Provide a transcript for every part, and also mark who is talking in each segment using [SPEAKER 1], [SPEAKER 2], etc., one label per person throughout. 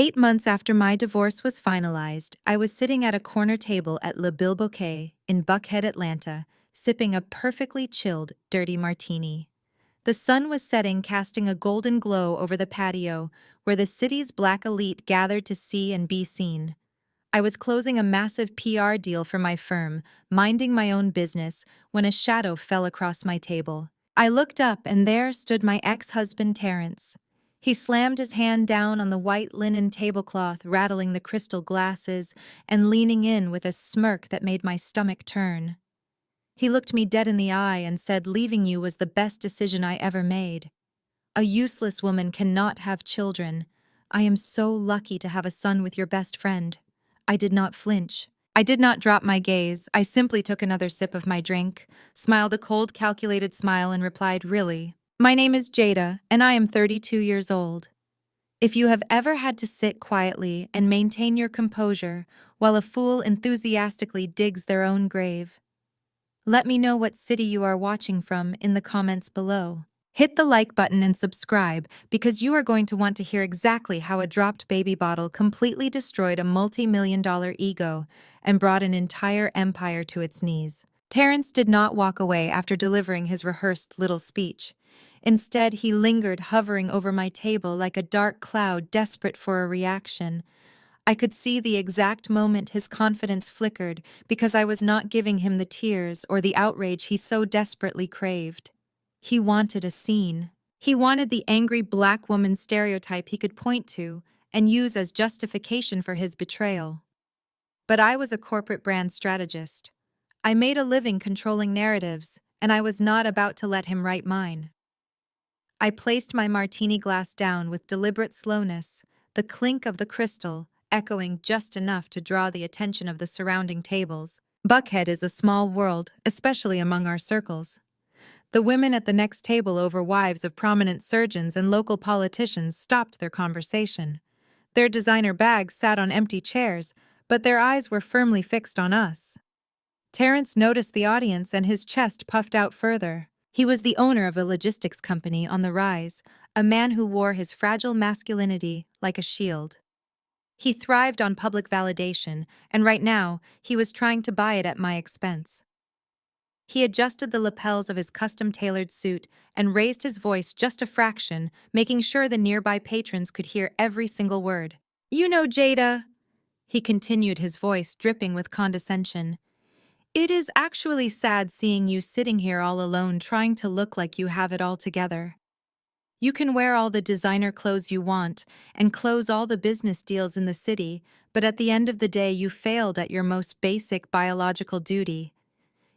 [SPEAKER 1] 8 months after my divorce was finalized, I was sitting at a corner table at Le Bilboquet in Buckhead, Atlanta, sipping a perfectly chilled, dirty martini. The sun was setting, casting a golden glow over the patio, where the city's black elite gathered to see and be seen. I was closing a massive PR deal for my firm, minding my own business, when a shadow fell across my table. I looked up, and there stood my ex-husband, Terrence. He slammed his hand down on the white linen tablecloth, rattling the crystal glasses, and leaning in with a smirk that made my stomach turn. He looked me dead in the eye and said, "Leaving you was the best decision I ever made. A useless woman cannot have children. I am so lucky to have a son with your best friend." I did not flinch. I did not drop my gaze. I simply took another sip of my drink, smiled a cold, calculated smile, and replied, "Really? My name is Jada, and I am 32 years old. If you have ever had to sit quietly and maintain your composure while a fool enthusiastically digs their own grave, let me know what city you are watching from in the comments below. Hit the like button and subscribe, because you are going to want to hear exactly how a dropped baby bottle completely destroyed a multi-million-dollar ego and brought an entire empire to its knees. Terrence did not walk away after delivering his rehearsed little speech. Instead, he lingered, hovering over my table like a dark cloud desperate for a reaction. I could see the exact moment his confidence flickered, because I was not giving him the tears or the outrage he so desperately craved. He wanted a scene. He wanted the angry black woman stereotype he could point to and use as justification for his betrayal. But I was a corporate brand strategist. I made a living controlling narratives, and I was not about to let him write mine. I placed my martini glass down with deliberate slowness, the clink of the crystal echoing just enough to draw the attention of the surrounding tables. Buckhead is a small world, especially among our circles. The women at the next table over wives of prominent surgeons and local politicians stopped their conversation. Their designer bags sat on empty chairs, but their eyes were firmly fixed on us. Terrence noticed the audience, and his chest puffed out further. He was the owner of a logistics company on the rise, a man who wore his fragile masculinity like a shield. He thrived on public validation, and right now, he was trying to buy it at my expense. He adjusted the lapels of his custom-tailored suit and raised his voice just a fraction, making sure the nearby patrons could hear every single word. "You know, Jada," he continued, his voice dripping with condescension, "it is actually sad seeing you sitting here all alone trying to look like you have it all together. You can wear all the designer clothes you want and close all the business deals in the city, but at the end of the day you failed at your most basic biological duty.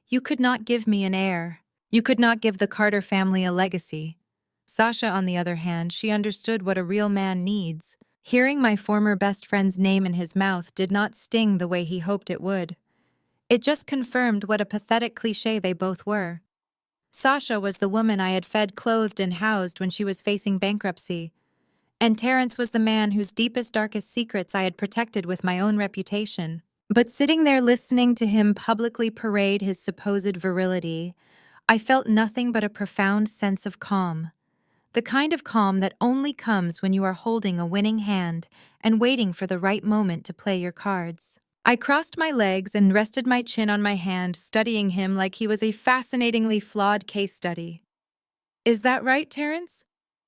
[SPEAKER 1] You could not give me an heir. You could not give the Carter family a legacy." Sasha, on the other hand, she understood what a real man needs. Hearing my former best friend's name in his mouth did not sting the way he hoped it would. It just confirmed what a pathetic cliché they both were. Sasha was the woman I had fed, clothed, and housed when she was facing bankruptcy. And Terrence was the man whose deepest, darkest secrets I had protected with my own reputation. But sitting there listening to him publicly parade his supposed virility, I felt nothing but a profound sense of calm. The kind of calm that only comes when you are holding a winning hand and waiting for the right moment to play your cards. I crossed my legs and rested my chin on my hand, studying him like he was a fascinatingly flawed case study. "Is that right, Terrence?"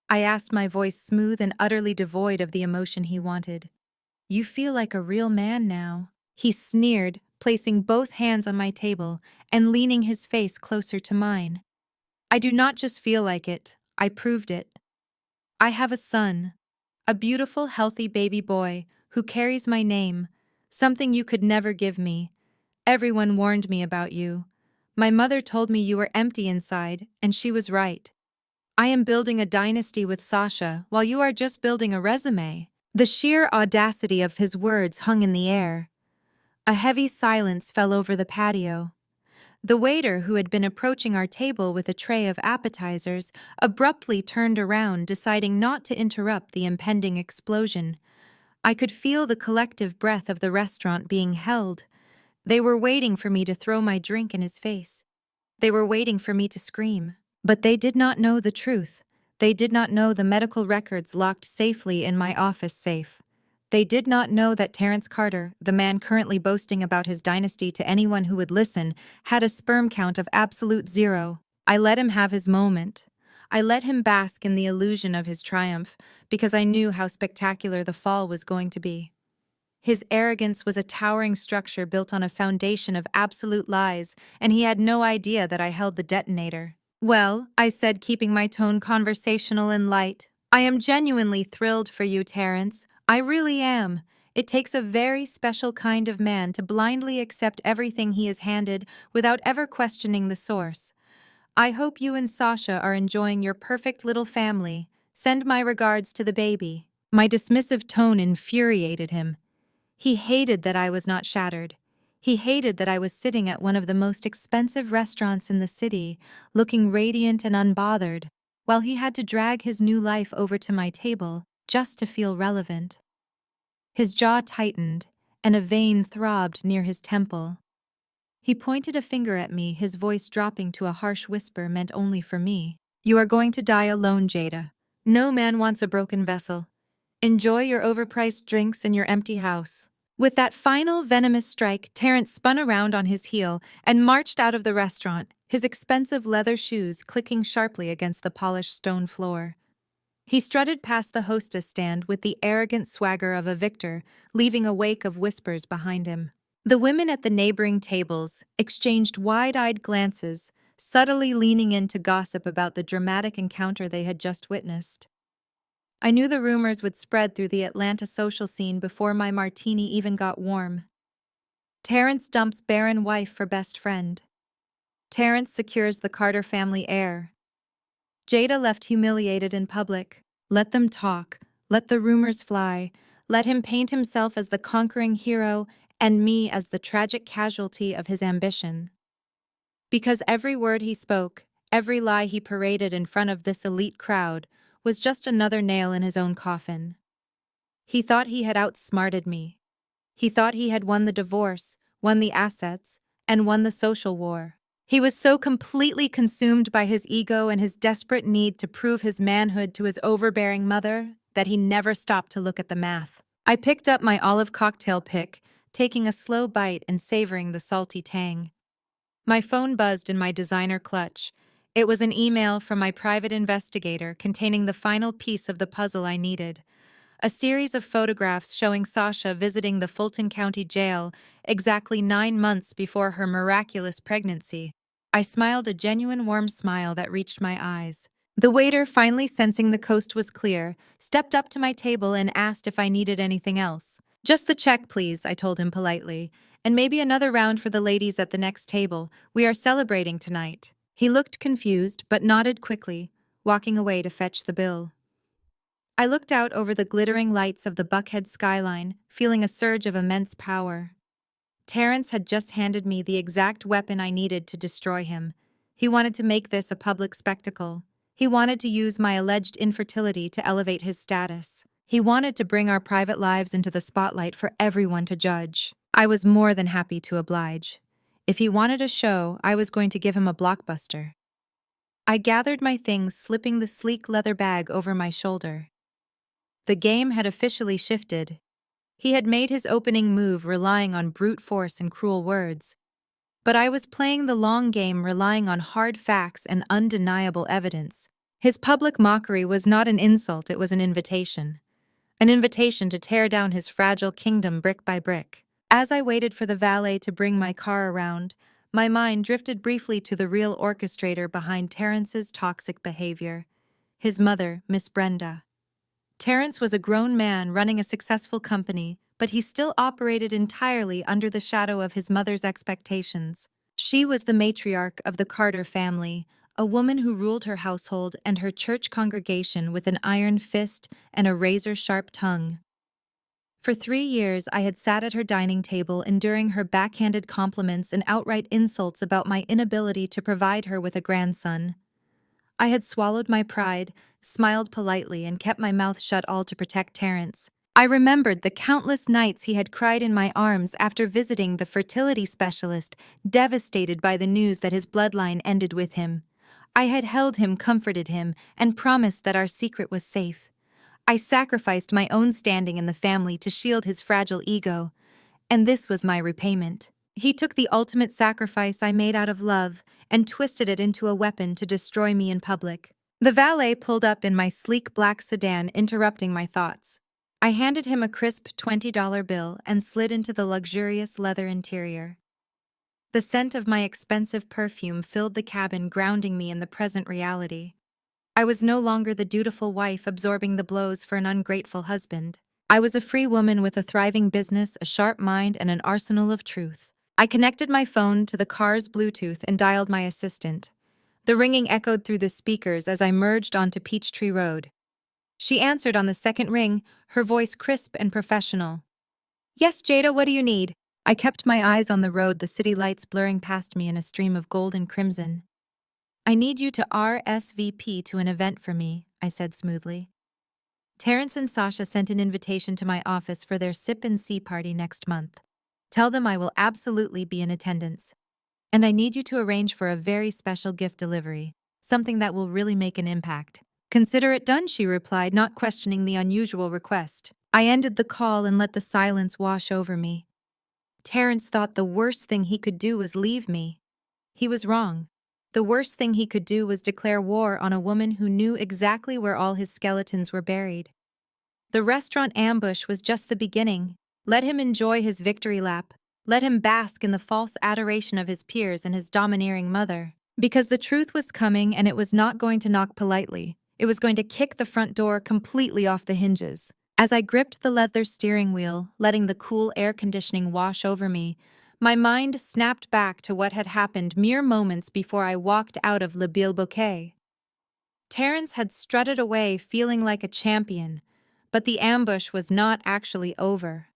[SPEAKER 1] I asked, my voice smooth and utterly devoid of the emotion he wanted. "You feel like a real man now," he sneered, placing both hands on my table and leaning his face closer to mine. "I do not just feel like it, I proved it. I have a son, a beautiful, healthy baby boy who carries my name, something you could never give me. Everyone warned me about you. My mother told me you were empty inside, and she was right. I am building a dynasty with Sasha while you are just building a resume." The sheer audacity of his words hung in the air. A heavy silence fell over the patio. The waiter, who had been approaching our table with a tray of appetizers, abruptly turned around, deciding not to interrupt the impending explosion. I could feel the collective breath of the restaurant being held. They were waiting for me to throw my drink in his face. They were waiting for me to scream. But they did not know the truth. They did not know the medical records locked safely in my office safe. They did not know that Terrence Carter, the man currently boasting about his dynasty to anyone who would listen, had a sperm count of absolute zero. I let him have his moment. I let him bask in the illusion of his triumph, because I knew how spectacular the fall was going to be. His arrogance was a towering structure built on a foundation of absolute lies, and he had no idea that I held the detonator. "Well," I said, keeping my tone conversational and light, "I am genuinely thrilled for you, Terrence. I really am. It takes a very special kind of man to blindly accept everything he is handed without ever questioning the source. I hope you and Sasha are enjoying your perfect little family. Send my regards to the baby." My dismissive tone infuriated him. He hated that I was not shattered. He hated that I was sitting at one of the most expensive restaurants in the city, looking radiant and unbothered, while he had to drag his new life over to my table just to feel relevant. His jaw tightened, and a vein throbbed near his temple. He pointed a finger at me, his voice dropping to a harsh whisper meant only for me. "You are going to die alone, Jada. No man wants a broken vessel. Enjoy your overpriced drinks in your empty house." With that final venomous strike, Terrence spun around on his heel and marched out of the restaurant, his expensive leather shoes clicking sharply against the polished stone floor. He strutted past the hostess stand with the arrogant swagger of a victor, leaving a wake of whispers behind him. The women at the neighboring tables exchanged wide-eyed glances, subtly leaning in to gossip about the dramatic encounter they had just witnessed. I knew the rumors would spread through the Atlanta social scene before my martini even got warm. Terrence dumps barren wife for best friend. Terrence secures the Carter family heir. Jada left humiliated in public. Let them talk. Let the rumors fly. Let him paint himself as the conquering hero and me as the tragic casualty of his ambition. Because every word he spoke, every lie he paraded in front of this elite crowd, was just another nail in his own coffin. He thought he had outsmarted me. He thought he had won the divorce, won the assets, and won the social war. He was so completely consumed by his ego and his desperate need to prove his manhood to his overbearing mother that he never stopped to look at the math. I picked up my olive cocktail pick, taking a slow bite and savoring the salty tang. My phone buzzed in my designer clutch. It was an email from my private investigator containing the final piece of the puzzle I needed. A series of photographs showing Sasha visiting the Fulton County Jail exactly 9 months before her miraculous pregnancy. I smiled a genuine warm smile that reached my eyes. The waiter, finally sensing the coast was clear, stepped up to my table and asked if I needed anything else. "Just the check, please," I told him politely, "and maybe another round for the ladies at the next table. We are celebrating tonight." He looked confused, but nodded quickly, walking away to fetch the bill. I looked out over the glittering lights of the Buckhead skyline, feeling a surge of immense power. Terrence had just handed me the exact weapon I needed to destroy him. He wanted to make this a public spectacle. He wanted to use my alleged infertility to elevate his status. He wanted to bring our private lives into the spotlight for everyone to judge. I was more than happy to oblige. If he wanted a show, I was going to give him a blockbuster. I gathered my things, slipping the sleek leather bag over my shoulder. The game had officially shifted. He had made his opening move relying on brute force and cruel words. But I was playing the long game relying on hard facts and undeniable evidence. His public mockery was not an insult, it was an invitation. An invitation to tear down his fragile kingdom brick by brick. As I waited for the valet to bring my car around, my mind drifted briefly to the real orchestrator behind Terrence's toxic behavior. His mother, Miss Brenda. Terrence was a grown man running a successful company, but he still operated entirely under the shadow of his mother's expectations. She was the matriarch of the Carter family, a woman who ruled her household and her church congregation with an iron fist and a razor-sharp tongue. For 3 years, I had sat at her dining table enduring her backhanded compliments and outright insults about my inability to provide her with a grandson. I had swallowed my pride, smiled politely, and kept my mouth shut, all to protect Terrence. I remembered the countless nights he had cried in my arms after visiting the fertility specialist, devastated by the news that his bloodline ended with him. I had held him, comforted him, and promised that our secret was safe. I sacrificed my own standing in the family to shield his fragile ego, and this was my repayment. He took the ultimate sacrifice I made out of love and twisted it into a weapon to destroy me in public. The valet pulled up in my sleek black sedan, interrupting my thoughts. I handed him a crisp $20 bill and slid into the luxurious leather interior. The scent of my expensive perfume filled the cabin, grounding me in the present reality. I was no longer the dutiful wife absorbing the blows for an ungrateful husband. I was a free woman with a thriving business, a sharp mind, and an arsenal of truth. I connected my phone to the car's Bluetooth and dialed my assistant. The ringing echoed through the speakers as I merged onto Peachtree Road. She answered on the second ring, her voice crisp and professional. "Yes, Jada, what do you need?" I kept my eyes on the road, the city lights blurring past me in a stream of gold and crimson. "I need you to RSVP to an event for me," I said smoothly. "Terrence and Sasha sent an invitation to my office for their sip and see party next month. Tell them I will absolutely be in attendance. And I need you to arrange for a very special gift delivery, something that will really make an impact." "Consider it done," she replied, not questioning the unusual request. I ended the call and let the silence wash over me. Terrence thought the worst thing he could do was leave me. He was wrong. The worst thing he could do was declare war on a woman who knew exactly where all his skeletons were buried. The restaurant ambush was just the beginning. Let him enjoy his victory lap. Let him bask in the false adoration of his peers and his domineering mother. Because the truth was coming, and it was not going to knock politely. It was going to kick the front door completely off the hinges. As I gripped the leather steering wheel, letting the cool air conditioning wash over me, my mind snapped back to what had happened mere moments before I walked out of Le Bilboquet. Terrence had strutted away feeling like a champion, but the ambush was not actually over.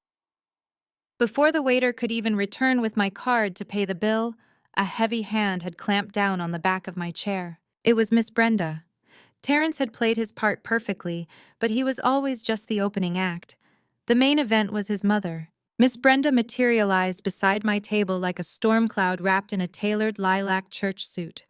[SPEAKER 1] Before the waiter could even return with my card to pay the bill, a heavy hand had clamped down on the back of my chair. It was Miss Brenda. Terrence had played his part perfectly, but he was always just the opening act. The main event was his mother. Miss Brenda materialized beside my table like a storm cloud wrapped in a tailored lilac church suit.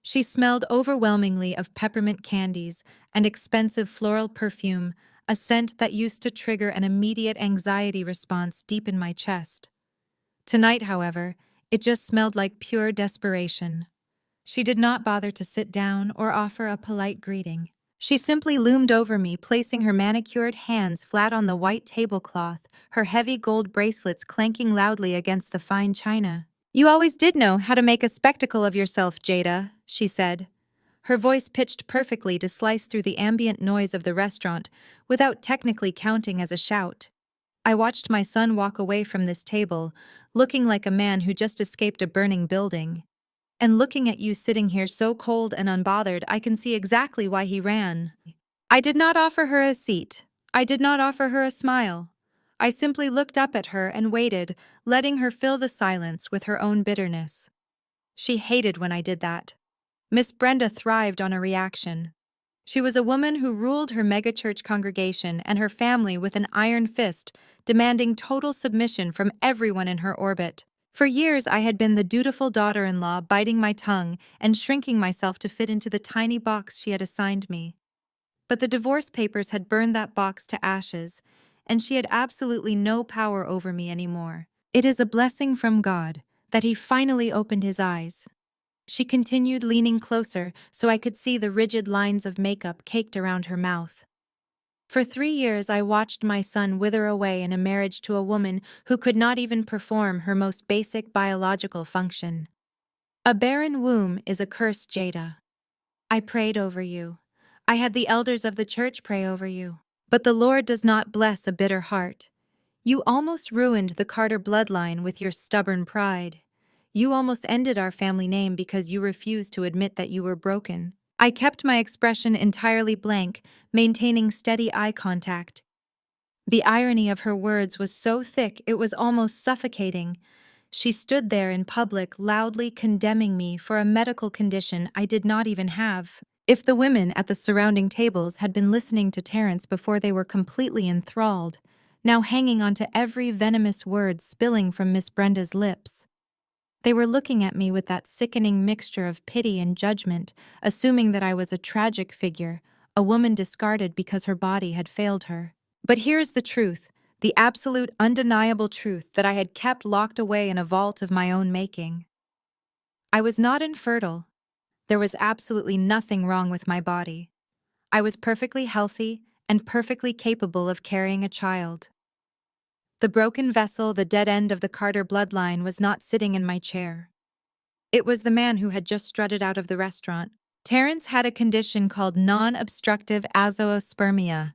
[SPEAKER 1] She smelled overwhelmingly of peppermint candies and expensive floral perfume, a scent that used to trigger an immediate anxiety response deep in my chest. Tonight, however, it just smelled like pure desperation. She did not bother to sit down or offer a polite greeting. She simply loomed over me, placing her manicured hands flat on the white tablecloth, her heavy gold bracelets clanking loudly against the fine china. "You always did know how to make a spectacle of yourself, Jada," she said. Her voice pitched perfectly to slice through the ambient noise of the restaurant without technically counting as a shout. I watched my son walk away from this table, looking like a man who just escaped a burning building. And looking at you sitting here so cold and unbothered, I can see exactly why he ran. I did not offer her a seat. I did not offer her a smile. I simply looked up at her and waited, letting her fill the silence with her own bitterness. She hated when I did that. Miss Brenda thrived on a reaction. She was a woman who ruled her megachurch congregation and her family with an iron fist, demanding total submission from everyone in her orbit. For years, I had been the dutiful daughter-in-law, biting my tongue and shrinking myself to fit into the tiny box she had assigned me. But the divorce papers had burned that box to ashes, and she had absolutely no power over me anymore. "It is a blessing from God that he finally opened his eyes." She continued, leaning closer so I could see the rigid lines of makeup caked around her mouth. "For 3 years I watched my son wither away in a marriage to a woman who could not even perform her most basic biological function. A barren womb is a curse, Jada. I prayed over you. I had the elders of the church pray over you. But the Lord does not bless a bitter heart. You almost ruined the Carter bloodline with your stubborn pride. You almost ended our family name because you refused to admit that you were broken." I kept my expression entirely blank, maintaining steady eye contact. The irony of her words was so thick it was almost suffocating. She stood there in public, loudly condemning me for a medical condition I did not even have. If the women at the surrounding tables had been listening to Terrence before, they were completely enthralled, now hanging on to every venomous word spilling from Miss Brenda's lips. They were looking at me with that sickening mixture of pity and judgment, assuming that I was a tragic figure, a woman discarded because her body had failed her. But here's the truth, the absolute undeniable truth that I had kept locked away in a vault of my own making. I was not infertile. There was absolutely nothing wrong with my body. I was perfectly healthy and perfectly capable of carrying a child. The broken vessel, the dead end of the Carter bloodline, was not sitting in my chair. It was the man who had just strutted out of the restaurant. Terrence had a condition called non-obstructive azoospermia.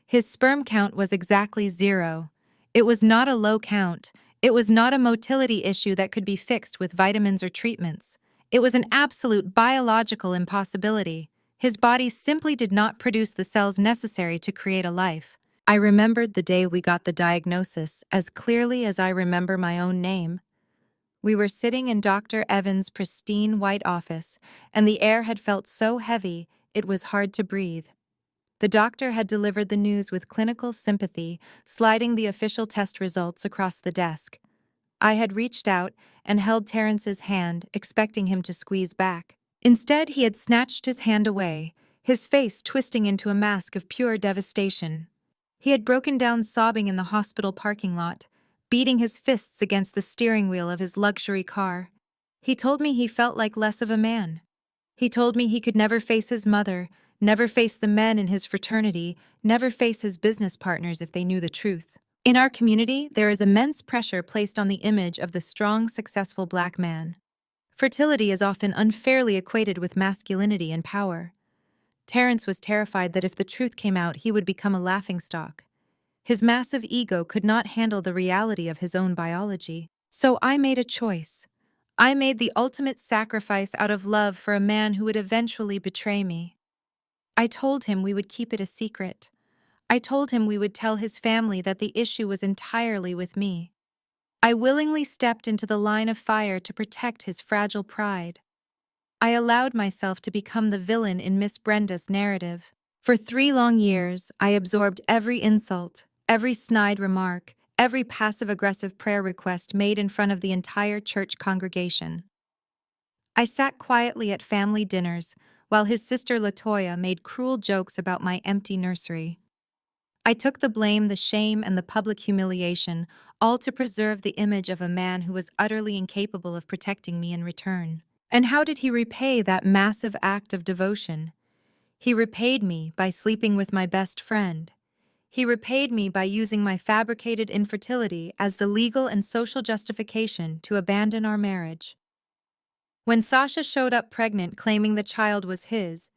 [SPEAKER 1] His sperm count was exactly 0. It was not a low count. It was not a motility issue that could be fixed with vitamins or treatments. It was an absolute biological impossibility. His body simply did not produce the cells necessary to create a life. I remembered the day we got the diagnosis as clearly as I remember my own name. We were sitting in Dr. Evans' pristine white office, and the air had felt so heavy it was hard to breathe. The doctor had delivered the news with clinical sympathy, sliding the official test results across the desk. I had reached out and held Terrence's hand, expecting him to squeeze back. Instead, he had snatched his hand away, his face twisting into a mask of pure devastation. He had broken down sobbing in the hospital parking lot, beating his fists against the steering wheel of his luxury car. He told me he felt like less of a man. He told me he could never face his mother, never face the men in his fraternity, never face his business partners if they knew the truth. In our community, there is immense pressure placed on the image of the strong, successful black man. Fertility is often unfairly equated with masculinity and power. Terrence was terrified that if the truth came out, he would become a laughingstock. His massive ego could not handle the reality of his own biology. So I made a choice. I made the ultimate sacrifice out of love for a man who would eventually betray me. I told him we would keep it a secret. I told him we would tell his family that the issue was entirely with me. I willingly stepped into the line of fire to protect his fragile pride. I allowed myself to become the villain in Miss Brenda's narrative. For 3 long years, I absorbed every insult, every snide remark, every passive-aggressive prayer request made in front of the entire church congregation. I sat quietly at family dinners while his sister Latoya made cruel jokes about my empty nursery. I took the blame, the shame, and the public humiliation, all to preserve the image of a man who was utterly incapable of protecting me in return. And how did he repay that massive act of devotion? He repaid me by sleeping with my best friend. He repaid me by using my fabricated infertility as the legal and social justification to abandon our marriage. When Sasha showed up pregnant claiming the child was his,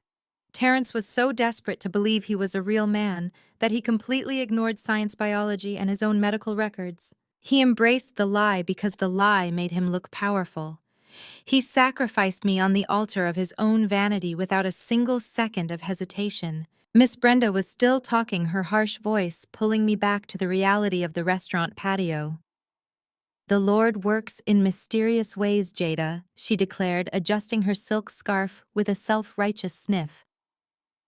[SPEAKER 1] Terrence was so desperate to believe he was a real man that he completely ignored science biology and his own medical records. He embraced the lie because the lie made him look powerful. He sacrificed me on the altar of his own vanity without a single second of hesitation. Miss Brenda was still talking, her harsh voice pulling me back to the reality of the restaurant patio. "The Lord works in mysterious ways, Jada," she declared, adjusting her silk scarf with a self-righteous sniff.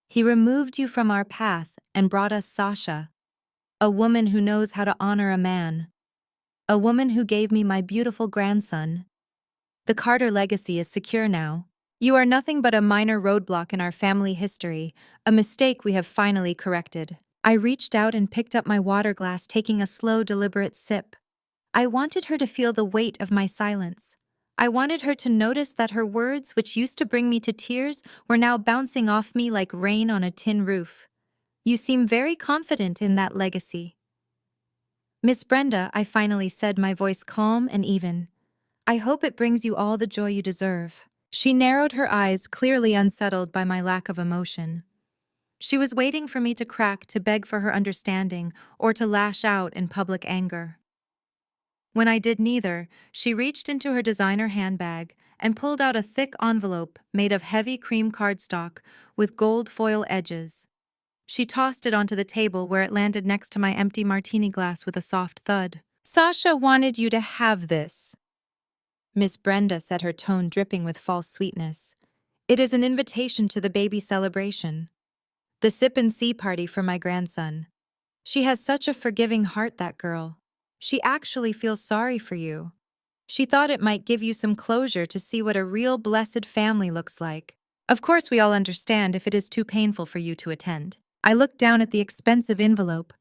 [SPEAKER 1] "He removed you from our path and brought us Sasha, a woman who knows how to honor a man, a woman who gave me my beautiful grandson. The Carter legacy is secure now. You are nothing but a minor roadblock in our family history, a mistake we have finally corrected." I reached out and picked up my water glass, taking a slow, deliberate sip. I wanted her to feel the weight of my silence. I wanted her to notice that her words, which used to bring me to tears, were now bouncing off me like rain on a tin roof. "You seem very confident in that legacy." "Miss Brenda," I finally said, my voice calm and even. "I hope it brings you all the joy you deserve." She narrowed her eyes, clearly unsettled by my lack of emotion. She was waiting for me to crack, to beg for her understanding, or to lash out in public anger. When I did neither, she reached into her designer handbag and pulled out a thick envelope made of heavy cream cardstock with gold foil edges. She tossed it onto the table where it landed next to my empty martini glass with a soft thud. "Sasha wanted you to have this," Miss Brenda said, her tone dripping with false sweetness. "It is an invitation to the baby celebration. The sip and see party for my grandson. She has such a forgiving heart, that girl. She actually feels sorry for you. She thought it might give you some closure to see what a real blessed family looks like." Of course, we all understand if it is too painful for you to attend. I looked down at the expensive envelope.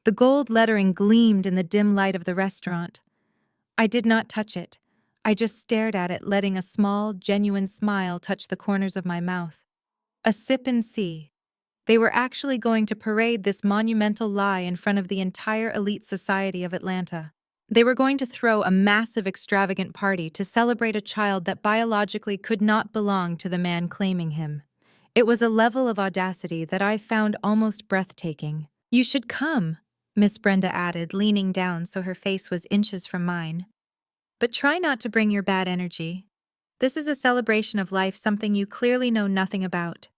[SPEAKER 1] The gold lettering gleamed in the dim light of the restaurant. I did not touch it. I just stared at it, letting a small, genuine smile touch the corners of my mouth. A sip and see. They were actually going to parade this monumental lie in front of the entire elite society of Atlanta. They were going to throw a massive, extravagant party to celebrate a child that biologically could not belong to the man claiming him. It was a level of audacity that I found almost breathtaking. "You should come," Miss Brenda added, leaning down so her face was inches from mine. "But try not to bring your bad energy. This is a celebration of life, something you clearly know nothing about.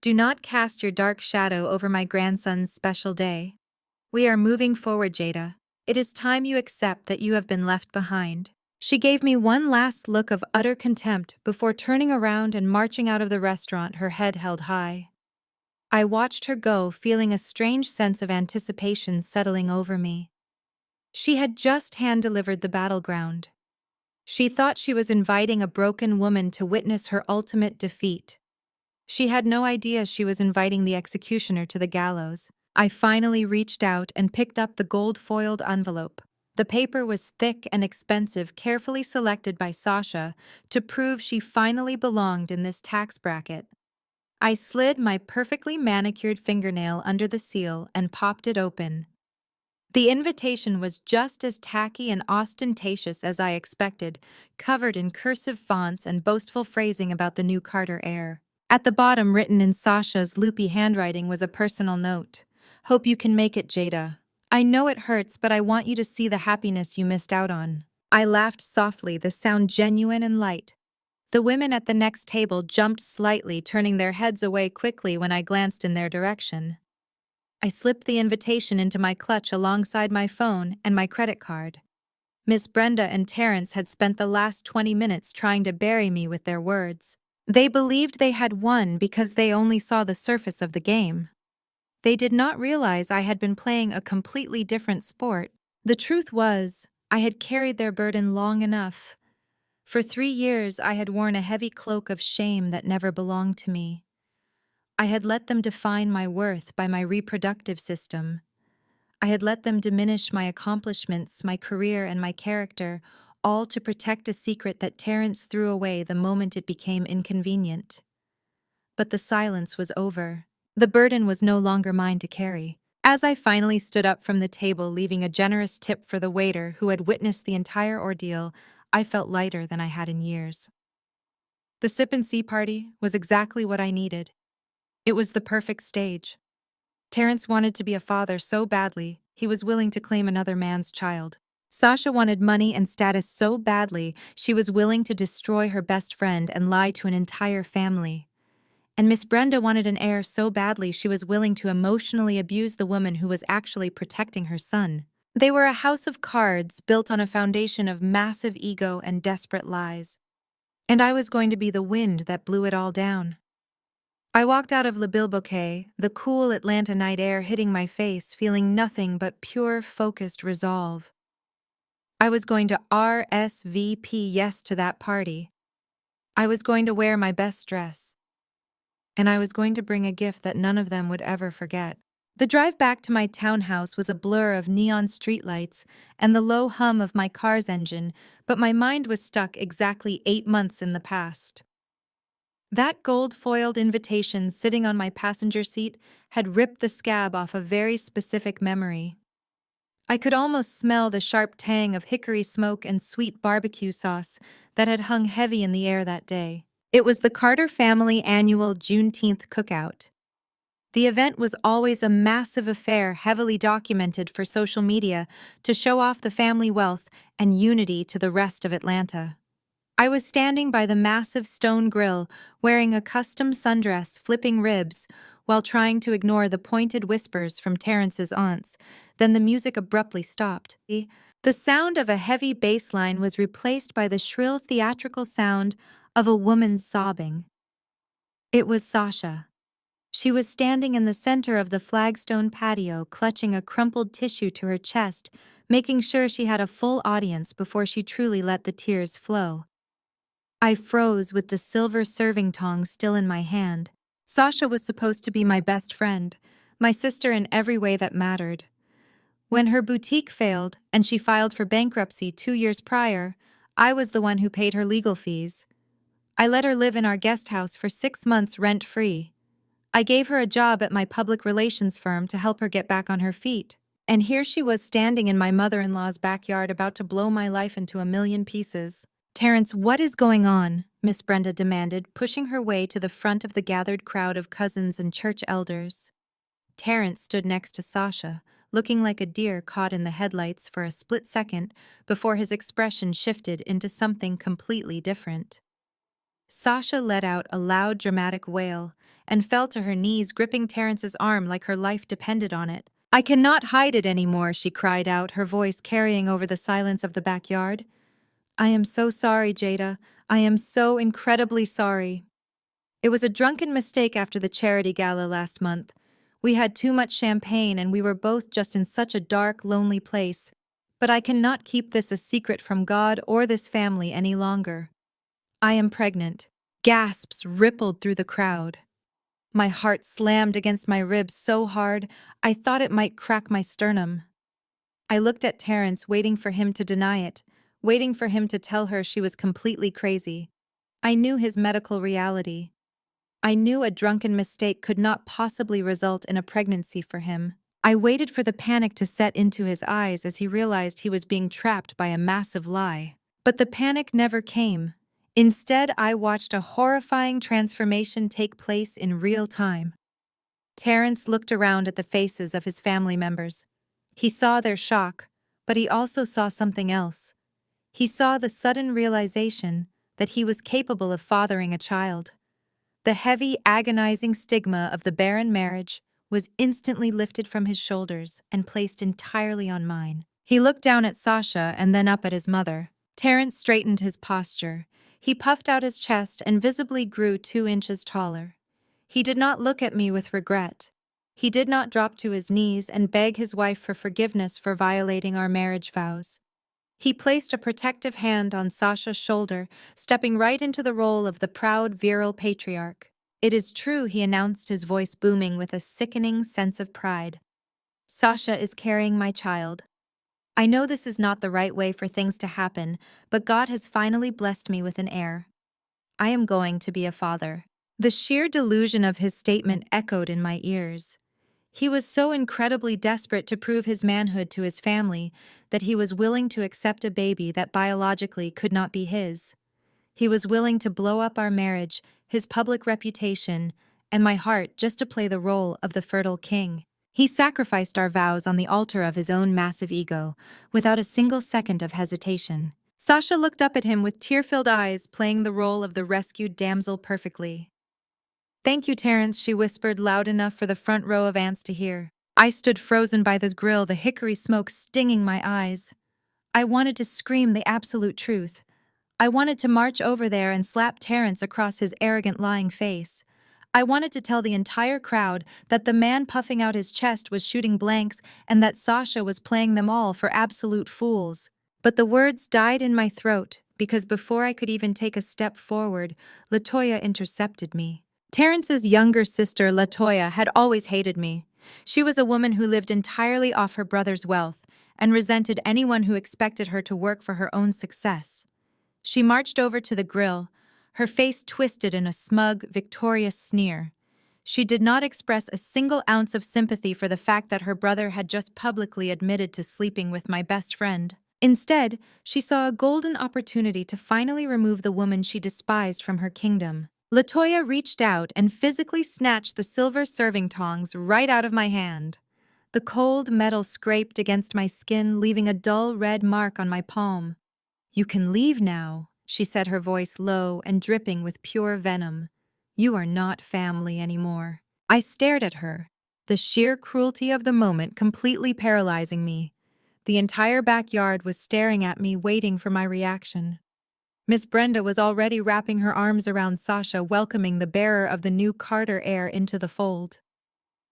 [SPEAKER 1] Do not cast your dark shadow over my grandson's special day. We are moving forward, Jada. It is time you accept that you have been left behind." She gave me one last look of utter contempt before turning around and marching out of the restaurant, her head held high. I watched her go, feeling a strange sense of anticipation settling over me. She had just hand-delivered the battleground. She thought she was inviting a broken woman to witness her ultimate defeat. She had no idea she was inviting the executioner to the gallows. I finally reached out and picked up the gold-foiled envelope. The paper was thick and expensive, carefully selected by Sasha to prove she finally belonged in this tax bracket. I slid my perfectly manicured fingernail under the seal and popped it open. The invitation was just as tacky and ostentatious as I expected, covered in cursive fonts and boastful phrasing about the new Carter heir. At the bottom, written in Sasha's loopy handwriting, was a personal note. "Hope you can make it, Jada. I know it hurts, but I want you to see the happiness you missed out on." I laughed softly, the sound genuine and light. The women at the next table jumped slightly, turning their heads away quickly when I glanced in their direction. I slipped the invitation into my clutch alongside my phone and my credit card. Miss Brenda and Terrence had spent the last 20 minutes trying to bury me with their words. They believed they had won because they only saw the surface of the game. They did not realize I had been playing a completely different sport. The truth was, I had carried their burden long enough. For 3 years, I had worn a heavy cloak of shame that never belonged to me. I had let them define my worth by my reproductive system. I had let them diminish my accomplishments, my career, and my character, all to protect a secret that Terrence threw away the moment it became inconvenient. But the silence was over. The burden was no longer mine to carry. As I finally stood up from the table, leaving a generous tip for the waiter who had witnessed the entire ordeal, I felt lighter than I had in years. The sip and see party was exactly what I needed. It was the perfect stage. Terrence wanted to be a father so badly, he was willing to claim another man's child. Sasha wanted money and status so badly, she was willing to destroy her best friend and lie to an entire family. And Miss Brenda wanted an heir so badly, she was willing to emotionally abuse the woman who was actually protecting her son. They were a house of cards built on a foundation of massive ego and desperate lies. And I was going to be the wind that blew it all down. I walked out of Bilboquet, the cool Atlanta night air hitting my face, feeling nothing but pure, focused resolve. I was going to RSVP yes to that party. I was going to wear my best dress. And I was going to bring a gift that none of them would ever forget. The drive back to my townhouse was a blur of neon streetlights and the low hum of my car's engine, but my mind was stuck exactly 8 months in the past. That gold-foiled invitation sitting on my passenger seat had ripped the scab off a very specific memory. I could almost smell the sharp tang of hickory smoke and sweet barbecue sauce that had hung heavy in the air that day. It was the Carter family annual Juneteenth cookout. The event was always a massive affair, heavily documented for social media to show off the family wealth and unity to the rest of Atlanta. I was standing by the massive stone grill, wearing a custom sundress, flipping ribs, while trying to ignore the pointed whispers from Terrence's aunts. Then the music abruptly stopped. The sound of a heavy bass line was replaced by the shrill theatrical sound of a woman sobbing. It was Sasha. She was standing in the center of the flagstone patio, clutching a crumpled tissue to her chest, making sure she had a full audience before she truly let the tears flow. I froze with the silver serving tongs still in my hand. Sasha was supposed to be my best friend, my sister in every way that mattered. When her boutique failed and she filed for bankruptcy 2 years prior, I was the one who paid her legal fees. I let her live in our guest house for 6 months rent-free. I gave her a job at my public relations firm to help her get back on her feet. And here she was standing in my mother-in-law's backyard about to blow my life into a million pieces. "Terrence, what is going on?" Miss Brenda demanded, pushing her way to the front of the gathered crowd of cousins and church elders. Terrence stood next to Sasha, looking like a deer caught in the headlights for a split second before his expression shifted into something completely different. Sasha let out a loud, dramatic wail and fell to her knees, gripping Terrence's arm like her life depended on it. "I cannot hide it anymore," she cried out, her voice carrying over the silence of the backyard. "I am so sorry, Jada. I am so incredibly sorry. It was a drunken mistake after the charity gala last month. We had too much champagne and we were both just in such a dark, lonely place. But I cannot keep this a secret from God or this family any longer. I am pregnant." Gasps rippled through the crowd. My heart slammed against my ribs so hard I thought it might crack my sternum. I looked at Terrence, waiting for him to deny it, waiting for him to tell her she was completely crazy. I knew his medical reality. I knew a drunken mistake could not possibly result in a pregnancy for him. I waited for the panic to set into his eyes as he realized he was being trapped by a massive lie. But the panic never came. Instead, I watched a horrifying transformation take place in real time. Terrence looked around at the faces of his family members. He saw their shock, but he also saw something else. He saw the sudden realization that he was capable of fathering a child. The heavy, agonizing stigma of the barren marriage was instantly lifted from his shoulders and placed entirely on mine. He looked down at Sasha and then up at his mother. Terrence straightened his posture. He puffed out his chest and visibly grew 2 inches taller. He did not look at me with regret. He did not drop to his knees and beg his wife for forgiveness for violating our marriage vows. He placed a protective hand on Sasha's shoulder, stepping right into the role of the proud, virile patriarch. "It is true," he announced, his voice booming with a sickening sense of pride. "Sasha is carrying my child. I know this is not the right way for things to happen, but God has finally blessed me with an heir. I am going to be a father." The sheer delusion of his statement echoed in my ears. He was so incredibly desperate to prove his manhood to his family that he was willing to accept a baby that biologically could not be his. He was willing to blow up our marriage, his public reputation, and my heart just to play the role of the fertile king. He sacrificed our vows on the altar of his own massive ego, without a single second of hesitation. Sasha looked up at him with tear-filled eyes, playing the role of the rescued damsel perfectly. "Thank you, Terrence," she whispered, loud enough for the front row of aunts to hear. I stood frozen by the grill, the hickory smoke stinging my eyes. I wanted to scream the absolute truth. I wanted to march over there and slap Terrence across his arrogant, lying face. I wanted to tell the entire crowd that the man puffing out his chest was shooting blanks and that Sasha was playing them all for absolute fools. But the words died in my throat because before I could even take a step forward, LaToya intercepted me. Terrence's younger sister, LaToya, had always hated me. She was a woman who lived entirely off her brother's wealth and resented anyone who expected her to work for her own success. She marched over to the grill, her face twisted in a smug, victorious sneer. She did not express a single ounce of sympathy for the fact that her brother had just publicly admitted to sleeping with my best friend. Instead, she saw a golden opportunity to finally remove the woman she despised from her kingdom. LaToya reached out and physically snatched the silver serving tongs right out of my hand. The cold metal scraped against my skin, leaving a dull red mark on my palm. "You can leave now," she said, her voice low and dripping with pure venom. "You are not family anymore." I stared at her, the sheer cruelty of the moment completely paralyzing me. The entire backyard was staring at me, waiting for my reaction. Miss Brenda was already wrapping her arms around Sasha, welcoming the bearer of the new Carter heir into the fold.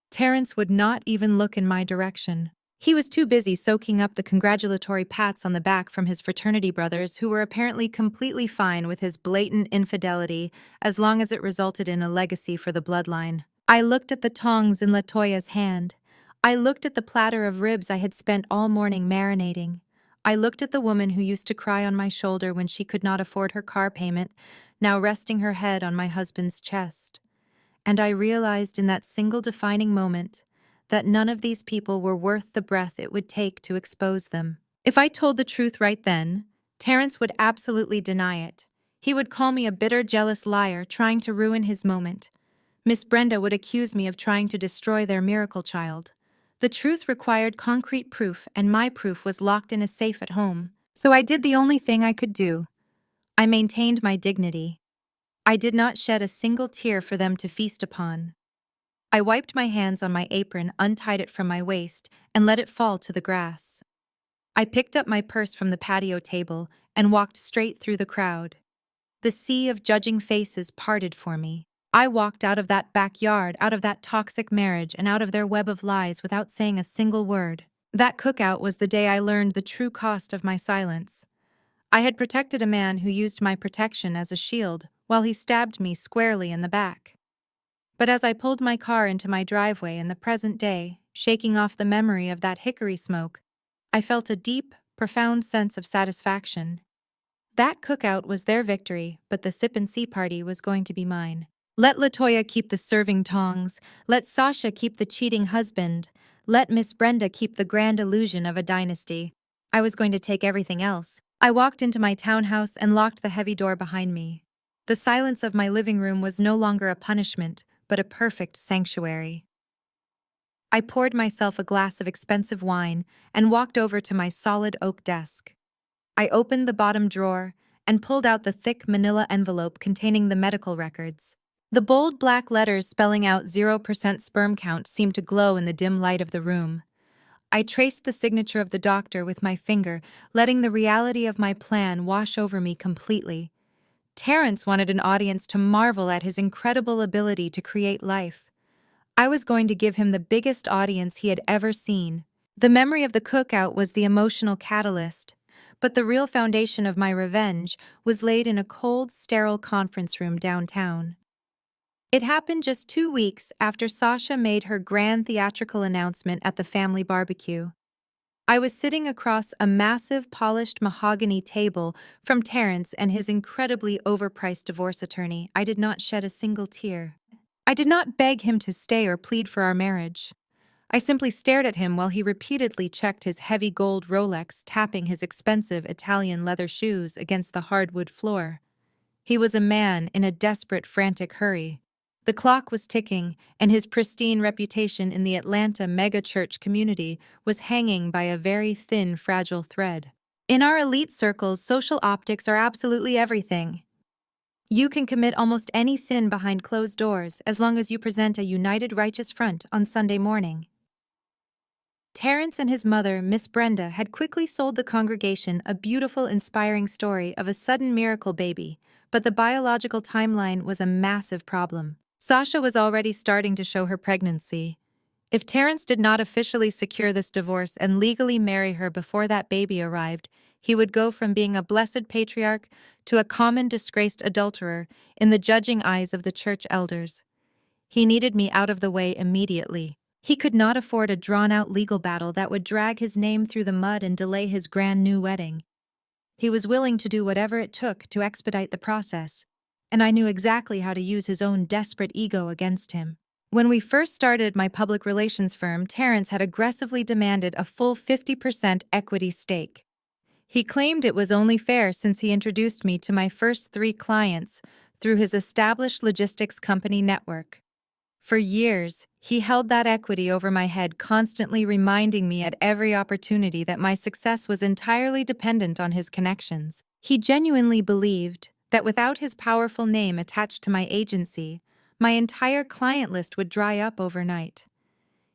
[SPEAKER 1] Terrence would not even look in my direction. He was too busy soaking up the congratulatory pats on the back from his fraternity brothers, who were apparently completely fine with his blatant infidelity as long as it resulted in a legacy for the bloodline. I looked at the tongs in Latoya's hand. I looked at the platter of ribs I had spent all morning marinating. I looked at the woman who used to cry on my shoulder when she could not afford her car payment, now resting her head on my husband's chest. And I realized in that single defining moment that none of these people were worth the breath it would take to expose them. If I told the truth right then, Terrence would absolutely deny it. He would call me a bitter, jealous liar trying to ruin his moment. Miss Brenda would accuse me of trying to destroy their miracle child. The truth required concrete proof, and my proof was locked in a safe at home. So I did the only thing I could do. I maintained my dignity. I did not shed a single tear for them to feast upon. I wiped my hands on my apron, untied it from my waist, and let it fall to the grass. I picked up my purse from the patio table and walked straight through the crowd. The sea of judging faces parted for me. I walked out of that backyard, out of that toxic marriage, and out of their web of lies without saying a single word. That cookout was the day I learned the true cost of my silence. I had protected a man who used my protection as a shield while he stabbed me squarely in the back. But as I pulled my car into my driveway in the present day, shaking off the memory of that hickory smoke, I felt a deep, profound sense of satisfaction. That cookout was their victory, but the sip and see party was going to be mine. Let Latoya keep the serving tongs, let Sasha keep the cheating husband, let Miss Brenda keep the grand illusion of a dynasty. I was going to take everything else. I walked into my townhouse and locked the heavy door behind me. The silence of my living room was no longer a punishment, but a perfect sanctuary. I poured myself a glass of expensive wine and walked over to my solid oak desk. I opened the bottom drawer and pulled out the thick manila envelope containing the medical records. The bold black letters spelling out 0% sperm count seemed to glow in the dim light of the room. I traced the signature of the doctor with my finger, letting the reality of my plan wash over me completely. Terrence wanted an audience to marvel at his incredible ability to create life. I was going to give him the biggest audience he had ever seen. The memory of the cookout was the emotional catalyst, but the real foundation of my revenge was laid in a cold, sterile conference room downtown. It happened just 2 weeks after Sasha made her grand theatrical announcement at the family barbecue. I was sitting across a massive polished mahogany table from Terrence and his incredibly overpriced divorce attorney. I did not shed a single tear. I did not beg him to stay or plead for our marriage. I simply stared at him while he repeatedly checked his heavy gold Rolex, tapping his expensive Italian leather shoes against the hardwood floor. He was a man in a desperate, frantic hurry. The clock was ticking, and his pristine reputation in the Atlanta mega-church community was hanging by a very thin, fragile thread. In our elite circles, social optics are absolutely everything. You can commit almost any sin behind closed doors as long as you present a united righteous front on Sunday morning. Terrence and his mother, Miss Brenda, had quickly sold the congregation a beautiful, inspiring story of a sudden miracle baby, but the biological timeline was a massive problem. Sasha was already starting to show her pregnancy. If Terrence did not officially secure this divorce and legally marry her before that baby arrived, he would go from being a blessed patriarch to a common disgraced adulterer in the judging eyes of the church elders. He needed me out of the way immediately. He could not afford a drawn-out legal battle that would drag his name through the mud and delay his grand new wedding. He was willing to do whatever it took to expedite the process, and I knew exactly how to use his own desperate ego against him. When we first started my public relations firm, Terrence had aggressively demanded a full 50% equity stake. He claimed it was only fair since he introduced me to my first 3 clients through his established logistics company network. For years, he held that equity over my head, constantly reminding me at every opportunity that my success was entirely dependent on his connections. He genuinely believed that without his powerful name attached to my agency, my entire client list would dry up overnight.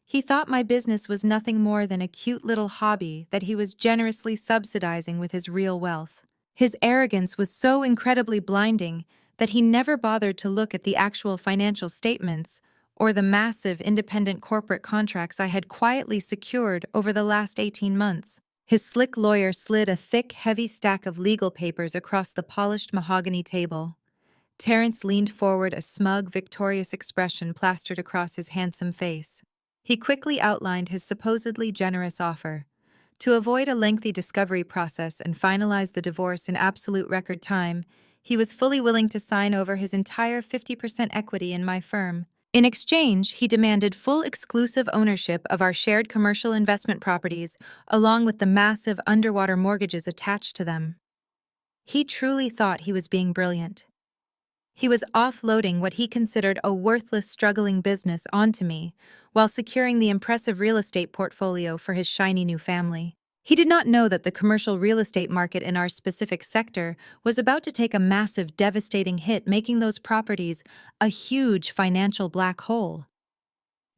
[SPEAKER 1] He thought my business was nothing more than a cute little hobby that he was generously subsidizing with his real wealth. His arrogance was so incredibly blinding that he never bothered to look at the actual financial statements or the massive independent corporate contracts I had quietly secured over the last 18 months. His slick lawyer slid a thick, heavy stack of legal papers across the polished mahogany table. Terrence leaned forward, a smug, victorious expression plastered across his handsome face. He quickly outlined his supposedly generous offer. To avoid a lengthy discovery process and finalize the divorce in absolute record time, he was fully willing to sign over his entire 50% equity in my firm. In exchange, he demanded full exclusive ownership of our shared commercial investment properties, along with the massive underwater mortgages attached to them. He truly thought he was being brilliant. He was offloading what he considered a worthless, struggling business onto me, while securing the impressive real estate portfolio for his shiny new family. He did not know that the commercial real estate market in our specific sector was about to take a massive, devastating hit, making those properties a huge financial black hole.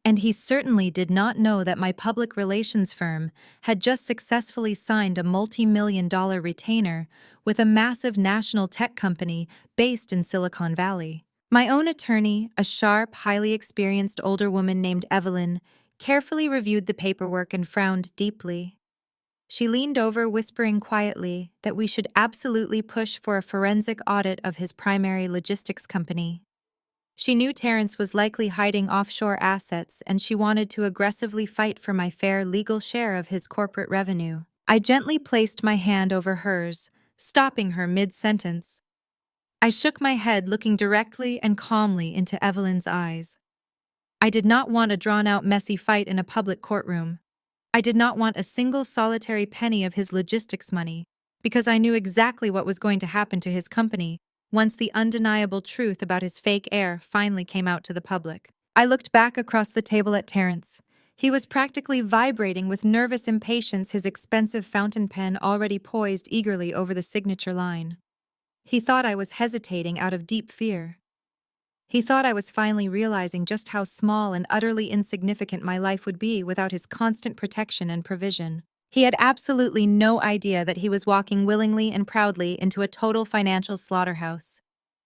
[SPEAKER 1] And he certainly did not know that my public relations firm had just successfully signed a multi-million-dollar retainer with a massive national tech company based in Silicon Valley. My own attorney, a sharp, highly experienced older woman named Evelyn, carefully reviewed the paperwork and frowned deeply. She leaned over, whispering quietly that we should absolutely push for a forensic audit of his primary logistics company. She knew Terrence was likely hiding offshore assets, and she wanted to aggressively fight for my fair legal share of his corporate revenue. I gently placed my hand over hers, stopping her mid-sentence. I shook my head, looking directly and calmly into Evelyn's eyes. I did not want a drawn-out, messy fight in a public courtroom. I did not want a single solitary penny of his logistics money, because I knew exactly what was going to happen to his company once the undeniable truth about his fake heir finally came out to the public. I looked back across the table at Terrence. He was practically vibrating with nervous impatience, his expensive fountain pen already poised eagerly over the signature line. He thought I was hesitating out of deep fear. He thought I was finally realizing just how small and utterly insignificant my life would be without his constant protection and provision. He had absolutely no idea that he was walking willingly and proudly into a total financial slaughterhouse.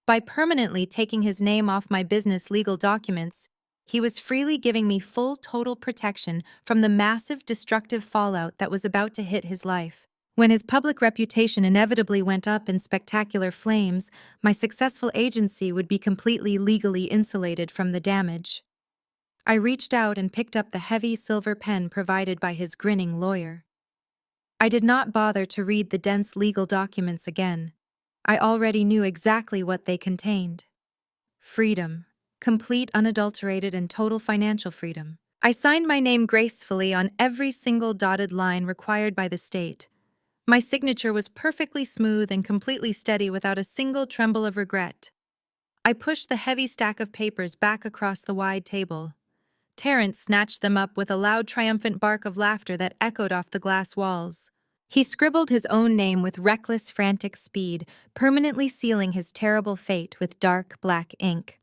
[SPEAKER 1] By permanently taking his name off my business legal documents, he was freely giving me full total protection from the massive destructive fallout that was about to hit his life. When his public reputation inevitably went up in spectacular flames, my successful agency would be completely legally insulated from the damage. I reached out and picked up the heavy silver pen provided by his grinning lawyer. I did not bother to read the dense legal documents again. I already knew exactly what they contained. Freedom. Complete, unadulterated, and total financial freedom. I signed my name gracefully on every single dotted line required by the state. My signature was perfectly smooth and completely steady without a single tremble of regret. I pushed the heavy stack of papers back across the wide table. Terrence snatched them up with a loud, triumphant bark of laughter that echoed off the glass walls. He scribbled his own name with reckless, frantic speed, permanently sealing his terrible fate with dark, black ink.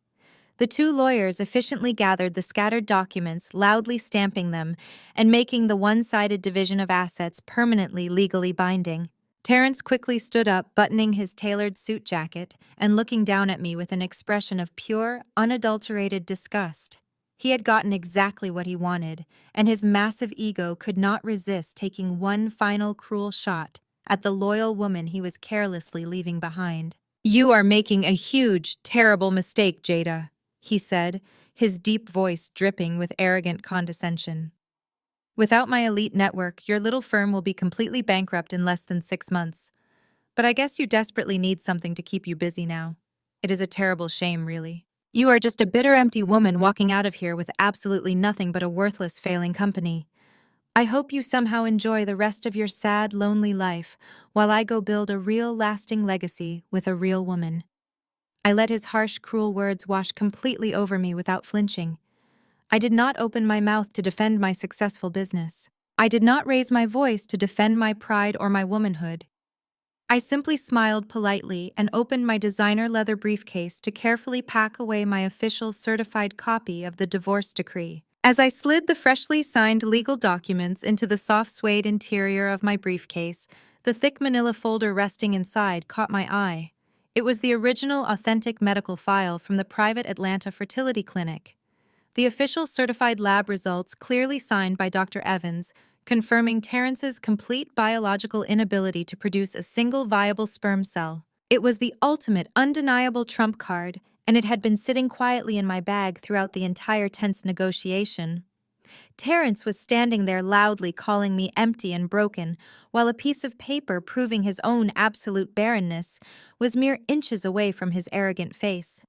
[SPEAKER 1] The two lawyers efficiently gathered the scattered documents, loudly stamping them, and making the one-sided division of assets permanently legally binding. Terrence quickly stood up, buttoning his tailored suit jacket, and looking down at me with an expression of pure, unadulterated disgust. He had gotten exactly what he wanted, and his massive ego could not resist taking one final cruel shot at the loyal woman he was carelessly leaving behind. "You are making a huge, terrible mistake, Jada," he said, his deep voice dripping with arrogant condescension. "Without my elite network, your little firm will be completely bankrupt in less than 6 months. But I guess you desperately need something to keep you busy now. It is a terrible shame, really. You are just a bitter, empty woman walking out of here with absolutely nothing but a worthless, failing company. I hope you somehow enjoy the rest of your sad, lonely life while I go build a real, lasting legacy with a real woman." I let his harsh, cruel words wash completely over me without flinching. I did not open my mouth to defend my successful business. I did not raise my voice to defend my pride or my womanhood. I simply smiled politely and opened my designer leather briefcase to carefully pack away my official certified copy of the divorce decree. As I slid the freshly signed legal documents into the soft suede interior of my briefcase, the thick manila folder resting inside caught my eye. It was the original, authentic medical file from the private Atlanta fertility clinic. The official certified lab results, clearly signed by Dr. Evans, confirming Terrence's complete biological inability to produce a single viable sperm cell. It was the ultimate, undeniable trump card, and it had been sitting quietly in my bag throughout the entire tense negotiation. Terrence was standing there loudly calling me empty and broken, while a piece of paper proving his own absolute barrenness was mere inches away from his arrogant face.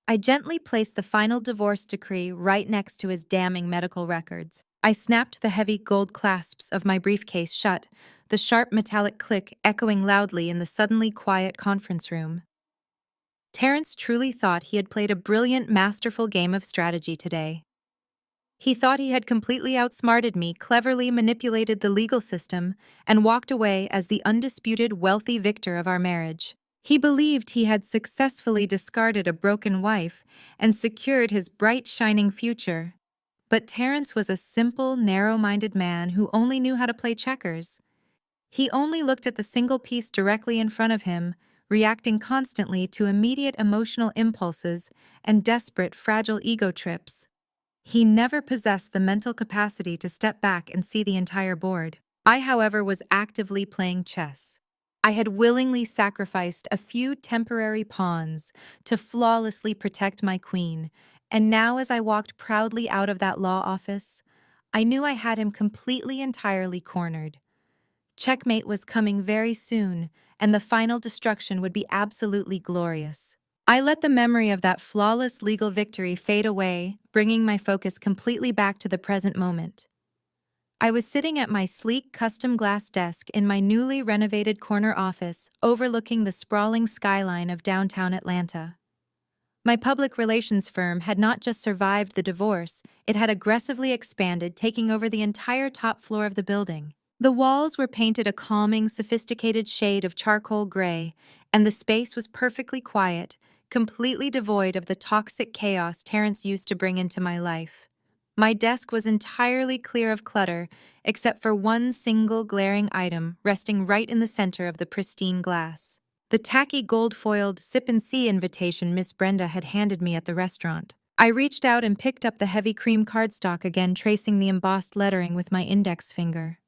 [SPEAKER 1] I gently placed the final divorce decree right next to his damning medical records. I snapped the heavy gold clasps of my briefcase shut, the sharp metallic click echoing loudly in the suddenly quiet conference room. Terrence truly thought he had played a brilliant, masterful game of strategy today. He thought he had completely outsmarted me, cleverly manipulated the legal system, and walked away as the undisputed wealthy victor of our marriage. He believed he had successfully discarded a broken wife and secured his bright, shining future. But Terrence was a simple, narrow-minded man who only knew how to play checkers. He only looked at the single piece directly in front of him, reacting constantly to immediate emotional impulses and desperate, fragile ego trips. He never possessed the mental capacity to step back and see the entire board. I, however, was actively playing chess. I had willingly sacrificed a few temporary pawns to flawlessly protect my queen, and now as I walked proudly out of that law office, I knew I had him completely, entirely cornered. Checkmate was coming very soon, and the final destruction would be absolutely glorious. I let the memory of that flawless legal victory fade away, bringing my focus completely back to the present moment. I was sitting at my sleek custom glass desk in my newly renovated corner office, overlooking the sprawling skyline of downtown Atlanta. My public relations firm had not just survived the divorce, it had aggressively expanded, taking over the entire top floor of the building. The walls were painted a calming, sophisticated shade of charcoal gray, and the space was perfectly quiet, completely devoid of the toxic chaos Terrence used to bring into my life. My desk was entirely clear of clutter, except for one single glaring item resting right in the center of the pristine glass. The tacky gold-foiled sip-and-see invitation Miss Brenda had handed me at the restaurant. I reached out and picked up the heavy cream cardstock again, tracing the embossed lettering with my index finger.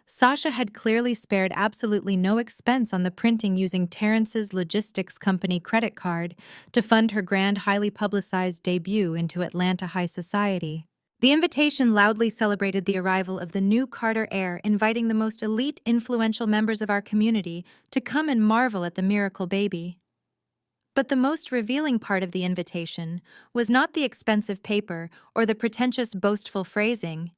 [SPEAKER 1] Sasha had clearly spared absolutely no expense on the printing, using Terrence's logistics company credit card to fund her grand, highly publicized debut into Atlanta high society. The invitation loudly celebrated the arrival of the new Carter heir, inviting the most elite, influential members of our community to come and marvel at the miracle baby. But the most revealing part of the invitation was not the expensive paper or the pretentious, boastful phrasing.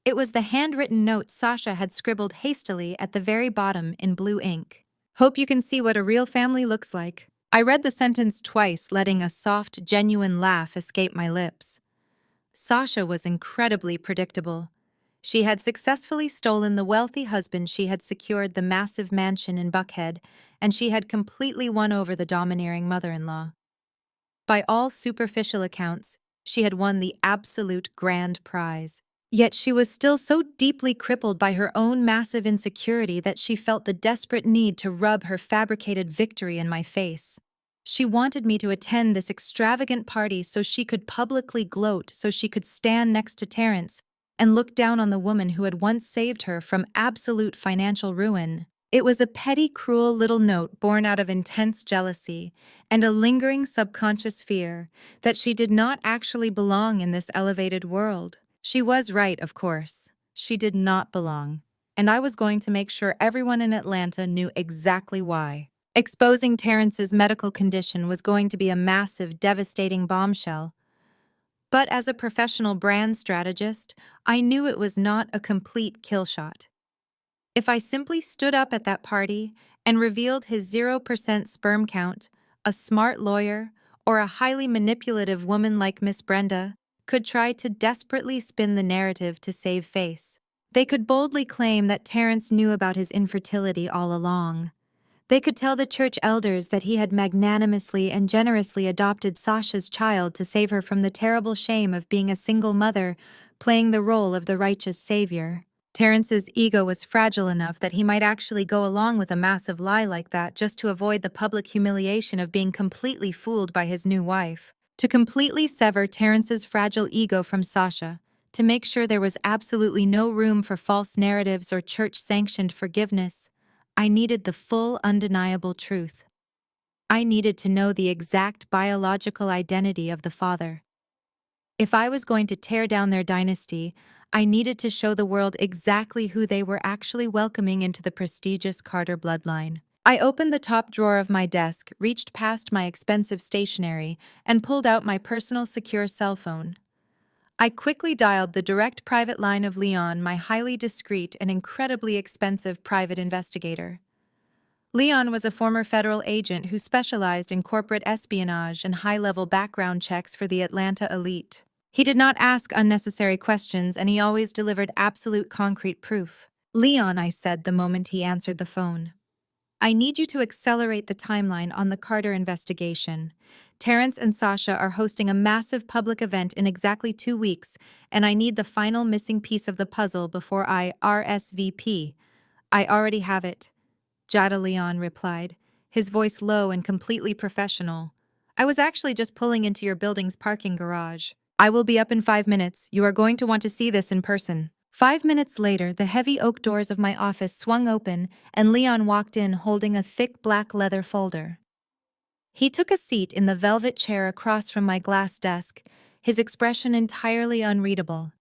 [SPEAKER 1] It was the handwritten note Sasha had scribbled hastily at the very bottom in blue ink. "Hope you can see what a real family looks like." I read the sentence twice, letting a soft, genuine laugh escape my lips. Sasha was incredibly predictable. She had successfully stolen the wealthy husband, she had secured the massive mansion in Buckhead, and she had completely won over the domineering mother-in-law. By all superficial accounts, she had won the absolute grand prize. Yet she was still so deeply crippled by her own massive insecurity that she felt the desperate need to rub her fabricated victory in my face. She wanted me to attend this extravagant party so she could publicly gloat, so she could stand next to Terrence and look down on the woman who had once saved her from absolute financial ruin. It was a petty, cruel little note born out of intense jealousy and a lingering subconscious fear that she did not actually belong in this elevated world. She was right, of course. She did not belong. And I was going to make sure everyone in Atlanta knew exactly why. Exposing Terrence's medical condition was going to be a massive, devastating bombshell. But as a professional brand strategist, I knew it was not a complete kill shot. If I simply stood up at that party and revealed his 0% sperm count, a smart lawyer or a highly manipulative woman like Miss Brenda could try to desperately spin the narrative to save face. They could boldly claim that Terrence knew about his infertility all along. They could tell the church elders that he had magnanimously and generously adopted Sasha's child to save her from the terrible shame of being a single mother, playing the role of the righteous savior. Terrence's ego was fragile enough that he might actually go along with a massive lie like that just to avoid the public humiliation of being completely fooled by his new wife. To completely sever Terrence's fragile ego from Sasha, to make sure there was absolutely no room for false narratives or church-sanctioned forgiveness, I needed the full, undeniable truth. I needed to know the exact biological identity of the father. If I was going to tear down their dynasty, I needed to show the world exactly who they were actually welcoming into the prestigious Carter bloodline. I opened the top drawer of my desk, reached past my expensive stationery, and pulled out my personal secure cell phone. I quickly dialed the direct private line of Leon, my highly discreet and incredibly expensive private investigator. Leon was a former federal agent who specialized in corporate espionage and high-level background checks for the Atlanta elite. He did not ask unnecessary questions, and he always delivered absolute concrete proof. "Leon," I said the moment he answered the phone, "I need you to accelerate the timeline on the Carter investigation. Terrence and Sasha are hosting a massive public event in exactly 2 weeks, and I need the final missing piece of the puzzle before I RSVP. I already have it," Jada Leon replied, his voice low and completely professional. "I was actually just pulling into your building's parking garage. I will be up in 5 minutes. You are going to want to see this in person." 5 minutes later, the heavy oak doors of my office swung open, and Leon walked in holding a thick black leather folder. He took a seat in the velvet chair across from my glass desk, his expression entirely unreadable.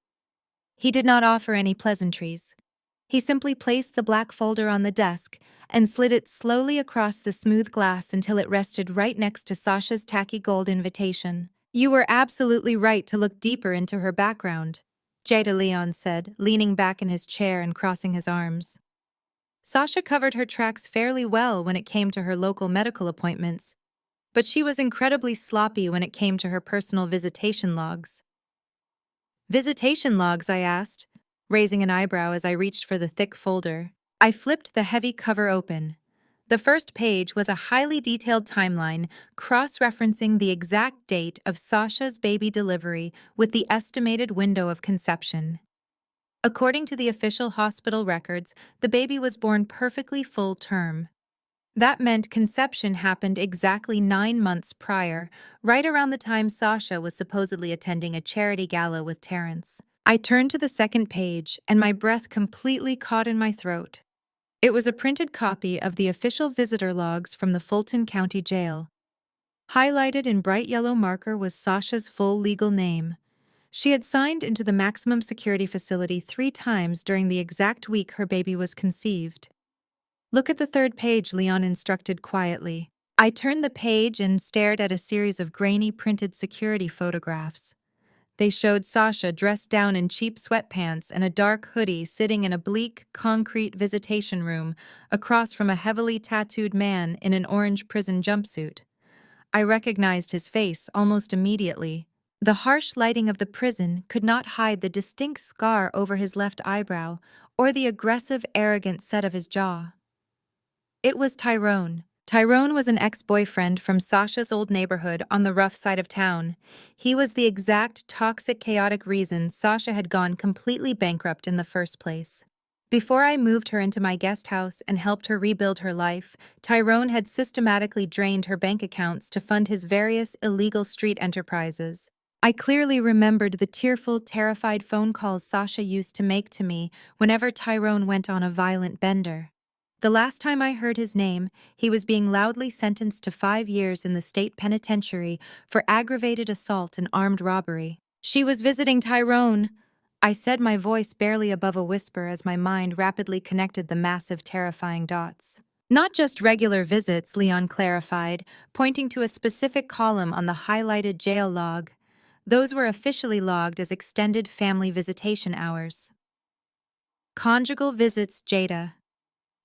[SPEAKER 1] He did not offer any pleasantries. He simply placed the black folder on the desk and slid it slowly across the smooth glass until it rested right next to Sasha's tacky gold invitation. "You were absolutely right to look deeper into her background," Jada Leon said, leaning back in his chair and crossing his arms. Sasha covered her tracks fairly well when it came to her local medical appointments, but she was incredibly sloppy when it came to her personal visitation logs. "Visitation logs?" I asked, raising an eyebrow as I reached for the thick folder. I flipped the heavy cover open. The first page was a highly detailed timeline, cross-referencing the exact date of Sasha's baby delivery with the estimated window of conception. According to the official hospital records, the baby was born perfectly full term. That meant conception happened exactly 9 months prior, right around the time Sasha was supposedly attending a charity gala with Terrence. I turned to the second page, and my breath completely caught in my throat. It was a printed copy of the official visitor logs from the Fulton County Jail. Highlighted in bright yellow marker was Sasha's full legal name. She had signed into the maximum security facility 3 times during the exact week her baby was conceived. "Look at the third page," Leon instructed quietly. I turned the page and stared at a series of grainy printed security photographs. They showed Sasha dressed down in cheap sweatpants and a dark hoodie sitting in a bleak, concrete visitation room across from a heavily tattooed man in an orange prison jumpsuit. I recognized his face almost immediately. The harsh lighting of the prison could not hide the distinct scar over his left eyebrow or the aggressive, arrogant set of his jaw. It was Tyrone. Tyrone was an ex-boyfriend from Sasha's old neighborhood on the rough side of town. He was the exact toxic, chaotic reason Sasha had gone completely bankrupt in the first place. Before I moved her into my guest house and helped her rebuild her life, Tyrone had systematically drained her bank accounts to fund his various illegal street enterprises. I clearly remembered the tearful, terrified phone calls Sasha used to make to me whenever Tyrone went on a violent bender. The last time I heard his name, he was being loudly sentenced to 5 years in the state penitentiary for aggravated assault and armed robbery. "She was visiting Tyrone," I said, my voice barely above a whisper as my mind rapidly connected the massive, terrifying dots. "Not just regular visits," Leon clarified, pointing to a specific column on the highlighted jail log. Those were officially logged as extended family visitation hours. "Conjugal visits, Jada."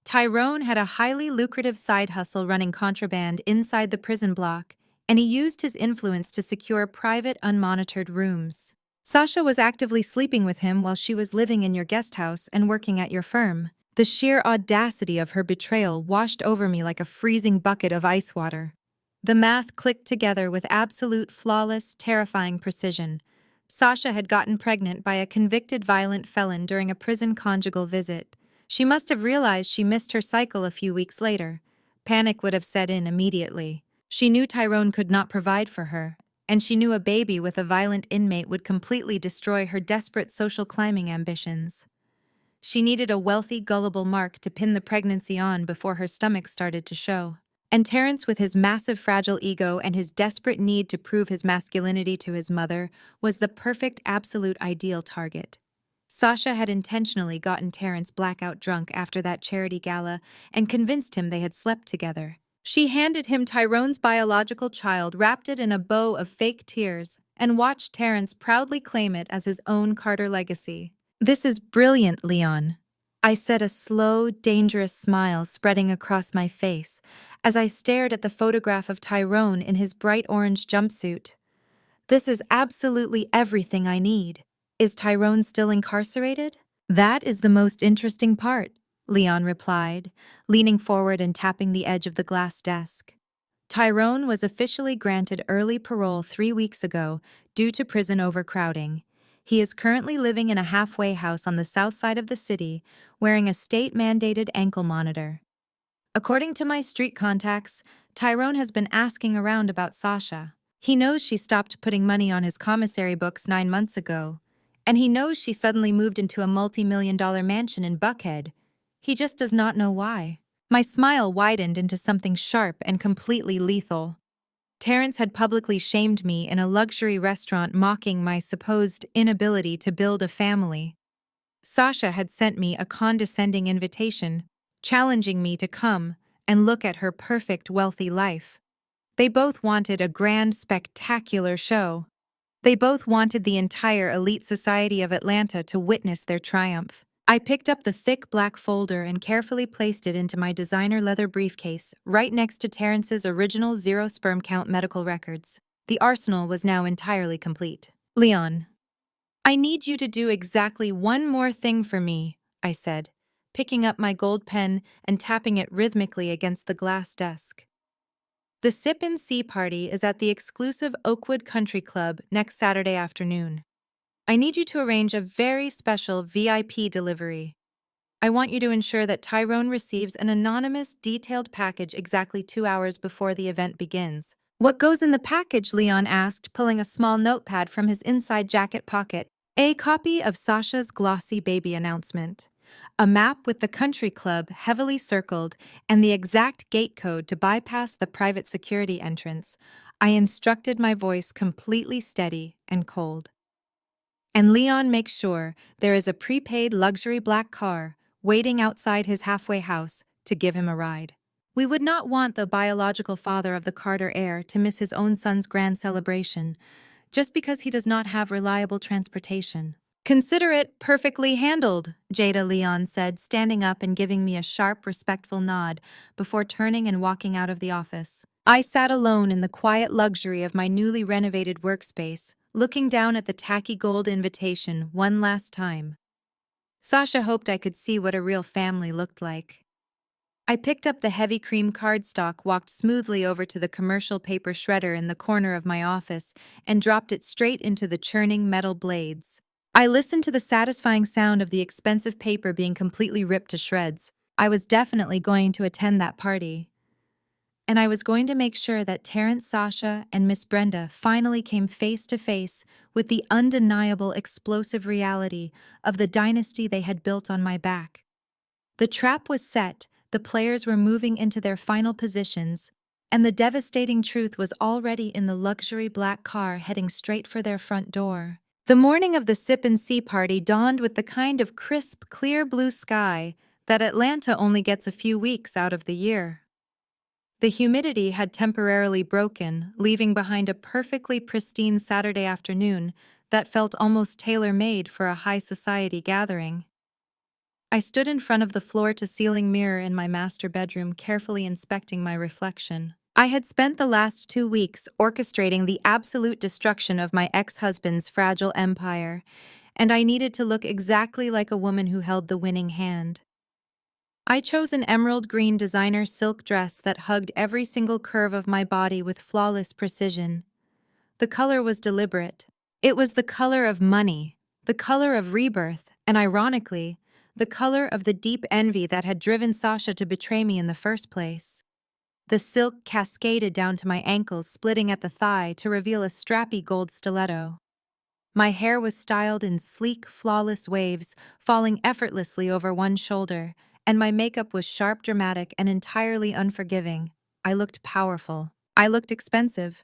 [SPEAKER 1] Tyrone had a highly lucrative side hustle running contraband inside the prison block, and he used his influence to secure private, unmonitored rooms. "Sasha was actively sleeping with him while she was living in your guest house and working at your firm." The sheer audacity of her betrayal washed over me like a freezing bucket of ice water. The math clicked together with absolute, flawless, terrifying precision. Sasha had gotten pregnant by a convicted violent felon during a prison conjugal visit. She must have realized she missed her cycle a few weeks later. Panic would have set in immediately. She knew Tyrone could not provide for her, and she knew a baby with a violent inmate would completely destroy her desperate social climbing ambitions. She needed a wealthy, gullible Mark to pin the pregnancy on before her stomach started to show. And Terrence, with his massive fragile ego and his desperate need to prove his masculinity to his mother, was the perfect absolute ideal target. Sasha had intentionally gotten Terrence blackout drunk after that charity gala and convinced him they had slept together. She handed him Tyrone's biological child, wrapped it in a bow of fake tears, and watched Terrence proudly claim it as his own Carter legacy. "This is brilliant, Leon," I said, a slow, dangerous smile spreading across my face as I stared at the photograph of Tyrone in his bright orange jumpsuit. "This is absolutely everything I need. Is Tyrone still incarcerated?" "That is the most interesting part," Leon replied, leaning forward and tapping the edge of the glass desk. "Tyrone was officially granted early parole 3 weeks ago due to prison overcrowding. He is currently living in a halfway house on the south side of the city, wearing a state-mandated ankle monitor. According to my street contacts, Tyrone has been asking around about Sasha. He knows she stopped putting money on his commissary books 9 months ago, and he knows she suddenly moved into a multi-million-dollar mansion in Buckhead. He just does not know why." My smile widened into something sharp and completely lethal. Terrence had publicly shamed me in a luxury restaurant, mocking my supposed inability to build a family. Sasha had sent me a condescending invitation, challenging me to come and look at her perfect, wealthy life. They both wanted a grand, spectacular show. They both wanted the entire elite society of Atlanta to witness their triumph. I picked up the thick black folder and carefully placed it into my designer leather briefcase, right next to Terrence's original zero sperm count medical records. The arsenal was now entirely complete. "Leon, I need you to do exactly one more thing for me," I said, picking up my gold pen and tapping it rhythmically against the glass desk. "The Sip and See party is at the exclusive Oakwood Country Club next Saturday afternoon. I need you to arrange a very special VIP delivery. I want you to ensure that Tyrone receives an anonymous, detailed package exactly 2 hours before the event begins." "What goes in the package?" Leon asked, pulling a small notepad from his inside jacket pocket. "A copy of Sasha's glossy baby announcement, a map with the country club heavily circled, and the exact gate code to bypass the private security entrance." I instructed, my voice completely steady and cold. "And Leon makes sure there is a prepaid luxury black car waiting outside his halfway house to give him a ride. We would not want the biological father of the Carter heir to miss his own son's grand celebration just because he does not have reliable transportation." "Consider it perfectly handled," Jada, Leon said, standing up and giving me a sharp, respectful nod before turning and walking out of the office. I sat alone in the quiet luxury of my newly renovated workspace, looking down at the tacky gold invitation one last time. Sasha hoped I could see what a real family looked like. I picked up the heavy cream cardstock, walked smoothly over to the commercial paper shredder in the corner of my office, and dropped it straight into the churning metal blades. I listened to the satisfying sound of the expensive paper being completely ripped to shreds. I was definitely going to attend that party. And I was going to make sure that Terrence, Sasha, and Miss Brenda finally came face to face with the undeniable explosive reality of the dynasty they had built on my back. The trap was set, the players were moving into their final positions, and the devastating truth was already in the luxury black car heading straight for their front door. The morning of the Sip and See party dawned with the kind of crisp, clear blue sky that Atlanta only gets a few weeks out of the year. The humidity had temporarily broken, leaving behind a perfectly pristine Saturday afternoon that felt almost tailor-made for a high society gathering. I stood in front of the floor-to-ceiling mirror in my master bedroom, carefully inspecting my reflection. I had spent the last 2 weeks orchestrating the absolute destruction of my ex-husband's fragile empire, and I needed to look exactly like a woman who held the winning hand. I chose an emerald green designer silk dress that hugged every single curve of my body with flawless precision. The color was deliberate. It was the color of money, the color of rebirth, and ironically, the color of the deep envy that had driven Sasha to betray me in the first place. The silk cascaded down to my ankles, splitting at the thigh to reveal a strappy gold stiletto. My hair was styled in sleek, flawless waves, falling effortlessly over one shoulder, and my makeup was sharp, dramatic, and entirely unforgiving. I looked powerful. I looked expensive.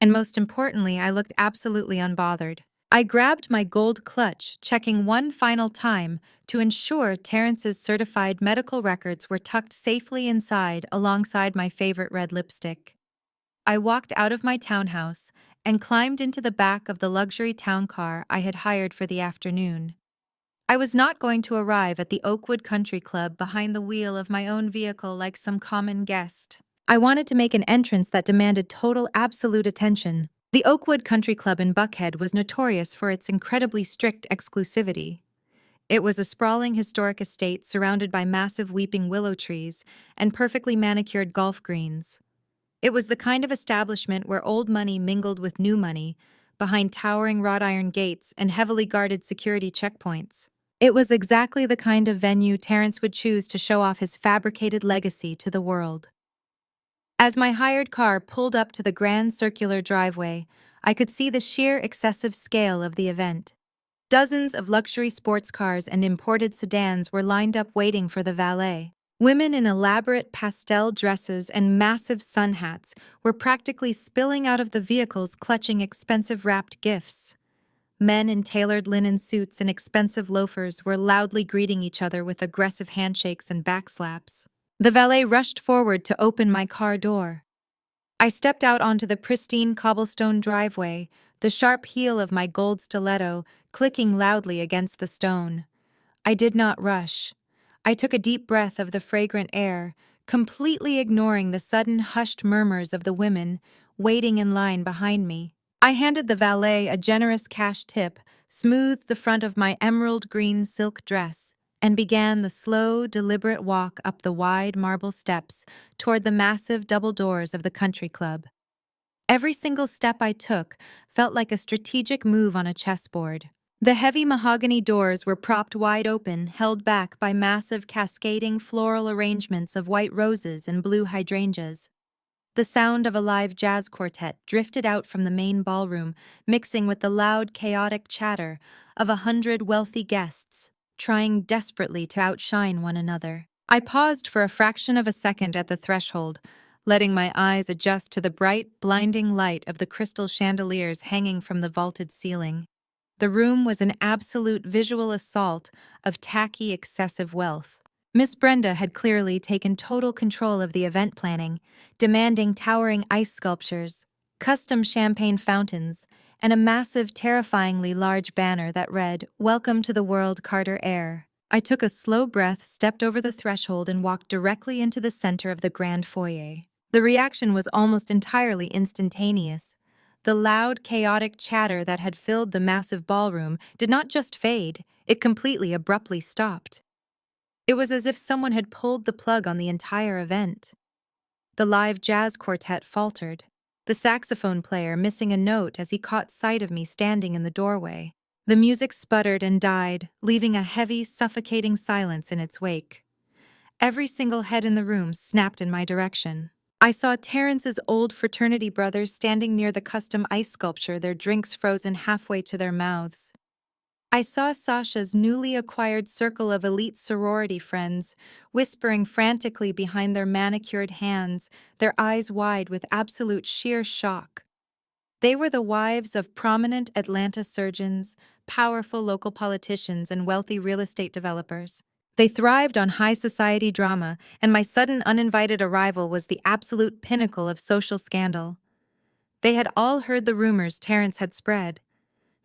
[SPEAKER 1] And most importantly, I looked absolutely unbothered. I grabbed my gold clutch, checking one final time to ensure Terrence's certified medical records were tucked safely inside alongside my favorite red lipstick. I walked out of my townhouse and climbed into the back of the luxury town car I had hired for the afternoon. I was not going to arrive at the Oakwood Country Club behind the wheel of my own vehicle like some common guest. I wanted to make an entrance that demanded total, absolute attention. The Oakwood Country Club in Buckhead was notorious for its incredibly strict exclusivity. It was a sprawling historic estate surrounded by massive weeping willow trees and perfectly manicured golf greens. It was the kind of establishment where old money mingled with new money, behind towering wrought iron gates and heavily guarded security checkpoints. It was exactly the kind of venue Terrence would choose to show off his fabricated legacy to the world. As my hired car pulled up to the grand circular driveway, I could see the sheer excessive scale of the event. Dozens of luxury sports cars and imported sedans were lined up waiting for the valet. Women in elaborate pastel dresses and massive sun hats were practically spilling out of the vehicles clutching expensive wrapped gifts. Men in tailored linen suits and expensive loafers were loudly greeting each other with aggressive handshakes and backslaps. The valet rushed forward to open my car door. I stepped out onto the pristine cobblestone driveway, the sharp heel of my gold stiletto clicking loudly against the stone. I did not rush. I took a deep breath of the fragrant air, completely ignoring the sudden hushed murmurs of the women waiting in line behind me. I handed the valet a generous cash tip, smoothed the front of my emerald green silk dress, and began the slow, deliberate walk up the wide marble steps toward the massive double doors of the country club. Every single step I took felt like a strategic move on a chessboard. The heavy mahogany doors were propped wide open, held back by massive cascading floral arrangements of white roses and blue hydrangeas. The sound of a live jazz quartet drifted out from the main ballroom, mixing with the loud, chaotic chatter of 100 wealthy guests, trying desperately to outshine one another. I paused for a fraction of a second at the threshold, letting my eyes adjust to the bright, blinding light of the crystal chandeliers hanging from the vaulted ceiling. The room was an absolute visual assault of tacky, excessive wealth. Miss Brenda had clearly taken total control of the event planning, demanding towering ice sculptures, custom champagne fountains, and a massive, terrifyingly large banner that read, "Welcome to the world, Carter Air." I took a slow breath, stepped over the threshold, and walked directly into the center of the grand foyer. The reaction was almost entirely instantaneous. The loud, chaotic chatter that had filled the massive ballroom did not just fade, it completely abruptly stopped. It was as if someone had pulled the plug on the entire event. The live jazz quartet faltered, the saxophone player missing a note as he caught sight of me standing in the doorway. The music sputtered and died, leaving a heavy, suffocating silence in its wake. Every single head in the room snapped in my direction. I saw Terrence's old fraternity brothers standing near the custom ice sculpture, their drinks frozen halfway to their mouths. I saw Sasha's newly acquired circle of elite sorority friends, whispering frantically behind their manicured hands, their eyes wide with absolute sheer shock. They were the wives of prominent Atlanta surgeons, powerful local politicians, and wealthy real estate developers. They thrived on high society drama, and my sudden uninvited arrival was the absolute pinnacle of social scandal. They had all heard the rumors Terrence had spread.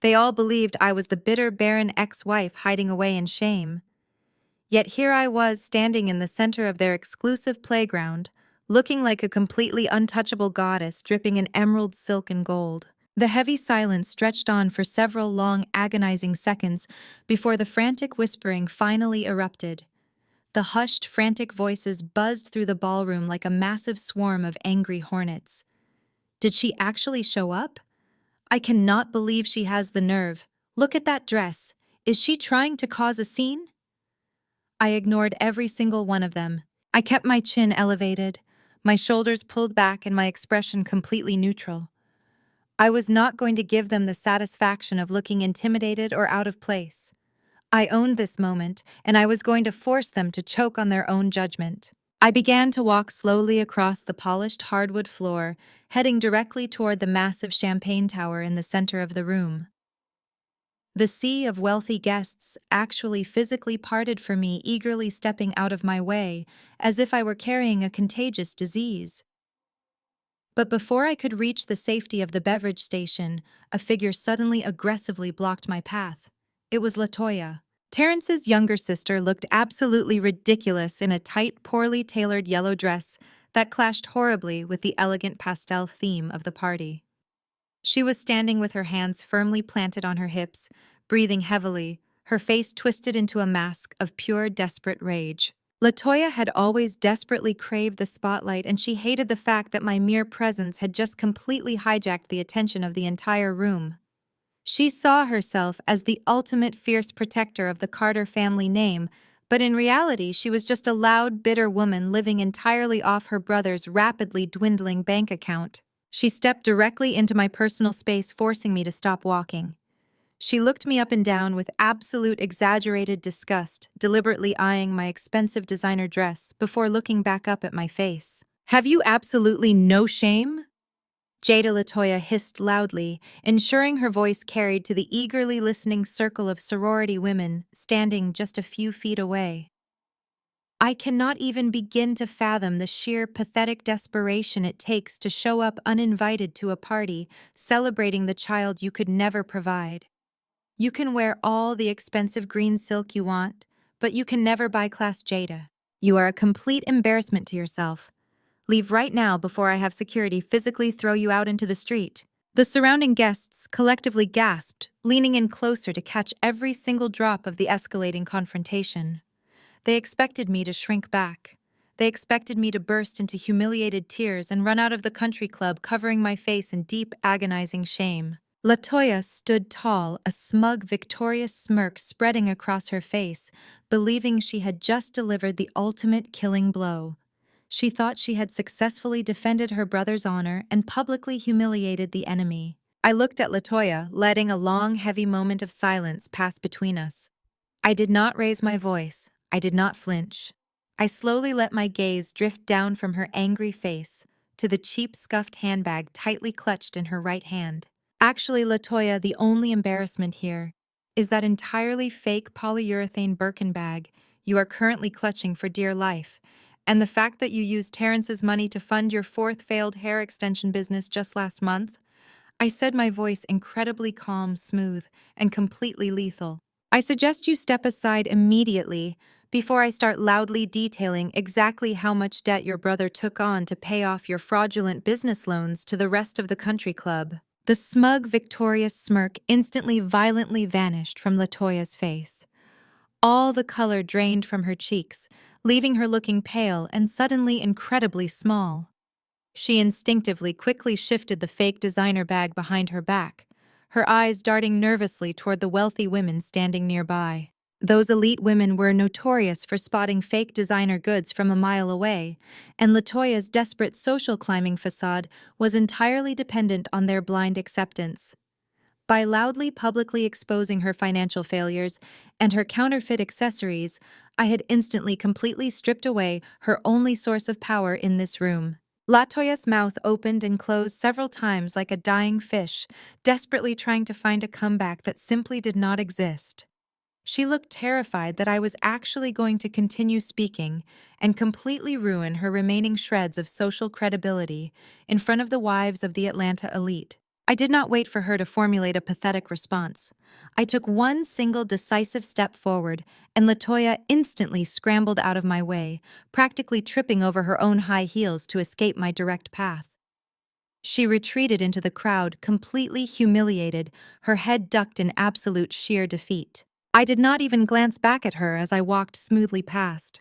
[SPEAKER 1] They all believed I was the bitter, barren ex-wife hiding away in shame. Yet here I was standing in the center of their exclusive playground, looking like a completely untouchable goddess dripping in emerald silk and gold. The heavy silence stretched on for several long, agonizing seconds before the frantic whispering finally erupted. The hushed, frantic voices buzzed through the ballroom like a massive swarm of angry hornets. Did she actually show up? I cannot believe she has the nerve. Look at that dress. Is she trying to cause a scene? I ignored every single one of them. I kept my chin elevated, my shoulders pulled back and my expression completely neutral. I was not going to give them the satisfaction of looking intimidated or out of place. I owned this moment, and I was going to force them to choke on their own judgment. I began to walk slowly across the polished hardwood floor, heading directly toward the massive champagne tower in the center of the room. The sea of wealthy guests actually physically parted for me, eagerly stepping out of my way, as if I were carrying a contagious disease. But before I could reach the safety of the beverage station, a figure suddenly aggressively blocked my path. It was LaToya. Terrence's younger sister looked absolutely ridiculous in a tight, poorly tailored yellow dress that clashed horribly with the elegant pastel theme of the party. She was standing with her hands firmly planted on her hips, breathing heavily, her face twisted into a mask of pure, desperate rage. LaToya had always desperately craved the spotlight, and she hated the fact that my mere presence had just completely hijacked the attention of the entire room. She saw herself as the ultimate fierce protector of the Carter family name, but in reality she was just a loud, bitter woman living entirely off her brother's rapidly dwindling bank account. She stepped directly into my personal space, forcing me to stop walking. She looked me up and down with absolute exaggerated disgust, deliberately eyeing my expensive designer dress before looking back up at my face. "Have you absolutely no shame?" Jada LaToya hissed loudly, ensuring her voice carried to the eagerly listening circle of sorority women standing just a few feet away. I cannot even begin to fathom the sheer pathetic desperation it takes to show up uninvited to a party celebrating the child you could never provide. You can wear all the expensive green silk you want, but you can never buy Class Jada. You are a complete embarrassment to yourself. Leave right now before I have security physically throw you out into the street. The surrounding guests collectively gasped, leaning in closer to catch every single drop of the escalating confrontation. They expected me to shrink back. They expected me to burst into humiliated tears and run out of the country club, covering my face in deep, agonizing shame. LaToya stood tall, a smug, victorious smirk spreading across her face, believing she had just delivered the ultimate killing blow. She thought she had successfully defended her brother's honor and publicly humiliated the enemy. I looked at LaToya, letting a long, heavy moment of silence pass between us. I did not raise my voice. I did not flinch. I slowly let my gaze drift down from her angry face to the cheap, scuffed handbag tightly clutched in her right hand. Actually, LaToya, the only embarrassment here is that entirely fake polyurethane Birkin bag you are currently clutching for dear life, and the fact that you used Terrence's money to fund your fourth failed hair extension business just last month. I said, my voice incredibly calm, smooth, and completely lethal. I suggest you step aside immediately before I start loudly detailing exactly how much debt your brother took on to pay off your fraudulent business loans to the rest of the country club. The smug, victorious smirk instantly violently vanished from LaToya's face. All the color drained from her cheeks, leaving her looking pale and suddenly incredibly small. She instinctively quickly shifted the fake designer bag behind her back, her eyes darting nervously toward the wealthy women standing nearby. Those elite women were notorious for spotting fake designer goods from a mile away, and LaToya's desperate social climbing facade was entirely dependent on their blind acceptance. By loudly publicly exposing her financial failures and her counterfeit accessories, I had instantly completely stripped away her only source of power in this room. LaToya's mouth opened and closed several times like a dying fish, desperately trying to find a comeback that simply did not exist. She looked terrified that I was actually going to continue speaking and completely ruin her remaining shreds of social credibility in front of the wives of the Atlanta elite. I did not wait for her to formulate a pathetic response. I took one single decisive step forward, and LaToya instantly scrambled out of my way, practically tripping over her own high heels to escape my direct path. She retreated into the crowd, completely humiliated, her head ducked in absolute sheer defeat. I did not even glance back at her as I walked smoothly past.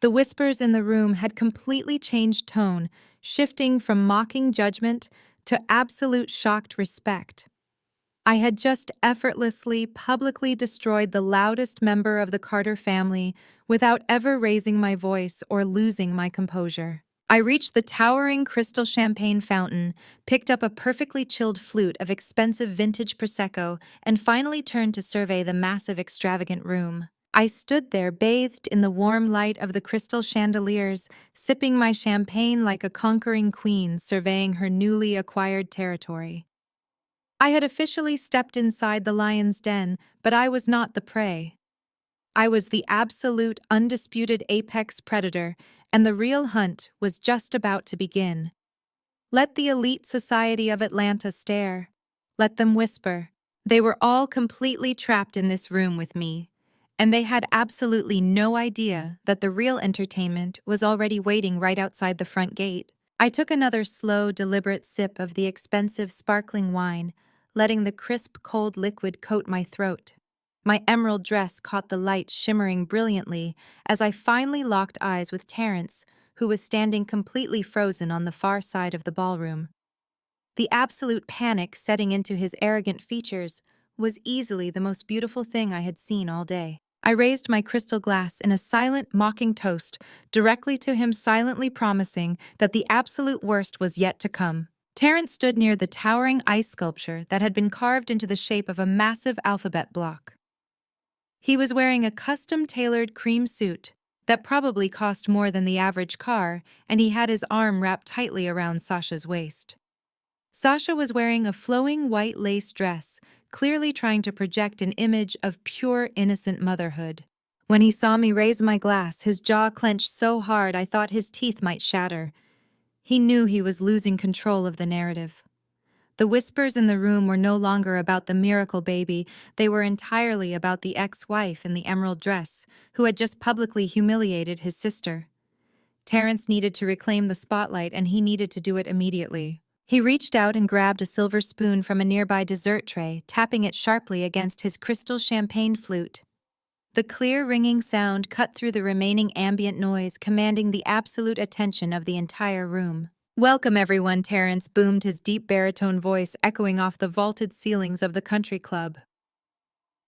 [SPEAKER 1] The whispers in the room had completely changed tone, shifting from mocking judgment to absolute shocked respect. I had just effortlessly, publicly destroyed the loudest member of the Carter family without ever raising my voice or losing my composure. I reached the towering crystal champagne fountain, picked up a perfectly chilled flute of expensive vintage Prosecco, and finally turned to survey the massive, extravagant room. I stood there, bathed in the warm light of the crystal chandeliers, sipping my champagne like a conquering queen surveying her newly acquired territory. I had officially stepped inside the lion's den, but I was not the prey. I was the absolute, undisputed apex predator, and the real hunt was just about to begin. Let the elite society of Atlanta stare. Let them whisper. They were all completely trapped in this room with me, and they had absolutely no idea that the real entertainment was already waiting right outside the front gate. I took another slow, deliberate sip of the expensive sparkling wine, letting the crisp, cold liquid coat my throat. My emerald dress caught the light shimmering brilliantly as I finally locked eyes with Terrence, who was standing completely frozen on the far side of the ballroom. The absolute panic setting into his arrogant features was easily the most beautiful thing I had seen all day. I raised my crystal glass in a silent, mocking toast directly to him, silently promising that the absolute worst was yet to come. Terrence stood near the towering ice sculpture that had been carved into the shape of a massive alphabet block. He was wearing a custom-tailored cream suit that probably cost more than the average car, and he had his arm wrapped tightly around Sasha's waist. Sasha was wearing a flowing white lace dress, clearly trying to project an image of pure, innocent motherhood. When he saw me raise my glass, his jaw clenched so hard I thought his teeth might shatter. He knew he was losing control of the narrative. The whispers in the room were no longer about the miracle baby, they were entirely about the ex-wife in the emerald dress, who had just publicly humiliated his sister. Terrence needed to reclaim the spotlight, and he needed to do it immediately. He reached out and grabbed a silver spoon from a nearby dessert tray, tapping it sharply against his crystal champagne flute. The clear, ringing sound cut through the remaining ambient noise, commanding the absolute attention of the entire room. "Welcome, everyone," Terrence boomed, his deep baritone voice echoing off the vaulted ceilings of the country club.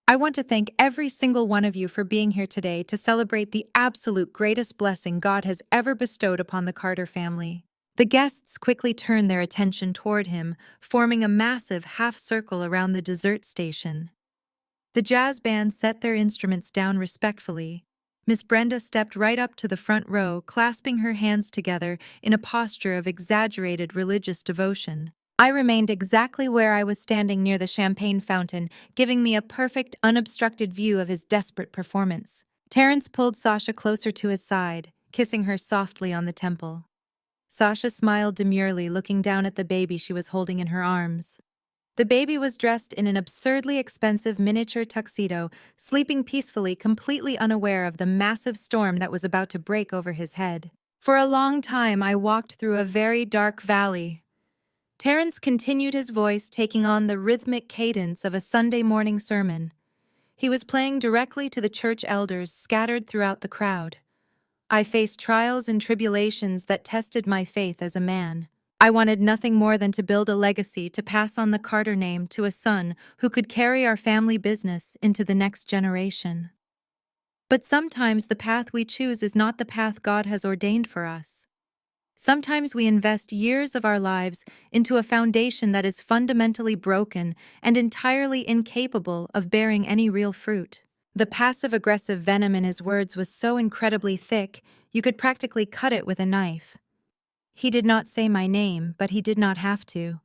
[SPEAKER 1] "I want to thank every single one of you for being here today to celebrate the absolute greatest blessing God has ever bestowed upon the Carter family." The guests quickly turned their attention toward him, forming a massive half-circle around the dessert station. The jazz band set their instruments down respectfully. Miss Brenda stepped right up to the front row, clasping her hands together in a posture of exaggerated religious devotion. I remained exactly where I was standing near the champagne fountain, giving me a perfect, unobstructed view of his desperate performance. Terrence pulled Sasha closer to his side, kissing her softly on the temple. Sasha smiled demurely, looking down at the baby she was holding in her arms. The baby was dressed in an absurdly expensive miniature tuxedo, sleeping peacefully, completely unaware of the massive storm that was about to break over his head. For a long time, I walked through a very dark valley. Terrence continued, his voice taking on the rhythmic cadence of a Sunday morning sermon. He was playing directly to the church elders scattered throughout the crowd. I faced trials and tribulations that tested my faith as a man. I wanted nothing more than to build a legacy, to pass on the Carter name to a son who could carry our family business into the next generation. But sometimes the path we choose is not the path God has ordained for us. Sometimes we invest years of our lives into a foundation that is fundamentally broken and entirely incapable of bearing any real fruit. The passive-aggressive venom in his words was so incredibly thick, you could practically cut it with a knife. He did not say my name, but he did not have to.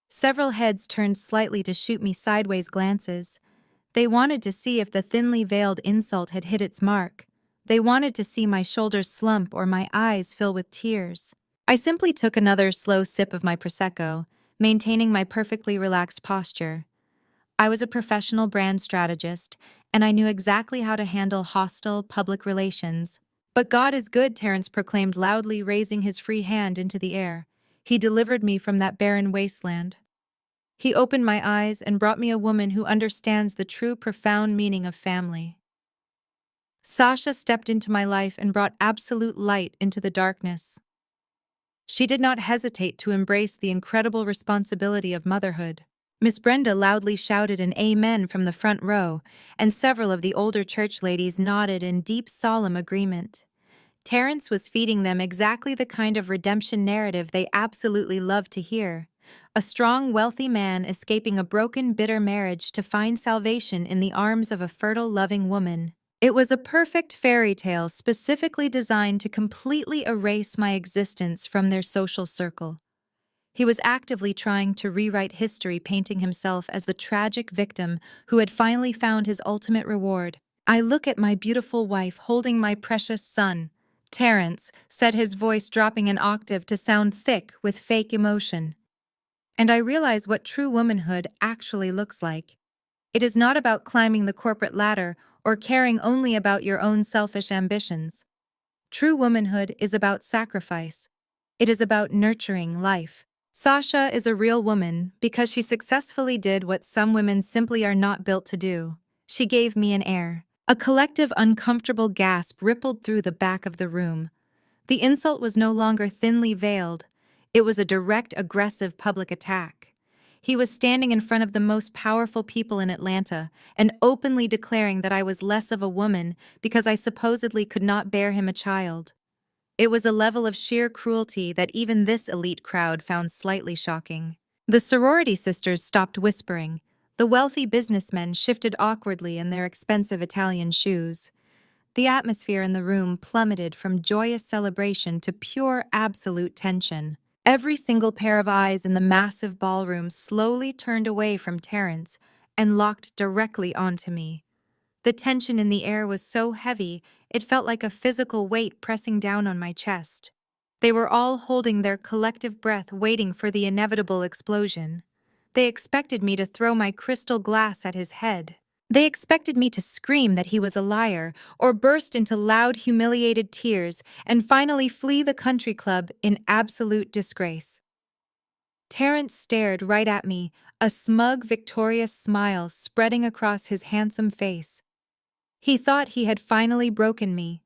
[SPEAKER 1] Several heads turned slightly to shoot me sideways glances. They wanted to see if the thinly veiled insult had hit its mark. They wanted to see my shoulders slump or my eyes fill with tears. I simply took another slow sip of my Prosecco, maintaining my perfectly relaxed posture. I was a professional brand strategist, and I knew exactly how to handle hostile public relations. "But God is good," Terrence proclaimed loudly, raising his free hand into the air. "He delivered me from that barren wasteland. He opened my eyes and brought me a woman who understands the true, profound meaning of family." Sasha stepped into my life and brought absolute light into the darkness. She did not hesitate to embrace the incredible responsibility of motherhood. Miss Brenda loudly shouted an amen from the front row, and several of the older church ladies nodded in deep, solemn agreement. Terrence was feeding them exactly the kind of redemption narrative they absolutely loved to hear. A strong, wealthy man escaping a broken, bitter marriage to find salvation in the arms of a fertile, loving woman. It was a perfect fairy tale specifically designed to completely erase my existence from their social circle. He was actively trying to rewrite history, painting himself as the tragic victim who had finally found his ultimate reward. I look at my beautiful wife holding my precious son. Terrence said, his voice dropping an octave to sound thick with fake emotion. And I realize what true womanhood actually looks like. It is not about climbing the corporate ladder or caring only about your own selfish ambitions. True womanhood is about sacrifice. It is about nurturing life. Sasha is a real woman because she successfully did what some women simply are not built to do. She gave me an heir. A collective uncomfortable gasp rippled through the back of the room. The insult was no longer thinly veiled. It was a direct, aggressive public attack. He was standing in front of the most powerful people in Atlanta and openly declaring that I was less of a woman because I supposedly could not bear him a child. It was a level of sheer cruelty that even this elite crowd found slightly shocking. The sorority sisters stopped whispering. The wealthy businessmen shifted awkwardly in their expensive Italian shoes. The atmosphere in the room plummeted from joyous celebration to pure, absolute tension. Every single pair of eyes in the massive ballroom slowly turned away from Terrence and locked directly onto me. The tension in the air was so heavy, it felt like a physical weight pressing down on my chest. They were all holding their collective breath, waiting for the inevitable explosion. They expected me to throw my crystal glass at his head. They expected me to scream that he was a liar, or burst into loud, humiliated tears, and finally flee the country club in absolute disgrace. Terrence stared right at me, a smug, victorious smile spreading across his handsome face. He thought he had finally broken me.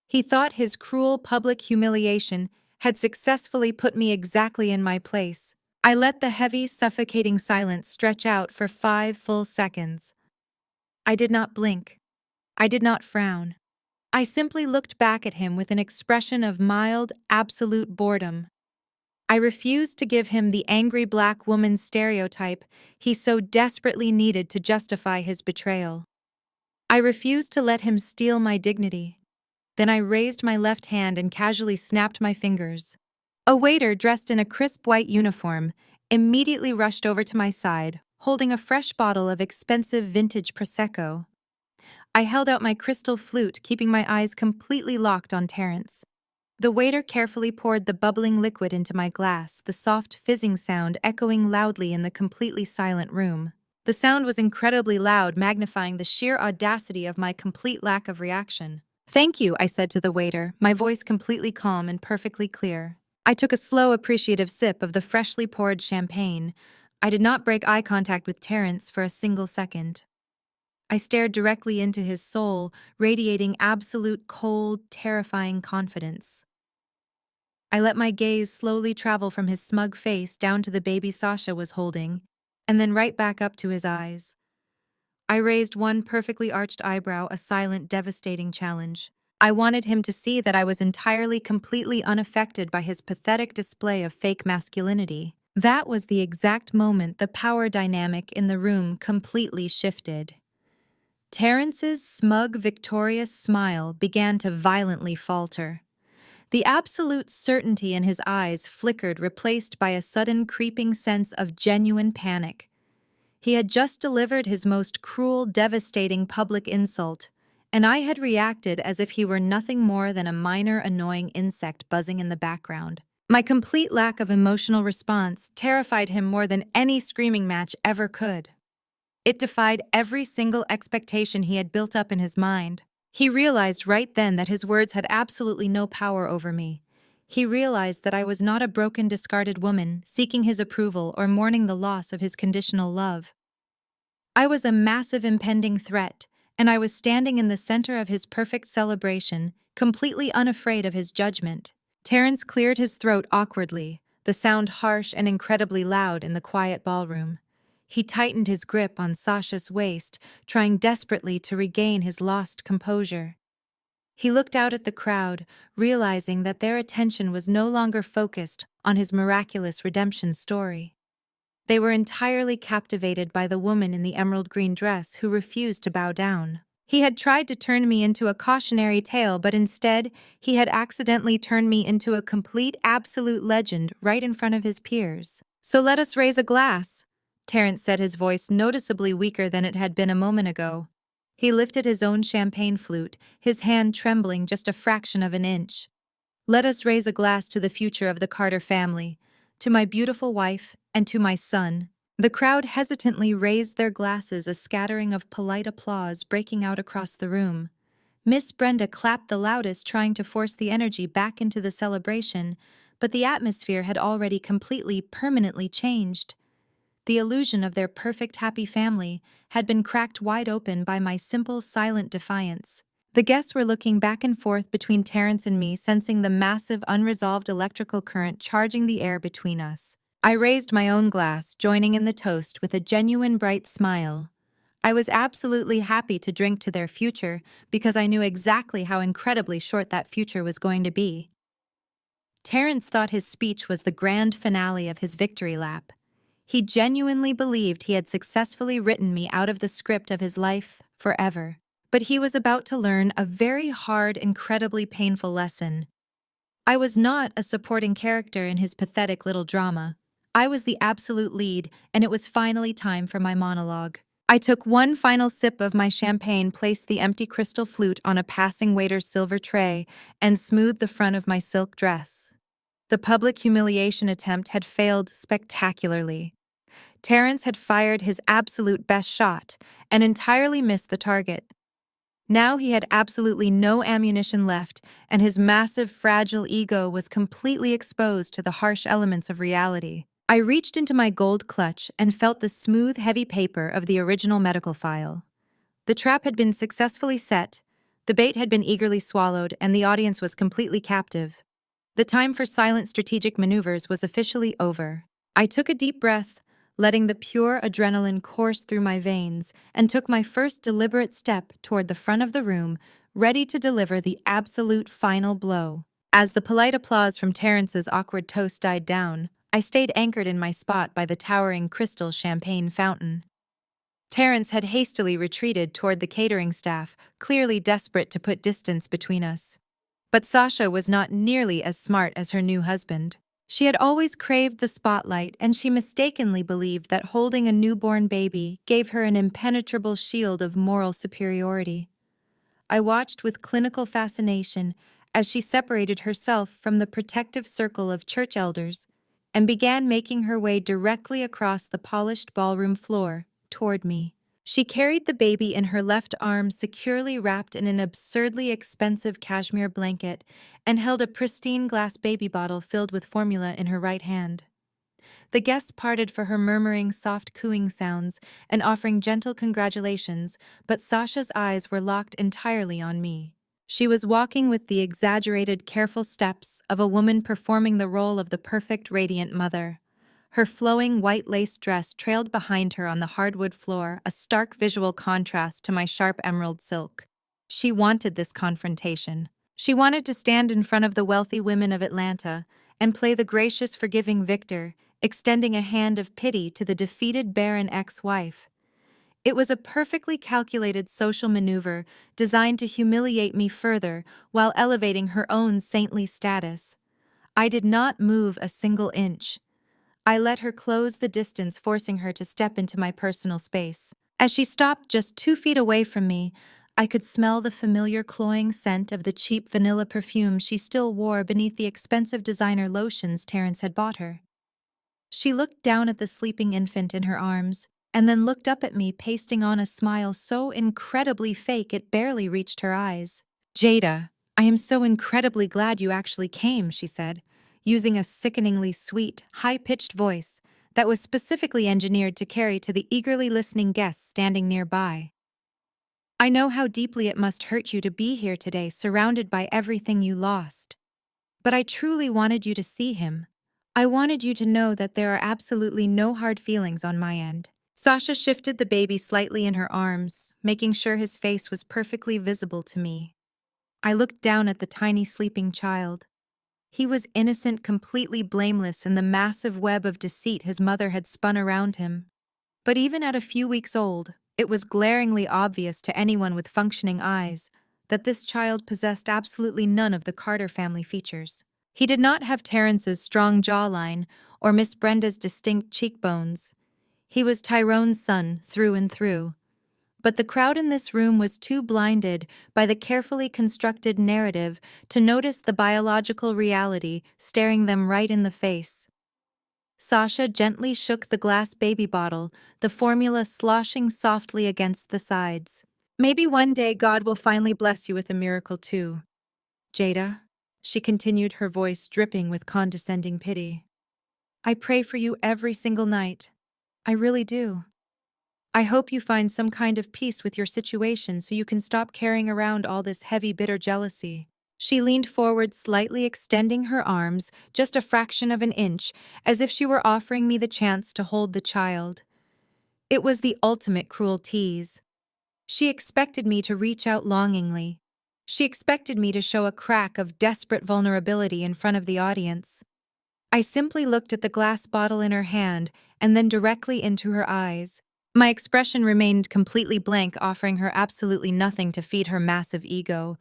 [SPEAKER 1] He thought his cruel public humiliation had successfully put me exactly in my place. I let the heavy, suffocating silence stretch out for 5 full seconds. I did not blink. I did not frown. I simply looked back at him with an expression of mild, absolute boredom. I refused to give him the angry black woman stereotype he so desperately needed to justify his betrayal. I refused to let him steal my dignity. Then I raised my left hand and casually snapped my fingers. A waiter dressed in a crisp white uniform immediately rushed over to my side, holding a fresh bottle of expensive vintage Prosecco. I held out my crystal flute, keeping my eyes completely locked on Terrence. The waiter carefully poured the bubbling liquid into my glass, the soft fizzing sound echoing loudly in the completely silent room. The sound was incredibly loud, magnifying the sheer audacity of my complete lack of reaction. "Thank you," I said to the waiter, my voice completely calm and perfectly clear. I took a slow, appreciative sip of the freshly poured champagne. I did not break eye contact with Terrence for a single second. I stared directly into his soul, radiating absolute cold, terrifying confidence. I let my gaze slowly travel from his smug face down to the baby Sasha was holding, and then right back up to his eyes. I raised one perfectly arched eyebrow, a silent, devastating challenge. I wanted him to see that I was entirely, completely unaffected by his pathetic display of fake masculinity. That was the exact moment the power dynamic in the room completely shifted. Terrence's smug, victorious smile began to violently falter. The absolute certainty in his eyes flickered, replaced by a sudden creeping sense of genuine panic. He had just delivered his most cruel, devastating public insult, and I had reacted as if he were nothing more than a minor, annoying insect buzzing in the background. My complete lack of emotional response terrified him more than any screaming match ever could. It defied every single expectation he had built up in his mind. He realized right then that his words had absolutely no power over me. He realized that I was not a broken, discarded woman seeking his approval or mourning the loss of his conditional love. I was a massive impending threat, and I was standing in the center of his perfect celebration, completely unafraid of his judgment. Terrence cleared his throat awkwardly, the sound harsh and incredibly loud in the quiet ballroom. He tightened his grip on Sasha's waist, trying desperately to regain his lost composure. He looked out at the crowd, realizing that their attention was no longer focused on his miraculous redemption story. They were entirely captivated by the woman in the emerald green dress who refused to bow down. He had tried to turn me into a cautionary tale, but instead, he had accidentally turned me into a complete absolute legend right in front of his peers. "So let us raise a glass," Terrence said, his voice noticeably weaker than it had been a moment ago. He lifted his own champagne flute, his hand trembling just a fraction of an inch. "Let us raise a glass to the future of the Carter family, to my beautiful wife, and to my son." The crowd hesitantly raised their glasses, a scattering of polite applause breaking out across the room. Miss Brenda clapped the loudest, trying to force the energy back into the celebration, but the atmosphere had already completely, permanently changed. The illusion of their perfect happy family had been cracked wide open by my simple, silent defiance. The guests were looking back and forth between Terrence and me, sensing the massive, unresolved electrical current charging the air between us. I raised my own glass, joining in the toast with a genuine bright smile. I was absolutely happy to drink to their future because I knew exactly how incredibly short that future was going to be. Terrence thought his speech was the grand finale of his victory lap. He genuinely believed he had successfully written me out of the script of his life forever. But he was about to learn a very hard, incredibly painful lesson. I was not a supporting character in his pathetic little drama. I was the absolute lead, and it was finally time for my monologue. I took one final sip of my champagne, placed the empty crystal flute on a passing waiter's silver tray, and smoothed the front of my silk dress. The public humiliation attempt had failed spectacularly. Terrence had fired his absolute best shot and entirely missed the target. Now he had absolutely no ammunition left, and his massive, fragile ego was completely exposed to the harsh elements of reality. I reached into my gold clutch and felt the smooth, heavy paper of the original medical file. The trap had been successfully set, the bait had been eagerly swallowed, and the audience was completely captive. The time for silent strategic maneuvers was officially over. I took a deep breath, letting the pure adrenaline course through my veins, and took my first deliberate step toward the front of the room, ready to deliver the absolute final blow. As the polite applause from Terrence's awkward toast died down, I stayed anchored in my spot by the towering crystal champagne fountain. Terrence had hastily retreated toward the catering staff, clearly desperate to put distance between us. But Sasha was not nearly as smart as her new husband. She had always craved the spotlight, and she mistakenly believed that holding a newborn baby gave her an impenetrable shield of moral superiority. I watched with clinical fascination as she separated herself from the protective circle of church elders and began making her way directly across the polished ballroom floor toward me. She carried the baby in her left arm, securely wrapped in an absurdly expensive cashmere blanket, and held a pristine glass baby bottle filled with formula in her right hand. The guests parted for her, murmuring soft cooing sounds and offering gentle congratulations, but Sasha's eyes were locked entirely on me. She was walking with the exaggerated, careful steps of a woman performing the role of the perfect, radiant mother. Her flowing white lace dress trailed behind her on the hardwood floor, a stark visual contrast to my sharp emerald silk. She wanted this confrontation. She wanted to stand in front of the wealthy women of Atlanta and play the gracious, forgiving victor, extending a hand of pity to the defeated barren ex-wife. It was a perfectly calculated social maneuver designed to humiliate me further while elevating her own saintly status. I did not move a single inch. I let her close the distance, forcing her to step into my personal space. As she stopped just 2 feet away from me, I could smell the familiar cloying scent of the cheap vanilla perfume she still wore beneath the expensive designer lotions Terrence had bought her. She looked down at the sleeping infant in her arms, and then looked up at me, pasting on a smile so incredibly fake it barely reached her eyes. "Jada, I am so incredibly glad you actually came," she said, using a sickeningly sweet, high-pitched voice that was specifically engineered to carry to the eagerly listening guests standing nearby. "I know how deeply it must hurt you to be here today, surrounded by everything you lost. But I truly wanted you to see him. I wanted you to know that there are absolutely no hard feelings on my end." Sasha shifted the baby slightly in her arms, making sure his face was perfectly visible to me. I looked down at the tiny sleeping child. He was innocent, completely blameless in the massive web of deceit his mother had spun around him. But even at a few weeks old, it was glaringly obvious to anyone with functioning eyes that this child possessed absolutely none of the Carter family features. He did not have Terrence's strong jawline or Miss Brenda's distinct cheekbones. He was Tyrone's son through and through. But the crowd in this room was too blinded by the carefully constructed narrative to notice the biological reality staring them right in the face. Sasha gently shook the glass baby bottle, the formula sloshing softly against the sides. Maybe one day God will finally bless you with a miracle too. Jada, she continued, her voice dripping with condescending pity. I pray for you every single night. I really do. I hope you find some kind of peace with your situation so you can stop carrying around all this heavy, bitter jealousy. She leaned forward slightly, extending her arms just a fraction of an inch, as if she were offering me the chance to hold the child. It was the ultimate cruel tease. She expected me to reach out longingly. She expected me to show a crack of desperate vulnerability in front of the audience. I simply looked at the glass bottle in her hand and then directly into her eyes. My expression remained completely blank, offering her absolutely nothing to feed her massive ego.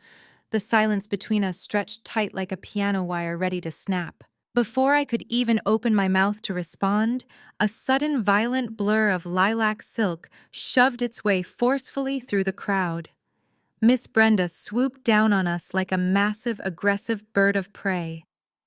[SPEAKER 1] The silence between us stretched tight like a piano wire ready to snap. Before I could even open my mouth to respond, a sudden violent blur of lilac silk shoved its way forcefully through the crowd. Miss Brenda swooped down on us like a massive, aggressive bird of prey.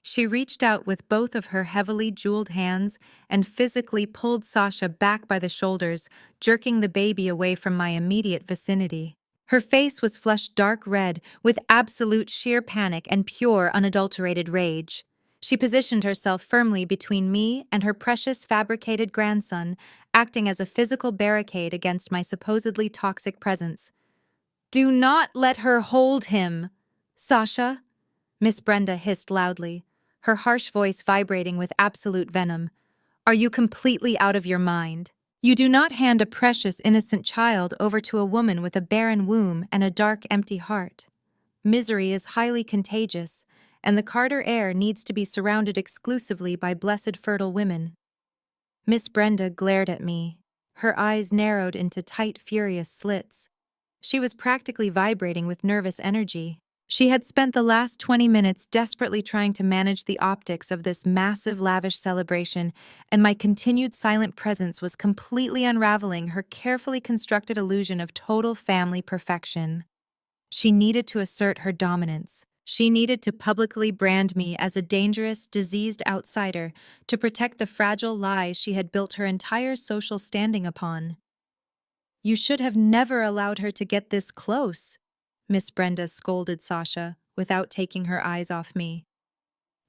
[SPEAKER 1] She reached out with both of her heavily jeweled hands and physically pulled Sasha back by the shoulders, jerking the baby away from my immediate vicinity. Her face was flushed dark red with absolute sheer panic and pure, unadulterated rage. She positioned herself firmly between me and her precious fabricated grandson, acting as a physical barricade against my supposedly toxic presence. Do not let her hold him! Sasha, Miss Brenda hissed loudly, her harsh voice vibrating with absolute venom. Are you completely out of your mind? You do not hand a precious, innocent child over to a woman with a barren womb and a dark, empty heart. Misery is highly contagious, and the Carter heir needs to be surrounded exclusively by blessed fertile women. Miss Brenda glared at me, her eyes narrowed into tight, furious slits. She was practically vibrating with nervous energy. She had spent the last 20 minutes desperately trying to manage the optics of this massive, lavish celebration, and my continued silent presence was completely unraveling her carefully constructed illusion of total family perfection. She needed to assert her dominance. She needed to publicly brand me as a dangerous, diseased outsider to protect the fragile lies she had built her entire social standing upon. You should have never allowed her to get this close, Miss Brenda scolded Sasha, without taking her eyes off me.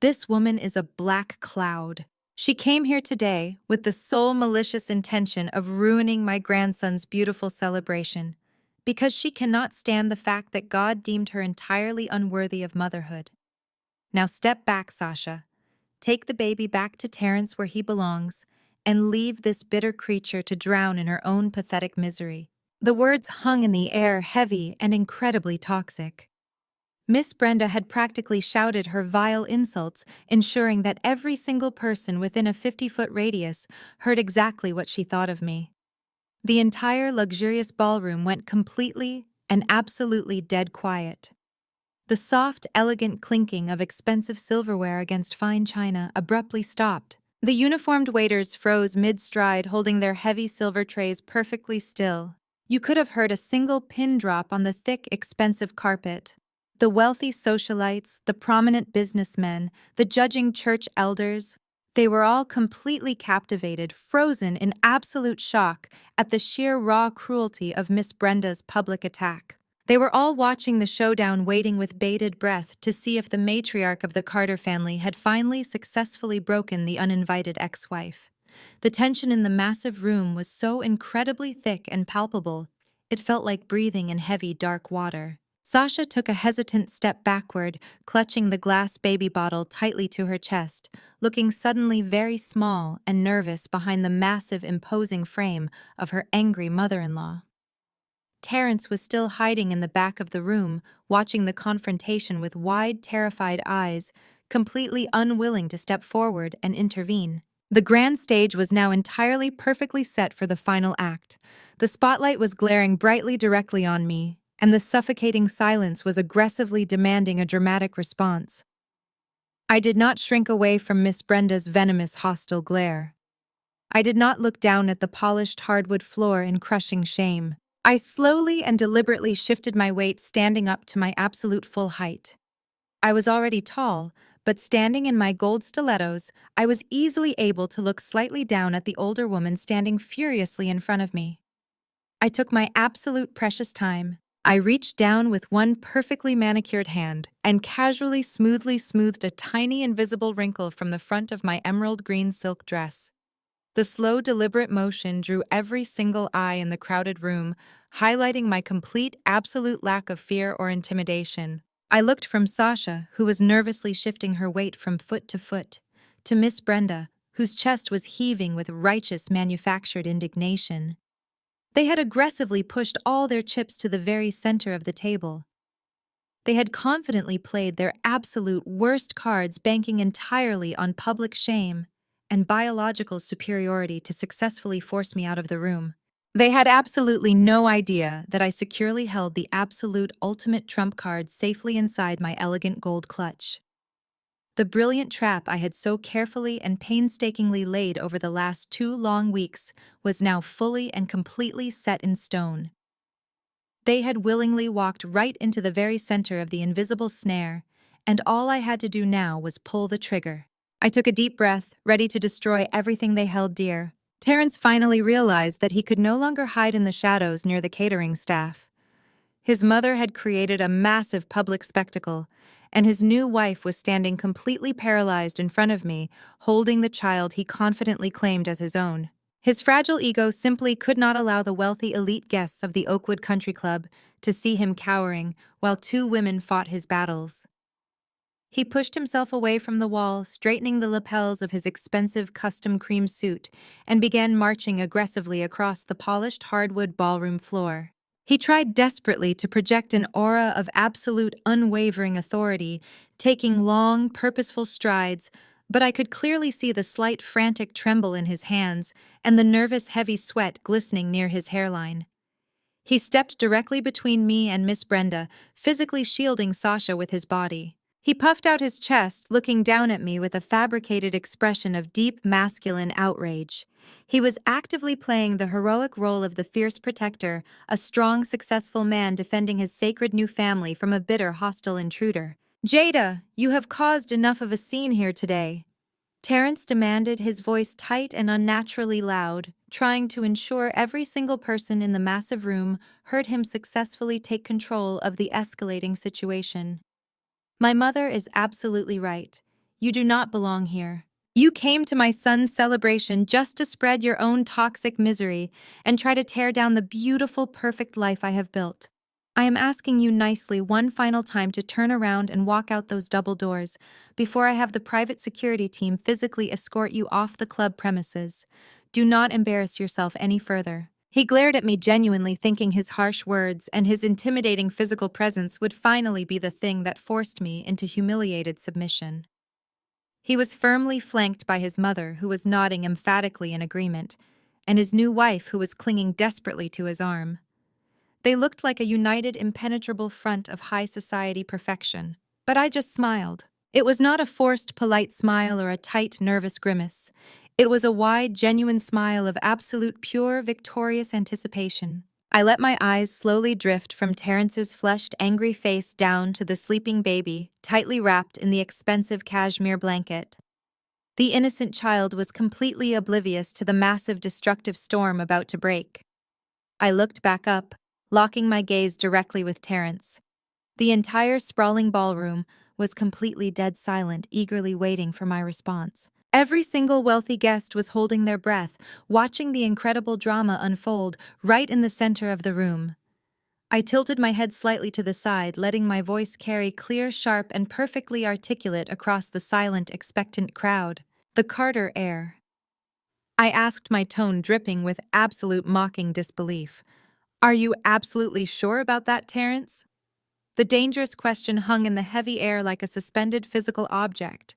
[SPEAKER 1] This woman is a black cloud. She came here today with the sole malicious intention of ruining my grandson's beautiful celebration, because she cannot stand the fact that God deemed her entirely unworthy of motherhood. Now step back, Sasha. Take the baby back to Terrence where he belongs, and leave this bitter creature to drown in her own pathetic misery. The words hung in the air, heavy and incredibly toxic. Miss Brenda had practically shouted her vile insults, ensuring that every single person within a 50-foot radius heard exactly what she thought of me. The entire luxurious ballroom went completely and absolutely dead quiet. The soft, elegant clinking of expensive silverware against fine china abruptly stopped. The uniformed waiters froze mid-stride, holding their heavy silver trays perfectly still. You could have heard a single pin drop on the thick, expensive carpet. The wealthy socialites, the prominent businessmen, the judging church elders, they were all completely captivated, frozen in absolute shock at the sheer raw cruelty of Miss Brenda's public attack. They were all watching the showdown, waiting with bated breath to see if the matriarch of the Carter family had finally successfully broken the uninvited ex-wife. The tension in the massive room was so incredibly thick and palpable, it felt like breathing in heavy, dark water. Sasha took a hesitant step backward, clutching the glass baby bottle tightly to her chest, looking suddenly very small and nervous behind the massive, imposing frame of her angry mother-in-law. Terrence was still hiding in the back of the room, watching the confrontation with wide, terrified eyes, completely unwilling to step forward and intervene. The grand stage was now entirely perfectly set for the final act. The spotlight was glaring brightly directly on me, and the suffocating silence was aggressively demanding a dramatic response. I did not shrink away from Miss Brenda's venomous, hostile glare. I did not look down at the polished hardwood floor in crushing shame. I slowly and deliberately shifted my weight, standing up to my absolute full height. I was already tall, but standing in my gold stilettos, I was easily able to look slightly down at the older woman standing furiously in front of me. I took my absolute precious time. I reached down with one perfectly manicured hand and casually, smoothly smoothed a tiny invisible wrinkle from the front of my emerald green silk dress. The slow, deliberate motion drew every single eye in the crowded room, highlighting my complete, absolute lack of fear or intimidation. I looked from Sasha, who was nervously shifting her weight from foot, to Miss Brenda, whose chest was heaving with righteous manufactured indignation. They had aggressively pushed all their chips to the very center of the table. They had confidently played their absolute worst cards, banking entirely on public shame and biological superiority to successfully force me out of the room. They had absolutely no idea that I securely held the absolute ultimate trump card safely inside my elegant gold clutch. The brilliant trap I had so carefully and painstakingly laid over the last 2 long weeks was now fully and completely set in stone. They had willingly walked right into the very center of the invisible snare, and all I had to do now was pull the trigger. I took a deep breath, ready to destroy everything they held dear. Terrence finally realized that he could no longer hide in the shadows near the catering staff. His mother had created a massive public spectacle, and his new wife was standing completely paralyzed in front of me, holding the child he confidently claimed as his own. His fragile ego simply could not allow the wealthy elite guests of the Oakwood Country Club to see him cowering while 2 women fought his battles. He pushed himself away from the wall, straightening the lapels of his expensive custom cream suit, and began marching aggressively across the polished hardwood ballroom floor. He tried desperately to project an aura of absolute unwavering authority, taking long, purposeful strides, but I could clearly see the slight frantic tremble in his hands and the nervous heavy sweat glistening near his hairline. He stepped directly between me and Miss Brenda, physically shielding Sasha with his body. He puffed out his chest, looking down at me with a fabricated expression of deep masculine outrage. He was actively playing the heroic role of the fierce protector, a strong, successful man defending his sacred new family from a bitter, hostile intruder. "Jada, you have caused enough of a scene here today," Terrence demanded, his voice tight and unnaturally loud, trying to ensure every single person in the massive room heard him successfully take control of the escalating situation. "My mother is absolutely right. You do not belong here. You came to my son's celebration just to spread your own toxic misery and try to tear down the beautiful, perfect life I have built. I am asking you nicely one final time to turn around and walk out those double doors before I have the private security team physically escort you off the club premises. Do not embarrass yourself any further." He glared at me, genuinely thinking his harsh words and his intimidating physical presence would finally be the thing that forced me into humiliated submission. He was firmly flanked by his mother, who was nodding emphatically in agreement, and his new wife, who was clinging desperately to his arm. They looked like a united, impenetrable front of high society perfection. But I just smiled. It was not a forced, polite smile or a tight, nervous grimace. It was a wide, genuine smile of absolute, pure, victorious anticipation. I let my eyes slowly drift from Terrence's flushed, angry face down to the sleeping baby, tightly wrapped in the expensive cashmere blanket. The innocent child was completely oblivious to the massive, destructive storm about to break. I looked back up, locking my gaze directly with Terrence. The entire sprawling ballroom was completely dead silent, eagerly waiting for my response. Every single wealthy guest was holding their breath, watching the incredible drama unfold right in the center of the room. I tilted my head slightly to the side, letting my voice carry clear, sharp, and perfectly articulate across the silent, expectant crowd. "The Carter heir," I asked, my tone dripping with absolute mocking disbelief. Are you absolutely sure about that, Terrence? The dangerous question hung in the heavy air like a suspended physical object.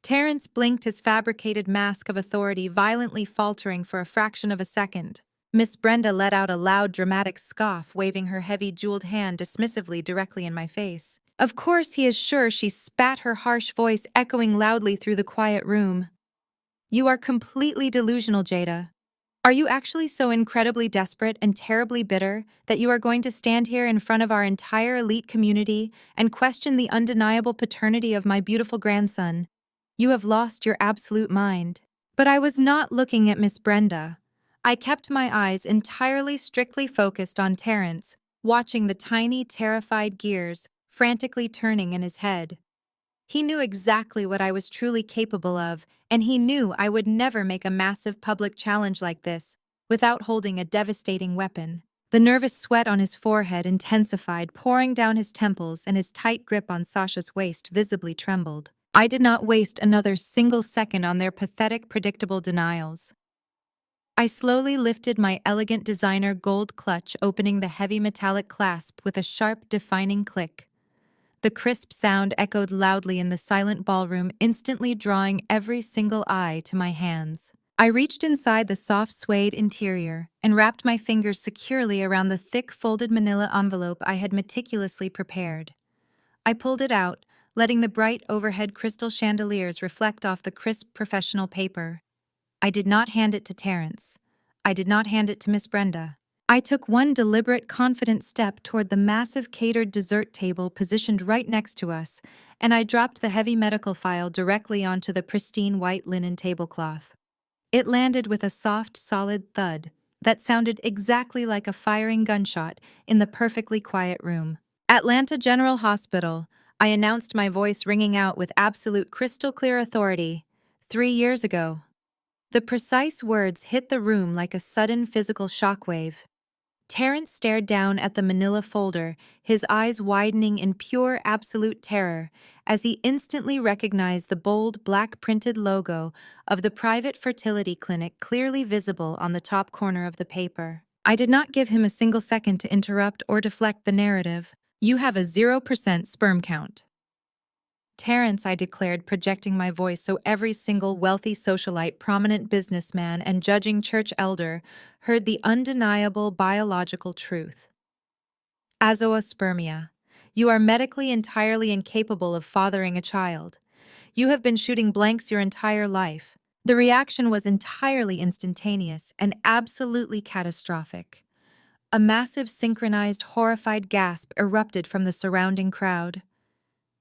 [SPEAKER 1] Terrence blinked, his fabricated mask of authority violently faltering for a fraction of a second. Miss Brenda let out a loud, dramatic scoff, waving her heavy, jeweled hand dismissively directly in my face. Of course he is sure, she spat, her harsh voice echoing loudly through the quiet room. You are completely delusional, Jada. Are you actually so incredibly desperate and terribly bitter that you are going to stand here in front of our entire elite community and question the undeniable paternity of my beautiful grandson? You have lost your absolute mind. But I was not looking at Miss Brenda. I kept my eyes entirely strictly focused on Terrence, watching the tiny, terrified gears frantically turning in his head. He knew exactly what I was truly capable of, and he knew I would never make a massive public challenge like this without holding a devastating weapon. The nervous sweat on his forehead intensified, pouring down his temples, and his tight grip on Sasha's waist visibly trembled. I did not waste another single second on their pathetic, predictable denials. I slowly lifted my elegant designer gold clutch, opening the heavy metallic clasp with a sharp, defining click. The crisp sound echoed loudly in the silent ballroom, instantly drawing every single eye to my hands. I reached inside the soft suede interior and wrapped my fingers securely around the thick folded manila envelope I had meticulously prepared. I pulled it out, letting the bright overhead crystal chandeliers reflect off the crisp professional paper. I did not hand it to Terrence. I did not hand it to Miss Brenda. I took one deliberate, confident step toward the massive catered dessert table positioned right next to us, and I dropped the heavy medical file directly onto the pristine white linen tablecloth. It landed with a soft, solid thud that sounded exactly like a firing gunshot in the perfectly quiet room. Atlanta General Hospital, I announced, my voice ringing out with absolute crystal-clear authority. 3 years ago. The precise words hit the room like a sudden physical shockwave. Terrence stared down at the manila folder, his eyes widening in pure, absolute terror, as he instantly recognized the bold, black-printed logo of the private fertility clinic clearly visible on the top corner of the paper. I did not give him a single second to interrupt or deflect the narrative. You have a 0% sperm count. Terrence, I declared, projecting my voice so every single wealthy socialite, prominent businessman, and judging church elder heard the undeniable biological truth. Azoospermia. You are medically entirely incapable of fathering a child. You have been shooting blanks your entire life. The reaction was entirely instantaneous and absolutely catastrophic. A massive, synchronized, horrified gasp erupted from the surrounding crowd.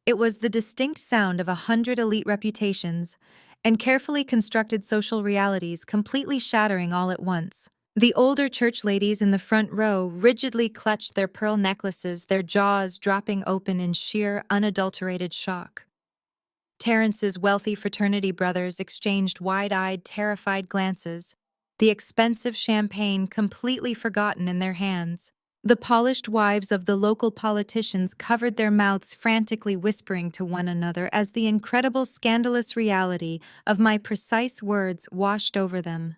[SPEAKER 1] It was the distinct sound of 100 elite reputations and carefully constructed social realities completely shattering all at once. The older church ladies in the front row rigidly clutched their pearl necklaces, their jaws dropping open in sheer, unadulterated shock. Terrence's wealthy fraternity brothers exchanged wide-eyed, terrified glances, the expensive champagne completely forgotten in their hands. The polished wives of the local politicians covered their mouths, frantically whispering to one another as the incredible, scandalous reality of my precise words washed over them.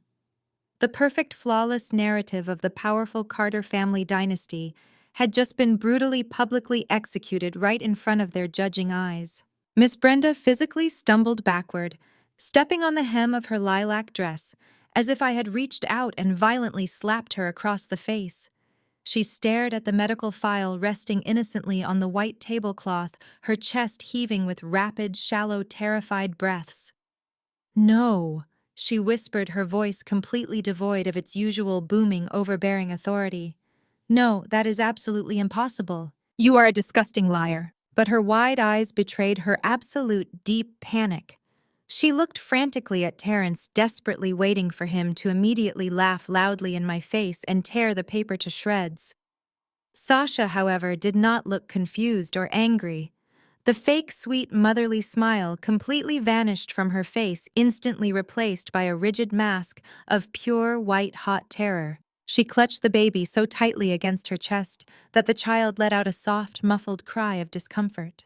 [SPEAKER 1] The perfect, flawless narrative of the powerful Carter family dynasty had just been brutally, publicly executed right in front of their judging eyes. Miss Brenda physically stumbled backward, stepping on the hem of her lilac dress, as if I had reached out and violently slapped her across the face. She stared at the medical file resting innocently on the white tablecloth, her chest heaving with rapid, shallow, terrified breaths. "No," she whispered, her voice completely devoid of its usual booming, overbearing authority. "No, that is absolutely impossible. You are a disgusting liar." But her wide eyes betrayed her absolute, deep panic. She looked frantically at Terrence, desperately waiting for him to immediately laugh loudly in my face and tear the paper to shreds. Sasha, however, did not look confused or angry. The fake, sweet, motherly smile completely vanished from her face, instantly replaced by a rigid mask of pure, white-hot terror. She clutched the baby so tightly against her chest that the child let out a soft, muffled cry of discomfort.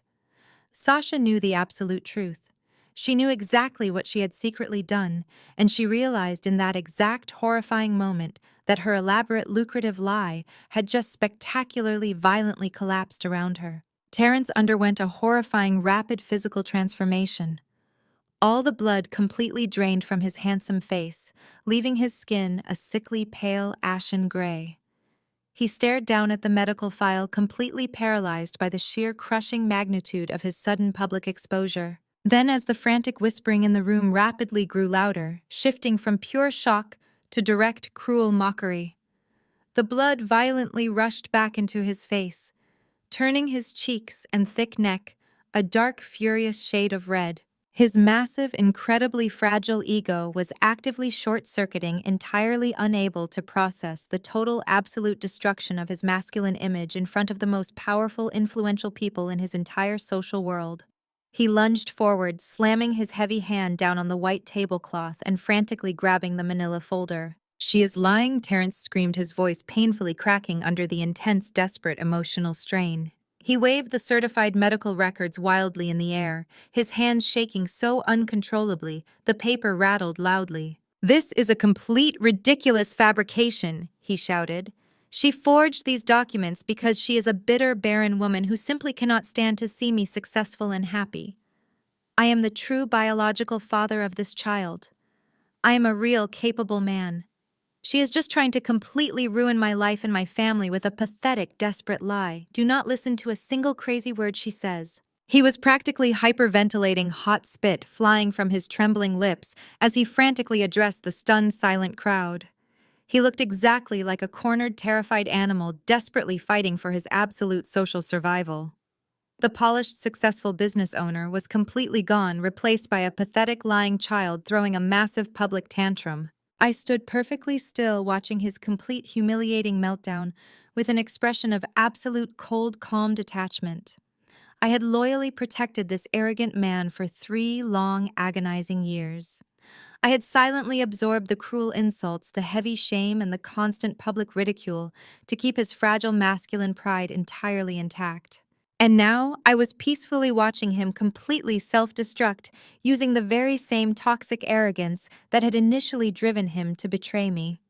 [SPEAKER 1] Sasha knew the absolute truth. She knew exactly what she had secretly done, and she realized in that exact horrifying moment that her elaborate, lucrative lie had just spectacularly, violently collapsed around her. Terrence underwent a horrifying, rapid physical transformation. All the blood completely drained from his handsome face, leaving his skin a sickly, pale, ashen gray. He stared down at the medical file, completely paralyzed by the sheer crushing magnitude of his sudden public exposure. Then, as the frantic whispering in the room rapidly grew louder, shifting from pure shock to direct, cruel mockery, the blood violently rushed back into his face, turning his cheeks and thick neck a dark, furious shade of red. His massive, incredibly fragile ego was actively short-circuiting, entirely unable to process the total absolute destruction of his masculine image in front of the most powerful, influential people in his entire social world. He lunged forward, slamming his heavy hand down on the white tablecloth and frantically grabbing the manila folder. "She is lying," Terrence screamed, his voice painfully cracking under the intense, desperate emotional strain. He waved the certified medical records wildly in the air, his hands shaking so uncontrollably the paper rattled loudly. "This is a complete, ridiculous fabrication," he shouted. "She forged these documents because she is a bitter, barren woman who simply cannot stand to see me successful and happy. I am the true biological father of this child. I am a real, capable man. She is just trying to completely ruin my life and my family with a pathetic, desperate lie. Do not listen to a single crazy word she says." He was practically hyperventilating, hot spit flying from his trembling lips as he frantically addressed the stunned, silent crowd. He looked exactly like a cornered, terrified animal desperately fighting for his absolute social survival. The polished, successful business owner was completely gone, replaced by a pathetic, lying child throwing a massive public tantrum. I stood perfectly still, watching his complete, humiliating meltdown with an expression of absolute, cold, calm detachment. I had loyally protected this arrogant man for 3 long, agonizing years. I had silently absorbed the cruel insults, the heavy shame, and the constant public ridicule to keep his fragile masculine pride entirely intact. And now I was peacefully watching him completely self-destruct, using the very same toxic arrogance that had initially driven him to betray me.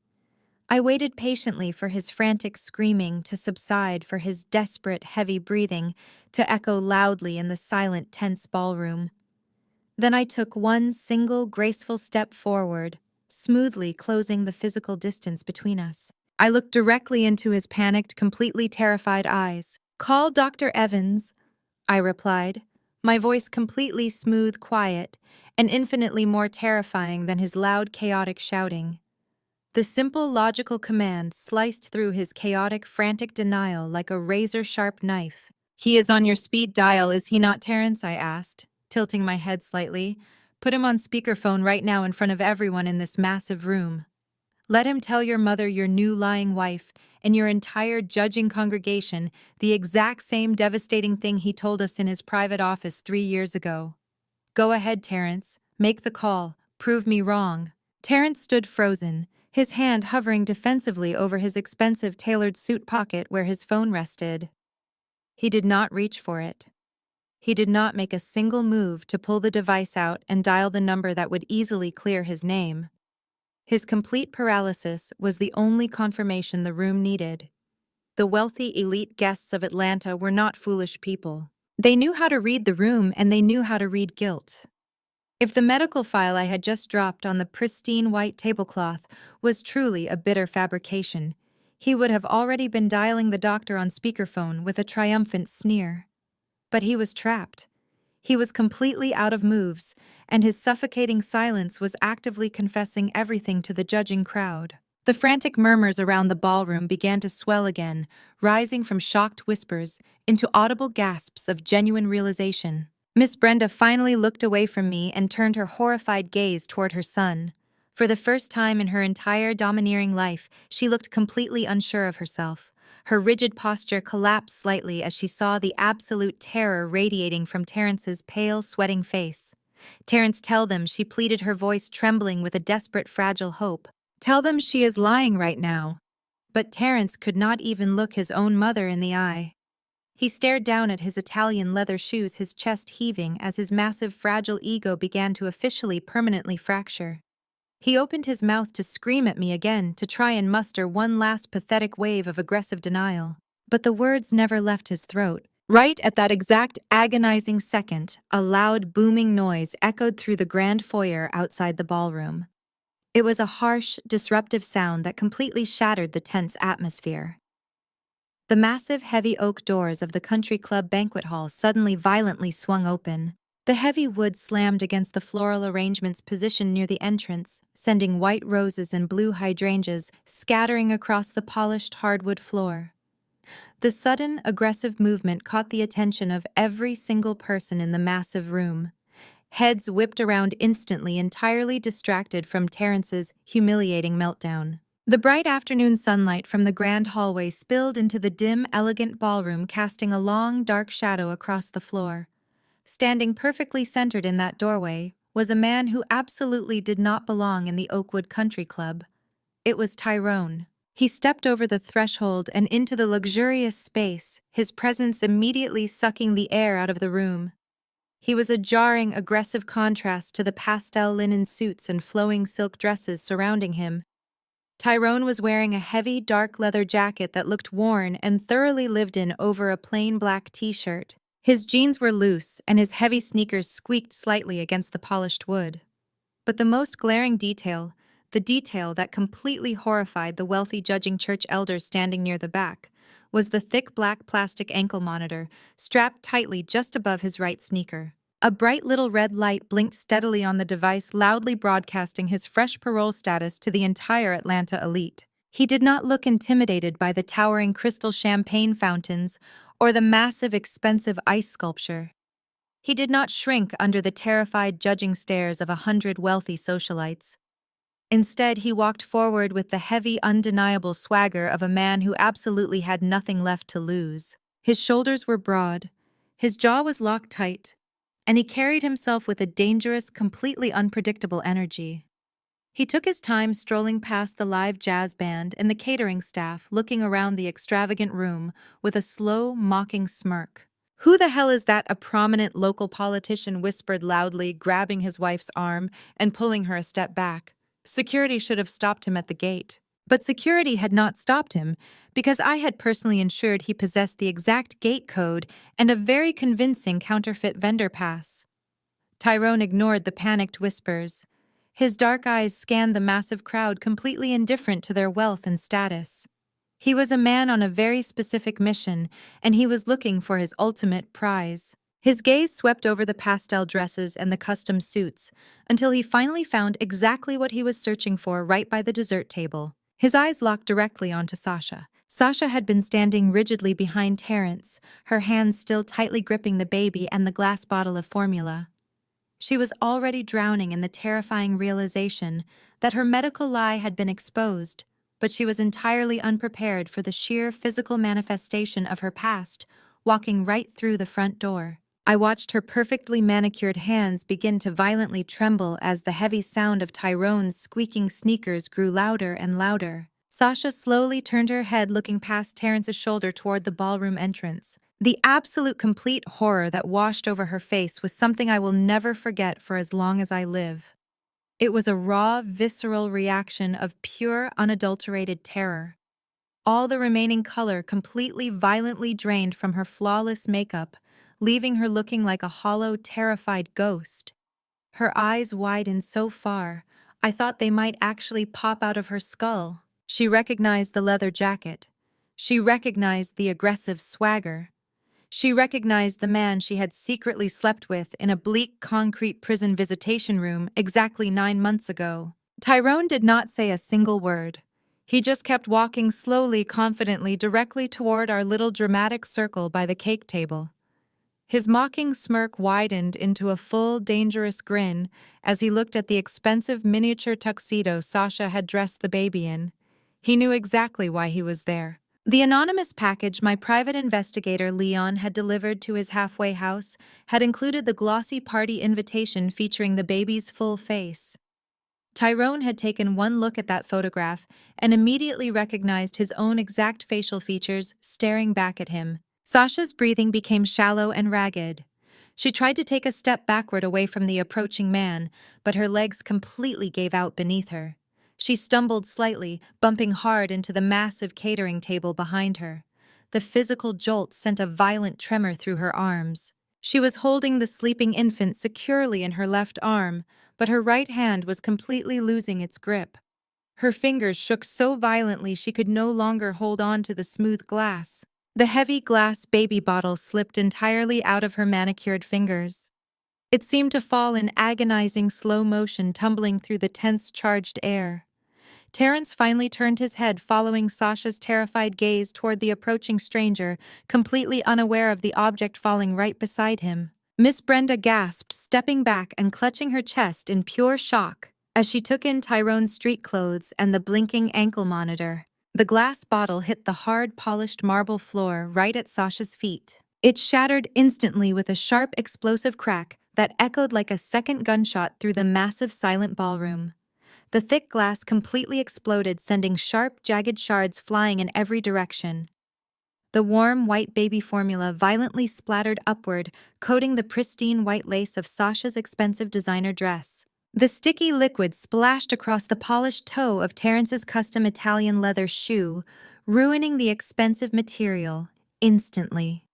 [SPEAKER 1] I waited patiently for his frantic screaming to subside, for his desperate, heavy breathing to echo loudly in the silent, tense ballroom. Then I took one single, graceful step forward, smoothly closing the physical distance between us. I looked directly into his panicked, completely terrified eyes. "Call Dr. Evans," I replied, my voice completely smooth, quiet, and infinitely more terrifying than his loud, chaotic shouting. The simple, logical command sliced through his chaotic, frantic denial like a razor-sharp knife. "He is on your speed dial, is he not, Terrence?" I asked, tilting my head slightly. "Put him on speakerphone right now in front of everyone in this massive room. Let him tell your mother, your new lying wife, and your entire judging congregation the exact same devastating thing he told us in his private office 3 years ago. Go ahead, Terrence. Make the call. Prove me wrong." Terrence stood frozen, his hand hovering defensively over his expensive tailored suit pocket where his phone rested. He did not reach for it. He did not make a single move to pull the device out and dial the number that would easily clear his name. His complete paralysis was the only confirmation the room needed. The wealthy, elite guests of Atlanta were not foolish people. They knew how to read the room, and they knew how to read guilt. If the medical file I had just dropped on the pristine white tablecloth was truly a bitter fabrication, he would have already been dialing the doctor on speakerphone with a triumphant sneer. But he was trapped. He was completely out of moves, and his suffocating silence was actively confessing everything to the judging crowd. The frantic murmurs around the ballroom began to swell again, rising from shocked whispers into audible gasps of genuine realization. Miss Brenda finally looked away from me and turned her horrified gaze toward her son. For the first time in her entire domineering life, she looked completely unsure of herself. Her rigid posture collapsed slightly as she saw the absolute terror radiating from Terrence's pale, sweating face. "Terrence, tell them," she pleaded, her voice trembling with a desperate, fragile hope. "Tell them she is lying right now." But Terrence could not even look his own mother in the eye. He stared down at his Italian leather shoes, his chest heaving as his massive, fragile ego began to officially, permanently fracture. He opened his mouth to scream at me again to try and muster one last pathetic wave of aggressive denial. But the words never left his throat. Right at that exact agonizing second, a loud booming noise echoed through the grand foyer outside the ballroom. It was a harsh, disruptive sound that completely shattered the tense atmosphere. The massive, heavy oak doors of the country club banquet hall suddenly violently swung open. The heavy wood slammed against the floral arrangements positioned near the entrance, sending white roses and blue hydrangeas scattering across the polished hardwood floor. The sudden, aggressive movement caught the attention of every single person in the massive room. Heads whipped around instantly, entirely distracted from Terrence's humiliating meltdown. The bright afternoon sunlight from the grand hallway spilled into the dim, elegant ballroom, casting a long, dark shadow across the floor. Standing perfectly centered in that doorway was a man who absolutely did not belong in the Oakwood Country Club. It was Tyrone. He stepped over the threshold and into the luxurious space, his presence immediately sucking the air out of the room. He was a jarring, aggressive contrast to the pastel linen suits and flowing silk dresses surrounding him. Tyrone was wearing a heavy, dark leather jacket that looked worn and thoroughly lived in over a plain black t-shirt. His jeans were loose, and his heavy sneakers squeaked slightly against the polished wood. But the most glaring detail, the detail that completely horrified the wealthy judging church elders standing near the back, was the thick black plastic ankle monitor strapped tightly just above his right sneaker. A bright little red light blinked steadily on the device, loudly broadcasting his fresh parole status to the entire Atlanta elite. He did not look intimidated by the towering crystal champagne fountains or the massive, expensive ice sculpture. He did not shrink under the terrified judging stares of 100 wealthy socialites. Instead, he walked forward with the heavy, undeniable swagger of a man who absolutely had nothing left to lose. His shoulders were broad, his jaw was locked tight, and he carried himself with a dangerous, completely unpredictable energy. He took his time strolling past the live jazz band and the catering staff, looking around the extravagant room with a slow, mocking smirk. "Who the hell is that?" a prominent local politician whispered loudly, grabbing his wife's arm and pulling her a step back. Security should have stopped him at the gate. But security had not stopped him, because I had personally ensured he possessed the exact gate code and a very convincing counterfeit vendor pass. Tyrone ignored the panicked whispers. His dark eyes scanned the massive crowd, completely indifferent to their wealth and status. He was a man on a very specific mission, and he was looking for his ultimate prize. His gaze swept over the pastel dresses and the custom suits, until he finally found exactly what he was searching for right by the dessert table. His eyes locked directly onto Sasha. Sasha had been standing rigidly behind Terrence, her hands still tightly gripping the baby and the glass bottle of formula. She was already drowning in the terrifying realization that her medical lie had been exposed, but she was entirely unprepared for the sheer physical manifestation of her past, walking right through the front door. I watched her perfectly manicured hands begin to violently tremble as the heavy sound of Tyrone's squeaking sneakers grew louder and louder. Sasha slowly turned her head, looking past Terrence's shoulder toward the ballroom entrance. The absolute complete horror that washed over her face was something I will never forget for as long as I live. It was a raw, visceral reaction of pure, unadulterated terror. All the remaining color completely, violently drained from her flawless makeup, leaving her looking like a hollow, terrified ghost. Her eyes widened so far, I thought they might actually pop out of her skull. She recognized the leather jacket. She recognized the aggressive swagger. She recognized the man she had secretly slept with in a bleak concrete prison visitation room exactly 9 months ago. Tyrone did not say a single word. He just kept walking slowly, confidently, directly toward our little dramatic circle by the cake table. His mocking smirk widened into a full, dangerous grin as he looked at the expensive miniature tuxedo Sasha had dressed the baby in. He knew exactly why he was there. The anonymous package my private investigator Leon had delivered to his halfway house had included the glossy party invitation featuring the baby's full face. Tyrone had taken one look at that photograph and immediately recognized his own exact facial features staring back at him. Sasha's breathing became shallow and ragged. She tried to take a step backward away from the approaching man, but her legs completely gave out beneath her. She stumbled slightly, bumping hard into the massive catering table behind her. The physical jolt sent a violent tremor through her arms. She was holding the sleeping infant securely in her left arm, but her right hand was completely losing its grip. Her fingers shook so violently she could no longer hold on to the smooth glass. The heavy glass baby bottle slipped entirely out of her manicured fingers. It seemed to fall in agonizing slow motion, tumbling through the tense, charged air. Terrence finally turned his head, following Sasha's terrified gaze toward the approaching stranger, completely unaware of the object falling right beside him. Miss Brenda gasped, stepping back and clutching her chest in pure shock as she took in Tyrone's street clothes and the blinking ankle monitor. The glass bottle hit the hard, polished marble floor right at Sasha's feet. It shattered instantly with a sharp, explosive crack that echoed like a second gunshot through the massive, silent ballroom. The thick glass completely exploded, sending sharp, jagged shards flying in every direction. The warm, white baby formula violently splattered upward, coating the pristine white lace of Sasha's expensive designer dress. The sticky liquid splashed across the polished toe of Terrence's custom Italian leather shoe, ruining the expensive material instantly.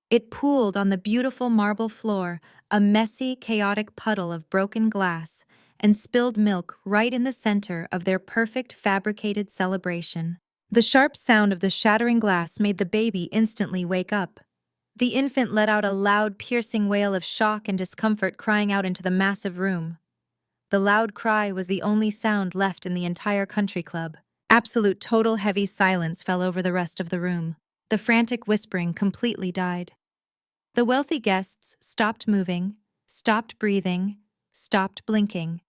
[SPEAKER 1] It pooled on the beautiful marble floor, a messy, chaotic puddle of broken glass, and spilled milk right in the center of their perfect fabricated celebration. The sharp sound of the shattering glass made the baby instantly wake up. The infant let out a loud, piercing wail of shock and discomfort, crying out into the massive room. The loud cry was the only sound left in the entire country club. Absolute total heavy silence fell over the rest of the room. The frantic whispering completely died. The wealthy guests stopped moving, stopped breathing, stopped blinking.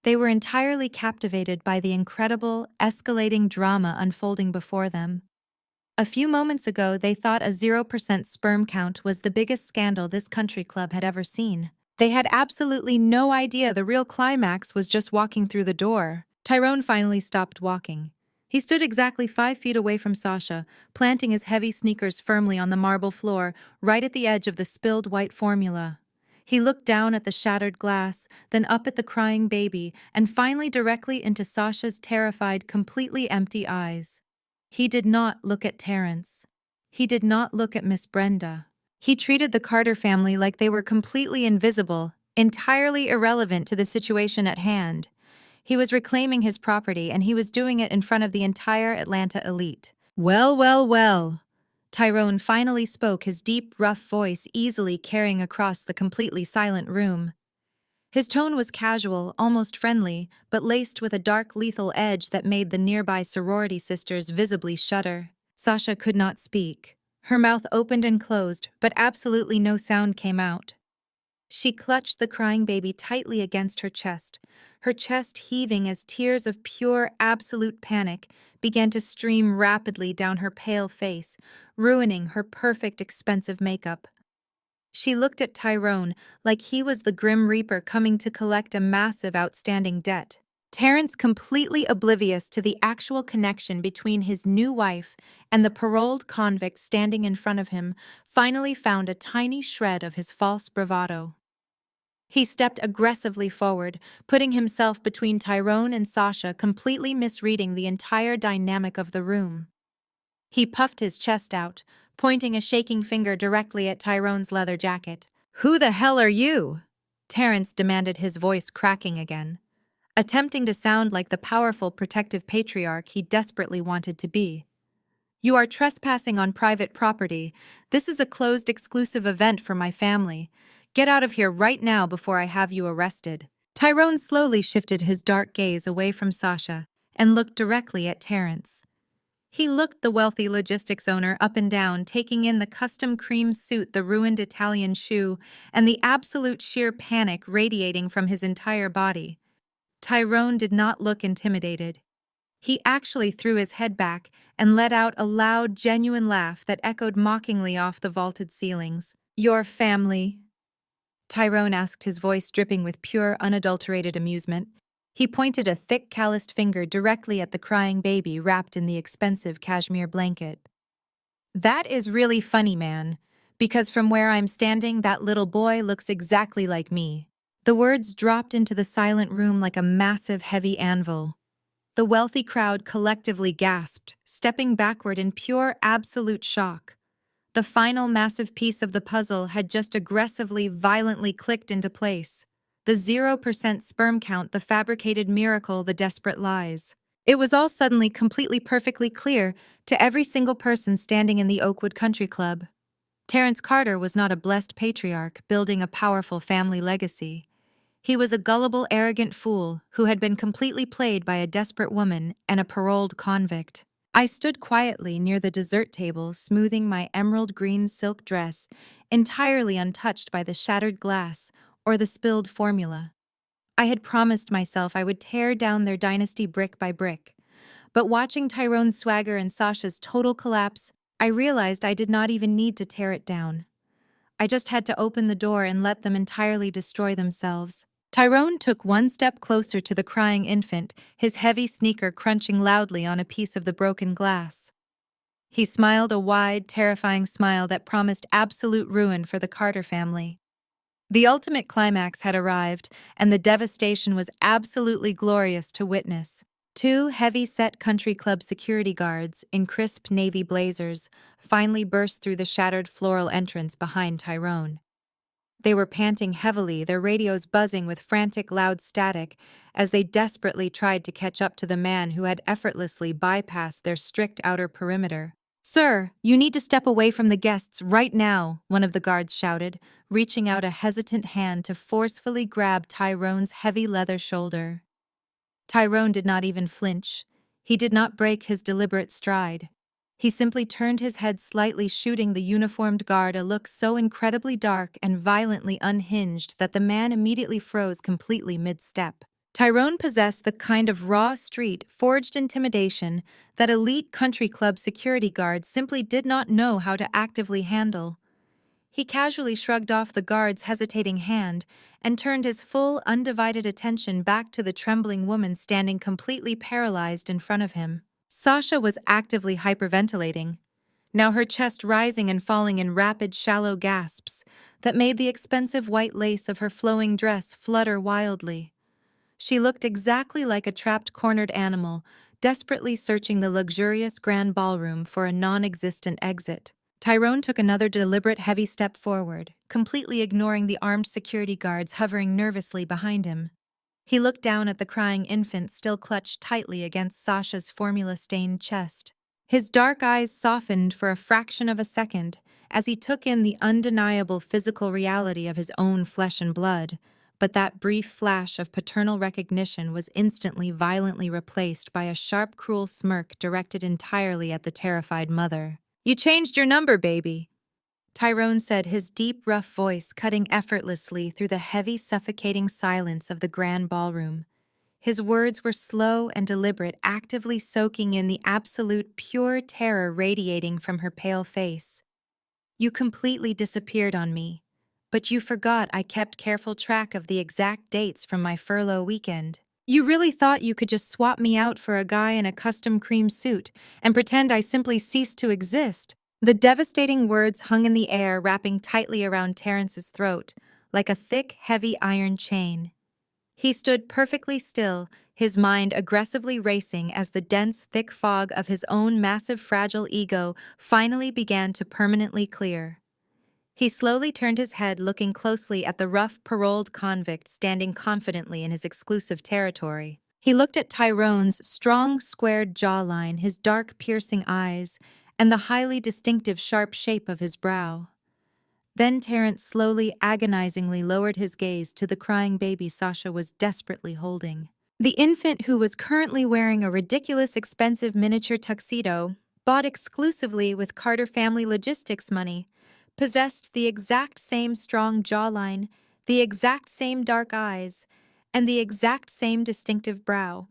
[SPEAKER 1] They were entirely captivated by the incredible, escalating drama unfolding before them. A few moments ago, they thought a 0% sperm count was the biggest scandal this country club had ever seen. They had absolutely no idea the real climax was just walking through the door. Tyrone finally stopped walking. He stood exactly 5 feet away from Sasha, planting his heavy sneakers firmly on the marble floor, right at the edge of the spilled white formula. He looked down at the shattered glass, then up at the crying baby, and finally directly into Sasha's terrified, completely empty eyes. He did not look at Terrence. He did not look at Miss Brenda. He treated the Carter family like they were completely invisible, entirely irrelevant to the situation at hand. He was reclaiming his property, and he was doing it in front of the entire Atlanta elite. Well, well, well. Tyrone finally spoke, his deep, rough voice easily carrying across the completely silent room. His tone was casual, almost friendly, but laced with a dark, lethal edge that made the nearby sorority sisters visibly shudder. Sasha could not speak. Her mouth opened and closed, but absolutely no sound came out. She clutched the crying baby tightly against her chest heaving as tears of pure, absolute panic began to stream rapidly down her pale face, ruining her perfect, expensive makeup. She looked at Tyrone like he was the Grim Reaper coming to collect a massive outstanding debt. Terrence, completely oblivious to the actual connection between his new wife and the paroled convict standing in front of him, finally found a tiny shred of his false bravado. He stepped aggressively forward, putting himself between Tyrone and Sasha, completely misreading the entire dynamic of the room. He puffed his chest out, pointing a shaking finger directly at Tyrone's leather jacket. "Who the hell are you?" Terrence demanded, his voice cracking again, attempting to sound like the powerful, protective patriarch he desperately wanted to be. "You are trespassing on private property. This is a closed, exclusive event for my family. Get out of here right now before I have you arrested." Tyrone slowly shifted his dark gaze away from Sasha and looked directly at Terrence. He looked the wealthy logistics owner up and down, taking in the custom cream suit, the ruined Italian shoe, and the absolute sheer panic radiating from his entire body. Tyrone did not look intimidated. He actually threw his head back and let out a loud, genuine laugh that echoed mockingly off the vaulted ceilings. "Your family?" Tyrone asked, his voice dripping with pure, unadulterated amusement. He pointed a thick, calloused finger directly at the crying baby wrapped in the expensive cashmere blanket. "That is really funny, man. because from where I'm standing, that little boy looks exactly like me." The words dropped into the silent room like a massive, heavy anvil. The wealthy crowd collectively gasped, stepping backward in pure, absolute shock. The final massive piece of the puzzle had just aggressively, violently clicked into place. The 0% sperm count, the fabricated miracle, the desperate lies. It was all suddenly completely perfectly clear to every single person standing in the Oakwood Country Club. Terrence Carter was not a blessed patriarch building a powerful family legacy. He was a gullible, arrogant fool who had been completely played by a desperate woman and a paroled convict. I stood quietly near the dessert table, smoothing my emerald green silk dress, entirely untouched by the shattered glass or the spilled formula. I had promised myself I would tear down their dynasty brick by brick. But watching Tyrone's swagger and Sasha's total collapse, I realized I did not even need to tear it down. I just had to open the door and let them entirely destroy themselves. Tyrone took one step closer to the crying infant, his heavy sneaker crunching loudly on a piece of the broken glass. He smiled a wide, terrifying smile that promised absolute ruin for the Carter family. The ultimate climax had arrived, and the devastation was absolutely glorious to witness. Two heavy-set country club security guards in crisp navy blazers finally burst through the shattered floral entrance behind Tyrone. They were panting heavily, their radios buzzing with frantic loud static as they desperately tried to catch up to the man who had effortlessly bypassed their strict outer perimeter. "Sir, you need to step away from the guests right now," one of the guards shouted, reaching out a hesitant hand to forcefully grab Tyrone's heavy leather shoulder. Tyrone did not even flinch. He did not break his deliberate stride. He simply turned his head slightly, shooting the uniformed guard a look so incredibly dark and violently unhinged that the man immediately froze completely mid-step. Tyrone possessed the kind of raw, street-forged intimidation that elite country club security guards simply did not know how to actively handle. He casually shrugged off the guard's hesitating hand and turned his full, undivided attention back to the trembling woman standing completely paralyzed in front of him. Sasha was actively hyperventilating, now her chest rising and falling in rapid, shallow gasps that made the expensive white lace of her flowing dress flutter wildly. She looked exactly like a trapped, cornered animal, desperately searching the luxurious grand ballroom for a non-existent exit. Tyrone took another deliberate, heavy step forward, completely ignoring the armed security guards hovering nervously behind him. He looked down at the crying infant still clutched tightly against Sasha's formula-stained chest. His dark eyes softened for a fraction of a second as he took in the undeniable physical reality of his own flesh and blood, but that brief flash of paternal recognition was instantly violently replaced by a sharp, cruel smirk directed entirely at the terrified mother. "You changed your number, baby," Tyrone said, his deep, rough voice cutting effortlessly through the heavy, suffocating silence of the grand ballroom. His words were slow and deliberate, actively soaking in the absolute, pure terror radiating from her pale face. "You completely disappeared on me, but you forgot I kept careful track of the exact dates from my furlough weekend. You really thought you could just swap me out for a guy in a custom cream suit and pretend I simply ceased to exist." The devastating words hung in the air, wrapping tightly around Terrence's throat, like a thick, heavy iron chain. He stood perfectly still, his mind aggressively racing as the dense, thick fog of his own massive, fragile ego finally began to permanently clear. He slowly turned his head, looking closely at the rough, paroled convict standing confidently in his exclusive territory. He looked at Tyrone's strong, squared jawline, his dark, piercing eyes, and the highly distinctive, sharp shape of his brow. Then Terrence slowly, agonizingly lowered his gaze to the crying baby Sasha was desperately holding. The infant, who was currently wearing a ridiculous, expensive miniature tuxedo, bought exclusively with Carter family logistics money, possessed the exact same strong jawline, the exact same dark eyes, and the exact same distinctive brow.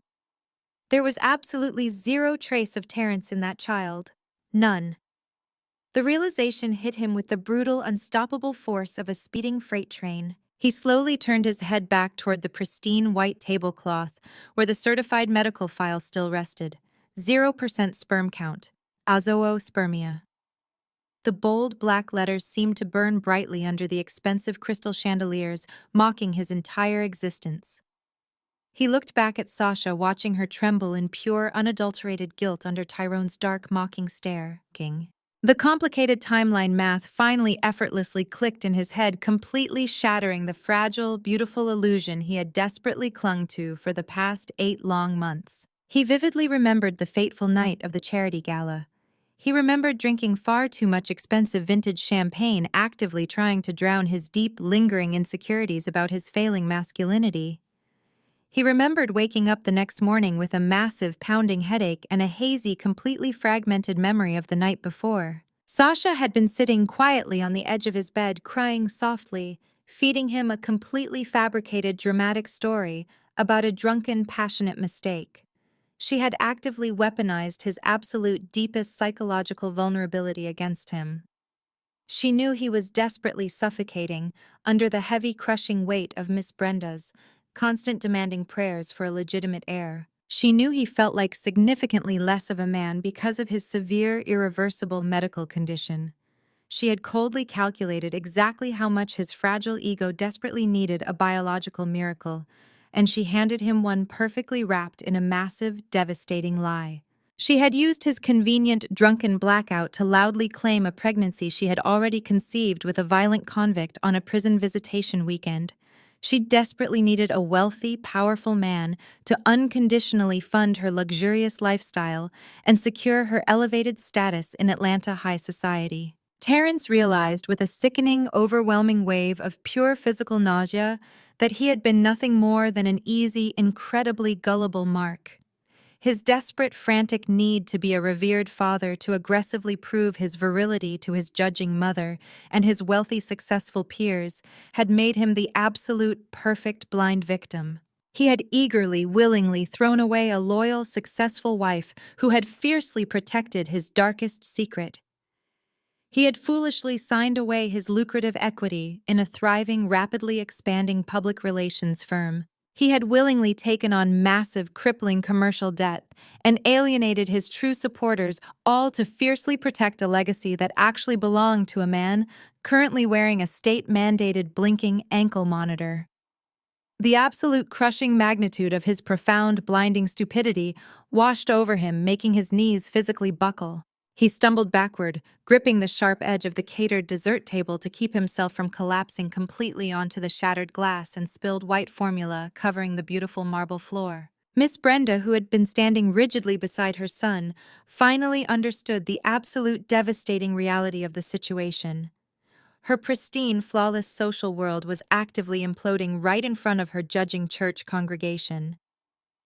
[SPEAKER 1] There was absolutely zero trace of Terrence in that child. None. The realization hit him with the brutal, unstoppable force of a speeding freight train. He slowly turned his head back toward the pristine white tablecloth where the certified medical file still rested. 0% sperm count. Azoospermia. The bold black letters seemed to burn brightly under the expensive crystal chandeliers, mocking his entire existence. He looked back at Sasha, watching her tremble in pure, unadulterated guilt under Tyrone's dark, mocking stare. The complicated timeline math finally effortlessly clicked in his head, completely shattering the fragile, beautiful illusion he had desperately clung to for the past 8 long months. He vividly remembered the fateful night of the charity gala. He remembered drinking far too much expensive vintage champagne, actively trying to drown his deep, lingering insecurities about his failing masculinity. He remembered waking up the next morning with a massive, pounding headache and a hazy, completely fragmented memory of the night before. Sasha had been sitting quietly on the edge of his bed, crying softly, feeding him a completely fabricated, dramatic story about a drunken, passionate mistake. She had actively weaponized his absolute, deepest psychological vulnerability against him. She knew he was desperately suffocating under the heavy, crushing weight of Miss Brenda's constant demanding prayers for a legitimate heir. She knew he felt like significantly less of a man because of his severe, irreversible medical condition. She had coldly calculated exactly how much his fragile ego desperately needed a biological miracle, and she handed him one perfectly wrapped in a massive, devastating lie. She had used his convenient, drunken blackout to loudly claim a pregnancy she had already conceived with a violent convict on a prison visitation weekend. She desperately needed a wealthy, powerful man to unconditionally fund her luxurious lifestyle and secure her elevated status in Atlanta high society. Terrence realized with a sickening, overwhelming wave of pure physical nausea that he had been nothing more than an easy, incredibly gullible mark. His desperate, frantic need to be a revered father, to aggressively prove his virility to his judging mother and his wealthy, successful peers, had made him the absolute, perfect blind victim. He had eagerly, willingly thrown away a loyal, successful wife who had fiercely protected his darkest secret. He had foolishly signed away his lucrative equity in a thriving, rapidly expanding public relations firm. He had willingly taken on massive, crippling commercial debt and alienated his true supporters, all to fiercely protect a legacy that actually belonged to a man currently wearing a state-mandated blinking ankle monitor. The absolute crushing magnitude of his profound, blinding stupidity washed over him, making his knees physically buckle. He stumbled backward, gripping the sharp edge of the catered dessert table to keep himself from collapsing completely onto the shattered glass and spilled white formula covering the beautiful marble floor. Miss Brenda, who had been standing rigidly beside her son, finally understood the absolute devastating reality of the situation. Her pristine, flawless social world was actively imploding right in front of her judging church congregation.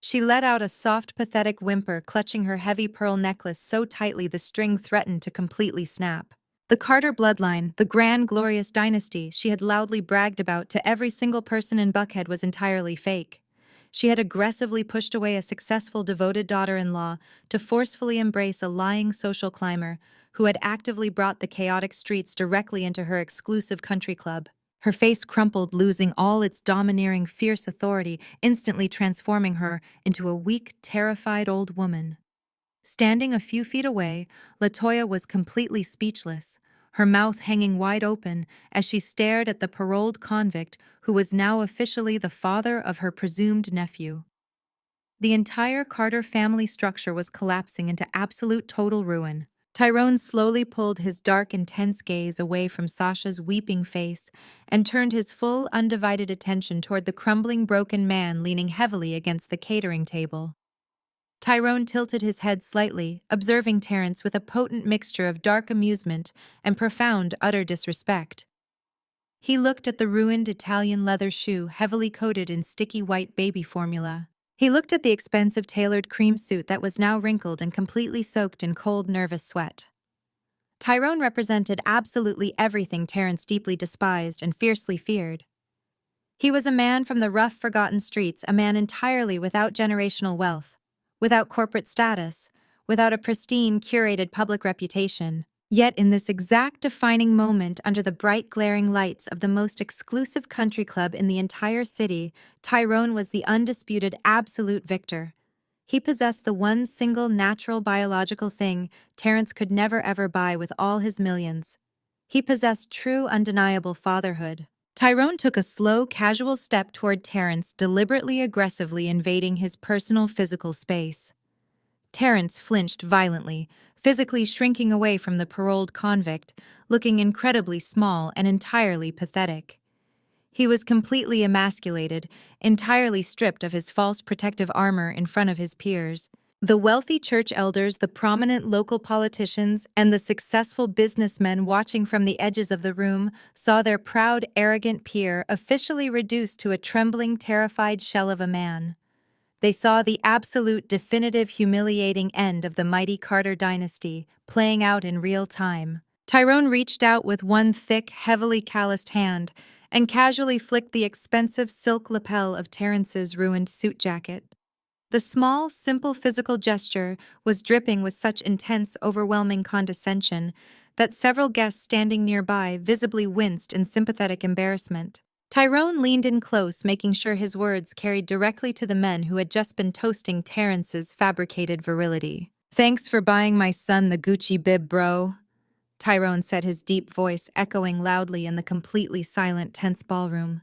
[SPEAKER 1] She let out a soft, pathetic whimper, clutching her heavy pearl necklace so tightly the string threatened to completely snap. The Carter bloodline, the grand, glorious dynasty she had loudly bragged about to every single person in Buckhead, was entirely fake. She had aggressively pushed away a successful, devoted daughter-in-law to forcefully embrace a lying social climber who had actively brought the chaotic streets directly into her exclusive country club. Her face crumpled, losing all its domineering, fierce authority, instantly transforming her into a weak, terrified old woman. Standing a few feet away, LaToya was completely speechless, her mouth hanging wide open as she stared at the paroled convict who was now officially the father of her presumed nephew. The entire Carter family structure was collapsing into absolute total ruin. Tyrone slowly pulled his dark, intense gaze away from Sasha's weeping face and turned his full, undivided attention toward the crumbling, broken man leaning heavily against the catering table. Tyrone tilted his head slightly, observing Terrence with a potent mixture of dark amusement and profound, utter disrespect. He looked at the ruined Italian leather shoe heavily coated in sticky white baby formula. He looked at the expensive tailored cream suit that was now wrinkled and completely soaked in cold, nervous sweat. Tyrone represented absolutely everything Terrence deeply despised and fiercely feared. He was a man from the rough, forgotten streets, a man entirely without generational wealth, without corporate status, without a pristine, curated public reputation. Yet in this exact defining moment, under the bright, glaring lights of the most exclusive country club in the entire city, Tyrone was the undisputed, absolute victor. He possessed the one single natural biological thing Terrence could never ever buy with all his millions. He possessed true, undeniable fatherhood. Tyrone took a slow, casual step toward Terrence, deliberately aggressively invading his personal physical space. Terrence flinched violently, physically shrinking away from the paroled convict, looking incredibly small and entirely pathetic. He was completely emasculated, entirely stripped of his false protective armor in front of his peers. The wealthy church elders, the prominent local politicians, and the successful businessmen watching from the edges of the room saw their proud, arrogant peer officially reduced to a trembling, terrified shell of a man. They saw the absolute, definitive, humiliating end of the mighty Carter dynasty playing out in real time. Tyrone reached out with one thick, heavily calloused hand and casually flicked the expensive silk lapel of Terrence's ruined suit jacket. The small, simple physical gesture was dripping with such intense, overwhelming condescension that several guests standing nearby visibly winced in sympathetic embarrassment. Tyrone leaned in close, making sure his words carried directly to the men who had just been toasting Terrence's fabricated virility. "Thanks for buying my son the Gucci bib, bro," Tyrone said, his deep voice echoing loudly in the completely silent, tense ballroom.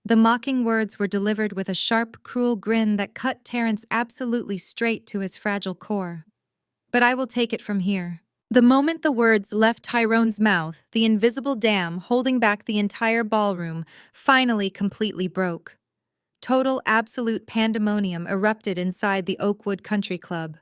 [SPEAKER 1] The mocking words were delivered with a sharp, cruel grin that cut Terrence absolutely straight to his fragile core. "But I will take it from here." The moment the words left Tyrone's mouth, the invisible dam holding back the entire ballroom finally completely broke. Total, absolute pandemonium erupted inside the Oakwood Country Club.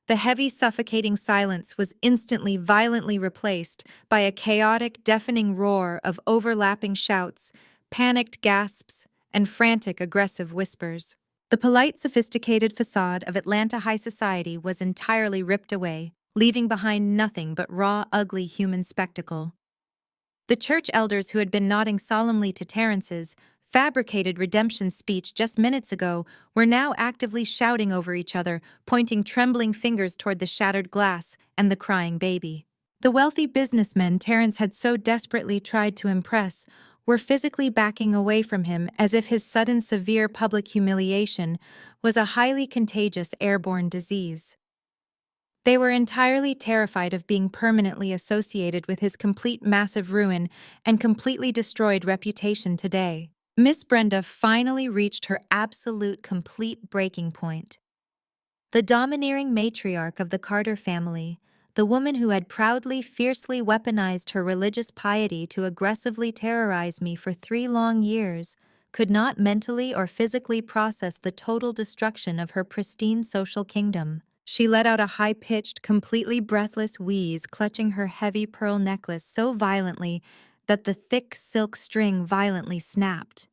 [SPEAKER 1] The heavy, suffocating silence was instantly violently replaced by a chaotic, deafening roar of overlapping shouts, panicked gasps, and frantic, aggressive whispers. The polite, sophisticated facade of Atlanta high society was entirely ripped away, leaving behind nothing but raw, ugly human spectacle. The church elders who had been nodding solemnly to Terrence's fabricated redemption speech just minutes ago were now actively shouting over each other, pointing trembling fingers toward the shattered glass and the crying baby. The wealthy businessmen Terrence had so desperately tried to impress were physically backing away from him as if his sudden severe public humiliation was a highly contagious airborne disease. They were entirely terrified of being permanently associated with his complete massive ruin and completely destroyed reputation today. Miss Brenda finally reached her absolute complete breaking point. The domineering matriarch of the Carter family, the woman who had proudly, fiercely weaponized her religious piety to aggressively terrorize me for 3 long years, could not mentally or physically process the total destruction of her pristine social kingdom. She let out a high-pitched, completely breathless wheeze, clutching her heavy pearl necklace so violently that the thick silk string violently snapped.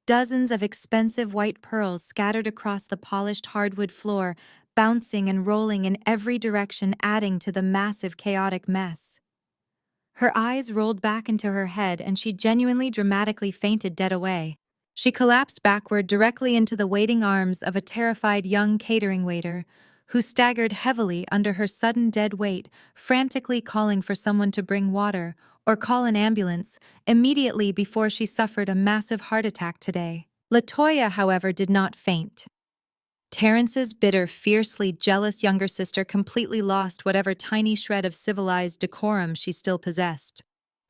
[SPEAKER 1] Dozens of expensive white pearls scattered across the polished hardwood floor, bouncing and rolling in every direction, adding to the massive, chaotic mess. Her eyes rolled back into her head and she genuinely dramatically fainted dead away. She collapsed backward directly into the waiting arms of a terrified young catering waiter, who staggered heavily under her sudden dead weight, frantically calling for someone to bring water or call an ambulance immediately before she suffered a massive heart attack today. LaToya, however, did not faint. Terrence's bitter, fiercely jealous younger sister completely lost whatever tiny shred of civilized decorum she still possessed.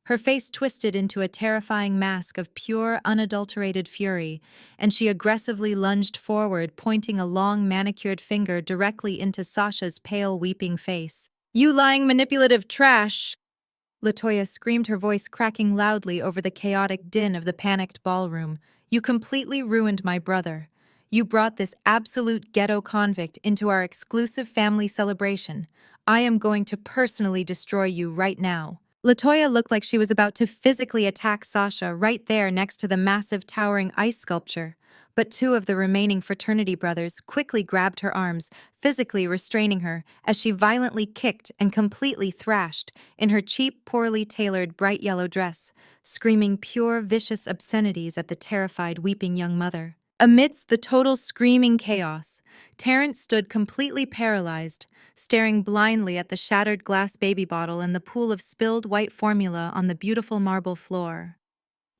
[SPEAKER 1] Her face twisted into a terrifying mask of pure, unadulterated fury, and she aggressively lunged forward, pointing a long, manicured finger directly into Sasha's pale, weeping face. "You lying, manipulative trash!" LaToya screamed, her voice cracking loudly over the chaotic din of the panicked ballroom. "You completely ruined my brother. You brought this absolute ghetto convict into our exclusive family celebration. I am going to personally destroy you right now." LaToya looked like she was about to physically attack Sasha right there next to the massive towering ice sculpture, but 2 of the remaining fraternity brothers quickly grabbed her arms, physically restraining her as she violently kicked and completely thrashed in her cheap, poorly tailored bright yellow dress, screaming pure, vicious obscenities at the terrified, weeping young mother. Amidst the total screaming chaos, Terrence stood completely paralyzed, staring blindly at the shattered glass baby bottle and the pool of spilled white formula on the beautiful marble floor.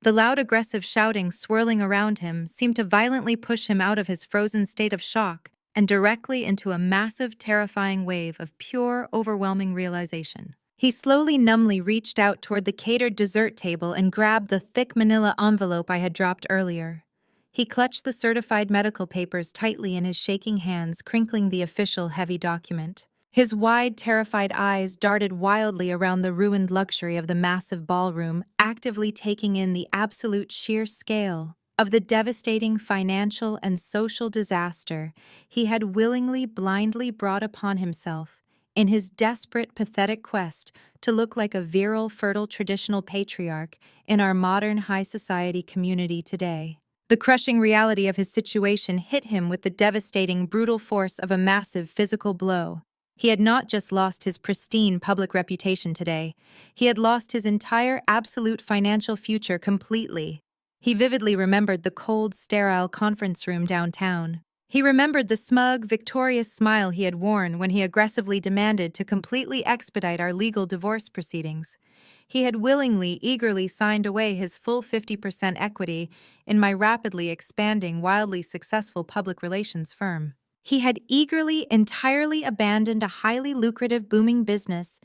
[SPEAKER 1] The loud, aggressive shouting swirling around him seemed to violently push him out of his frozen state of shock and directly into a massive, terrifying wave of pure, overwhelming realization. He slowly, numbly reached out toward the catered dessert table and grabbed the thick manila envelope I had dropped earlier. He clutched the certified medical papers tightly in his shaking hands, crinkling the official, heavy document. His wide, terrified eyes darted wildly around the ruined luxury of the massive ballroom, actively taking in the absolute sheer scale of the devastating financial and social disaster he had willingly, blindly brought upon himself in his desperate, pathetic quest to look like a virile, fertile traditional patriarch in our modern high society community today. The crushing reality of his situation hit him with the devastating, brutal force of a massive physical blow. He had not just lost his pristine public reputation today, he had lost his entire absolute financial future completely. He vividly remembered the cold, sterile conference room downtown. He remembered the smug, victorious smile he had worn when he aggressively demanded to completely expedite our legal divorce proceedings. He had willingly, eagerly signed away his full 50% equity in my rapidly expanding, wildly successful public relations firm. He had eagerly, entirely abandoned a highly lucrative, booming business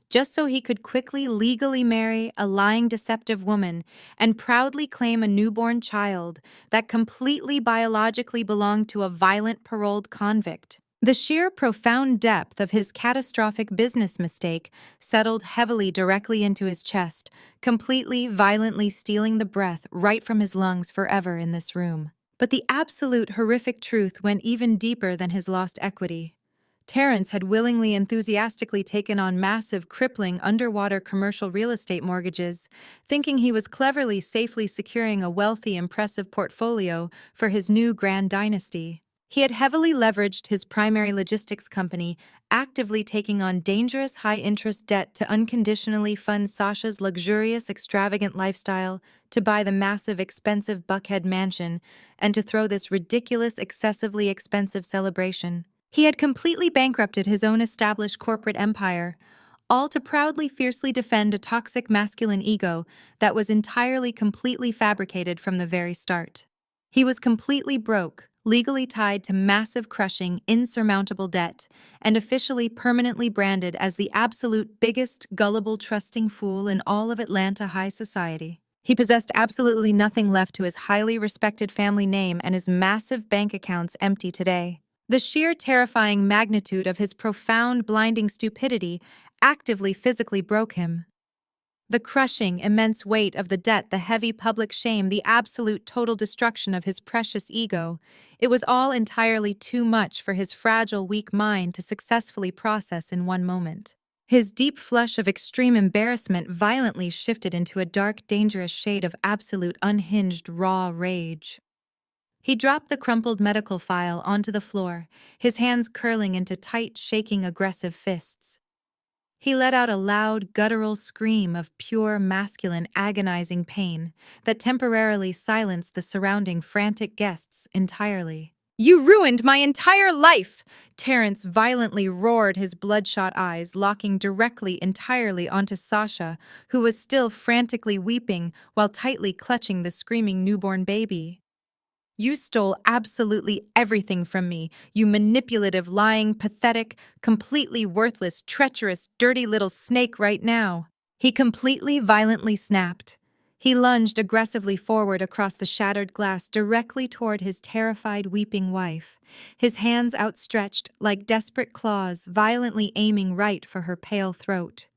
[SPEAKER 1] just so he could quickly, legally marry a lying, deceptive woman and proudly claim a newborn child that completely biologically belonged to a violent paroled convict. The sheer profound depth of his catastrophic business mistake settled heavily directly into his chest, completely, violently stealing the breath right from his lungs forever in this room. But the absolute horrific truth went even deeper than his lost equity. Terrence had willingly, enthusiastically taken on massive, crippling, underwater commercial real estate mortgages, thinking he was cleverly, safely securing a wealthy, impressive portfolio for his new grand dynasty. He had heavily leveraged his primary logistics company, actively taking on dangerous, high-interest debt to unconditionally fund Sasha's luxurious, extravagant lifestyle, to buy the massive, expensive Buckhead mansion, and to throw this ridiculous, excessively expensive celebration. He had completely bankrupted his own established corporate empire, all to proudly, fiercely defend a toxic masculine ego that was entirely, completely fabricated from the very start. He was completely broke, legally tied to massive, crushing, insurmountable debt, and officially permanently branded as the absolute biggest, gullible, trusting fool in all of Atlanta high society. He possessed absolutely nothing left to his highly respected family name, and his massive bank accounts empty today. The sheer terrifying magnitude of his profound, blinding stupidity actively physically broke him. The crushing, immense weight of the debt, the heavy public shame, the absolute total destruction of his precious ego, it was all entirely too much for his fragile, weak mind to successfully process in one moment. His deep flush of extreme embarrassment violently shifted into a dark, dangerous shade of absolute, unhinged, raw rage. He dropped the crumpled medical file onto the floor, his hands curling into tight, shaking, aggressive fists. He let out a loud, guttural scream of pure, masculine, agonizing pain that temporarily silenced the surrounding frantic guests entirely. "You ruined my entire life!" Terrence violently roared, his bloodshot eyes locking directly, entirely onto Sasha, who was still frantically weeping while tightly clutching the screaming newborn baby. "You stole absolutely everything from me, you manipulative, lying, pathetic, completely worthless, treacherous, dirty little snake right now." He completely, violently snapped. He lunged aggressively forward across the shattered glass directly toward his terrified, weeping wife, his hands outstretched like desperate claws, violently aiming right for her pale throat.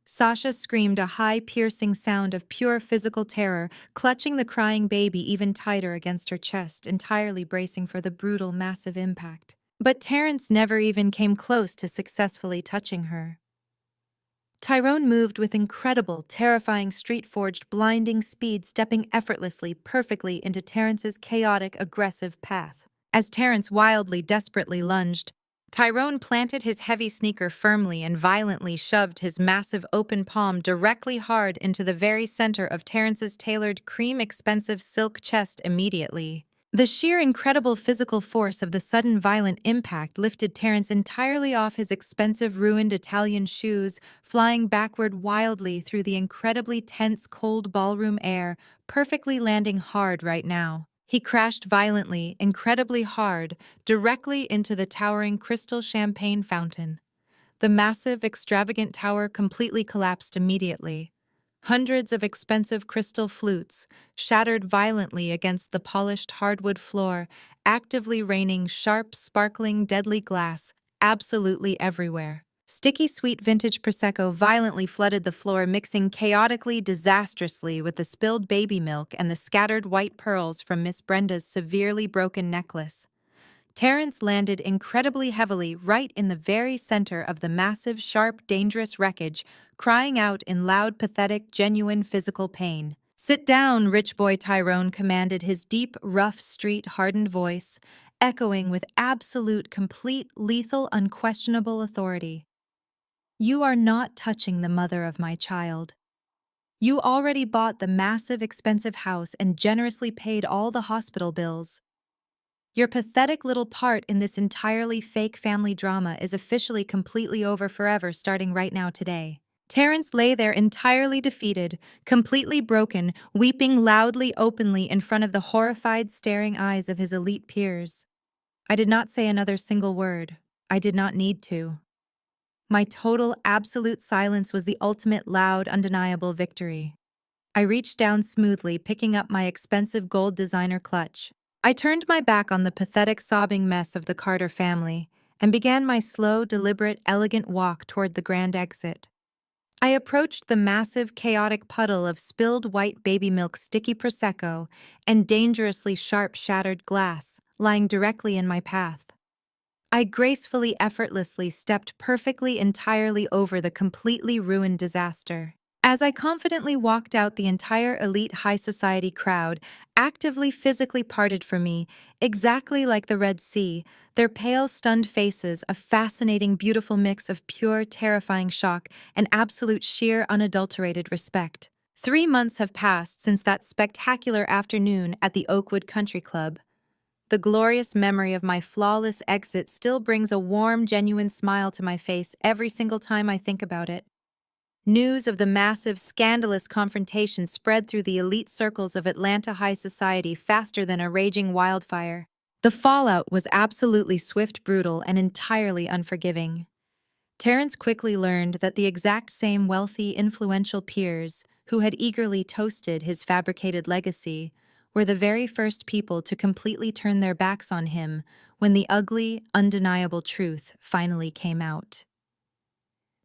[SPEAKER 1] Sasha screamed a high, piercing sound of pure physical terror, clutching the crying baby even tighter against her chest, entirely bracing for the brutal, massive impact. But Terrence never even came close to successfully touching her. Tyrone moved with incredible, terrifying, street-forged, blinding speed, stepping effortlessly, perfectly into Terrence's chaotic, aggressive path. As Terrence wildly, desperately lunged, Tyrone planted his heavy sneaker firmly and violently shoved his massive open palm directly hard into the very center of Terrence's tailored, cream-expensive silk chest immediately. The sheer incredible physical force of the sudden violent impact lifted Terrence entirely off his expensive ruined Italian shoes, flying backward wildly through the incredibly tense cold ballroom air, perfectly landing hard right now. He crashed violently, incredibly hard, directly into the towering crystal champagne fountain. The massive, extravagant tower completely collapsed immediately. Hundreds of expensive crystal flutes shattered violently against the polished hardwood floor, actively raining sharp, sparkling, deadly glass absolutely everywhere. Sticky sweet vintage Prosecco violently flooded the floor, mixing chaotically, disastrously with the spilled baby milk and the scattered white pearls from Miss Brenda's severely broken necklace. Terrence landed incredibly heavily right in the very center of the massive, sharp, dangerous wreckage, crying out in loud, pathetic, genuine physical pain. "Sit down," rich boy Tyrone commanded, his deep, rough, street-hardened voice, echoing with absolute, complete, lethal, unquestionable authority. "You are not touching the mother of my child. You already bought the massive, expensive house and generously paid all the hospital bills. Your pathetic little part in this entirely fake family drama is officially completely over forever, starting right now today." Terrence lay there entirely defeated, completely broken, weeping loudly, openly in front of the horrified, staring eyes of his elite peers. I did not say another single word. I did not need to. My total, absolute silence was the ultimate, loud, undeniable victory. I reached down smoothly, picking up my expensive gold designer clutch. I turned my back on the pathetic, sobbing mess of the Carter family and began my slow, deliberate, elegant walk toward the grand exit. I approached the massive, chaotic puddle of spilled white baby milk, sticky Prosecco, and dangerously sharp, shattered glass lying directly in my path. I gracefully, effortlessly stepped perfectly, entirely over the completely ruined disaster. As I confidently walked out, the entire elite high society crowd actively, physically parted from me, exactly like the Red Sea, their pale, stunned faces a fascinating, beautiful mix of pure, terrifying shock and absolute, sheer, unadulterated respect. 3 months have passed since that spectacular afternoon at the Oakwood Country Club. The glorious memory of my flawless exit still brings a warm, genuine smile to my face every single time I think about it. News of the massive, scandalous confrontation spread through the elite circles of Atlanta high society faster than a raging wildfire. The fallout was absolutely swift, brutal, and entirely unforgiving. Terrence quickly learned that the exact same wealthy, influential peers who had eagerly toasted his fabricated legacy were the very first people to completely turn their backs on him when the ugly, undeniable truth finally came out.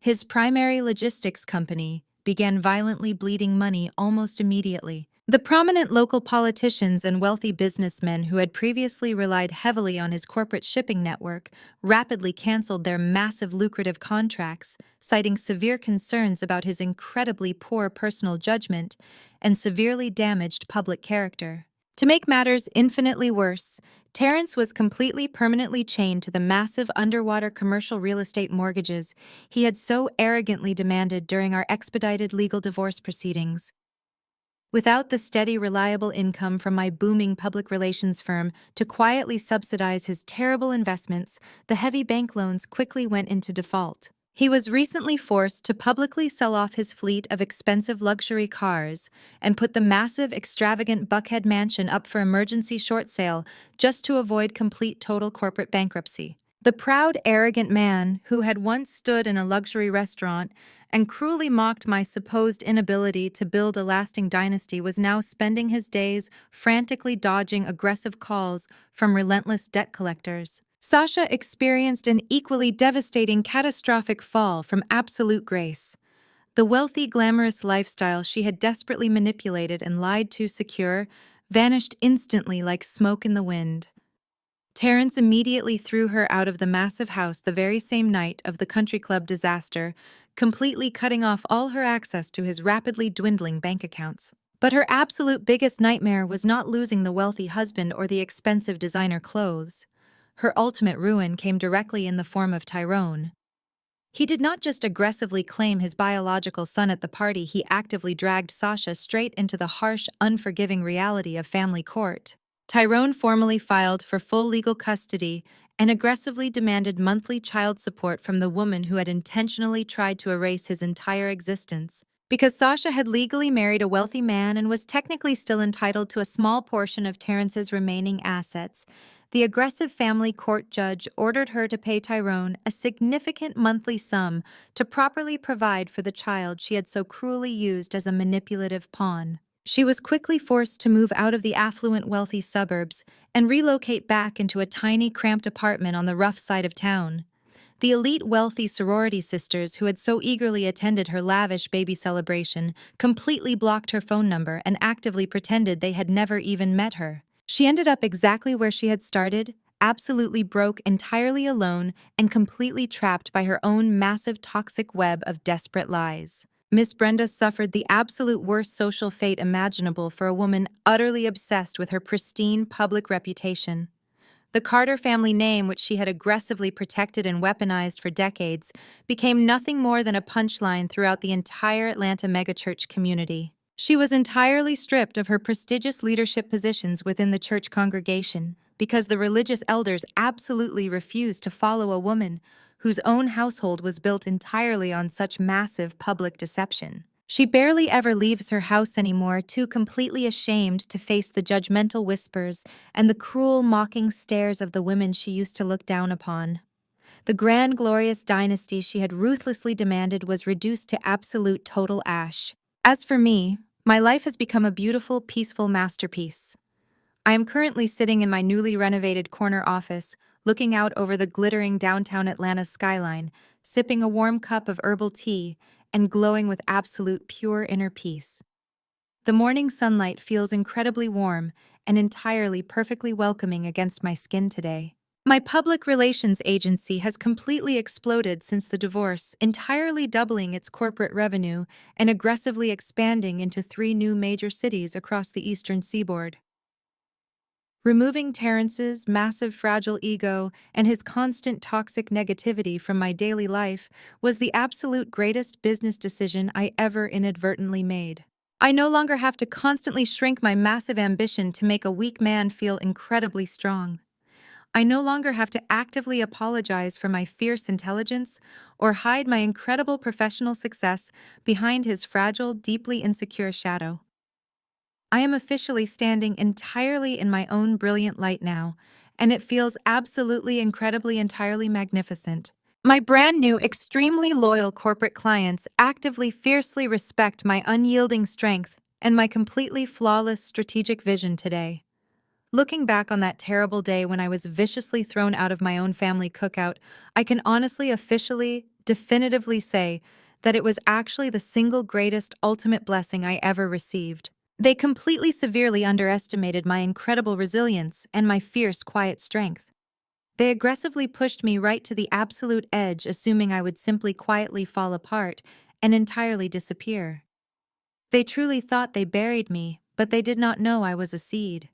[SPEAKER 1] His primary logistics company began violently bleeding money almost immediately. The prominent local politicians and wealthy businessmen who had previously relied heavily on his corporate shipping network rapidly canceled their massive lucrative contracts, citing severe concerns about his incredibly poor personal judgment and severely damaged public character. To make matters infinitely worse, Terrence was completely permanently chained to the massive underwater commercial real estate mortgages he had so arrogantly demanded during our expedited legal divorce proceedings. Without the steady, reliable income from my booming public relations firm to quietly subsidize his terrible investments, the heavy bank loans quickly went into default. He was recently forced to publicly sell off his fleet of expensive luxury cars and put the massive, extravagant Buckhead mansion up for emergency short sale just to avoid complete total corporate bankruptcy. The proud, arrogant man who had once stood in a luxury restaurant and cruelly mocked my supposed inability to build a lasting dynasty was now spending his days frantically dodging aggressive calls from relentless debt collectors. Sasha experienced an equally devastating, catastrophic fall from absolute grace. The wealthy, glamorous lifestyle she had desperately manipulated and lied to secure vanished instantly like smoke in the wind. Terrence immediately threw her out of the massive house the very same night of the country club disaster, completely cutting off all her access to his rapidly dwindling bank accounts. But her absolute biggest nightmare was not losing the wealthy husband or the expensive designer clothes. Her ultimate ruin came directly in the form of Tyrone. He did not just aggressively claim his biological son at the party, he actively dragged Sasha straight into the harsh, unforgiving reality of family court. Tyrone formally filed for full legal custody and aggressively demanded monthly child support from the woman who had intentionally tried to erase his entire existence. Because Sasha had legally married a wealthy man and was technically still entitled to a small portion of Terrence's remaining assets, the aggressive family court judge ordered her to pay Tyrone a significant monthly sum to properly provide for the child she had so cruelly used as a manipulative pawn. She was quickly forced to move out of the affluent, wealthy suburbs and relocate back into a tiny, cramped apartment on the rough side of town. The elite, wealthy sorority sisters who had so eagerly attended her lavish baby celebration completely blocked her phone number and actively pretended they had never even met her. She ended up exactly where she had started, absolutely broke, entirely alone, and completely trapped by her own massive toxic web of desperate lies. Miss Brenda suffered the absolute worst social fate imaginable for a woman utterly obsessed with her pristine public reputation. The Carter family name, which she had aggressively protected and weaponized for decades, became nothing more than a punchline throughout the entire Atlanta megachurch community. She was entirely stripped of her prestigious leadership positions within the church congregation because the religious elders absolutely refused to follow a woman whose own household was built entirely on such massive public deception. She barely ever leaves her house anymore, too completely ashamed to face the judgmental whispers and the cruel, mocking stares of the women she used to look down upon. The grand, glorious dynasty she had ruthlessly demanded was reduced to absolute total ash. As for me, my life has become a beautiful, peaceful masterpiece. I am currently sitting in my newly renovated corner office, looking out over the glittering downtown Atlanta skyline, sipping a warm cup of herbal tea, and glowing with absolute pure inner peace. The morning sunlight feels incredibly warm and entirely perfectly welcoming against my skin today. My public relations agency has completely exploded since the divorce, entirely doubling its corporate revenue and aggressively expanding into 3 new major cities across the eastern seaboard. Removing Terrence's massive fragile ego and his constant toxic negativity from my daily life was the absolute greatest business decision I ever inadvertently made. I no longer have to constantly shrink my massive ambition to make a weak man feel incredibly strong. I no longer have to actively apologize for my fierce intelligence or hide my incredible professional success behind his fragile, deeply insecure shadow. I am officially standing entirely in my own brilliant light now, and it feels absolutely incredibly entirely magnificent. My brand new, extremely loyal corporate clients actively fiercely respect my unyielding strength and my completely flawless strategic vision today. Looking back on that terrible day when I was viciously thrown out of my own family cookout, I can honestly, officially, definitively say that it was actually the single greatest ultimate blessing I ever received. They completely severely underestimated my incredible resilience and my fierce, quiet strength. They aggressively pushed me right to the absolute edge, assuming I would simply quietly fall apart and entirely disappear. They truly thought they buried me, but they did not know I was a seed.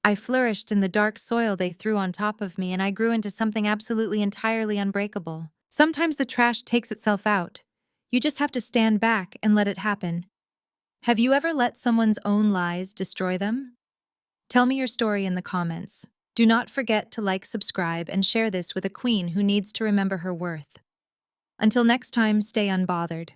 [SPEAKER 1] I flourished in the dark soil they threw on top of me, and I grew into something absolutely entirely unbreakable. Sometimes the trash takes itself out. You just have to stand back and let it happen. Have you ever let someone's own lies destroy them? Tell me your story in the comments. Do not forget to like, subscribe, and share this with a queen who needs to remember her worth. Until next time, stay unbothered.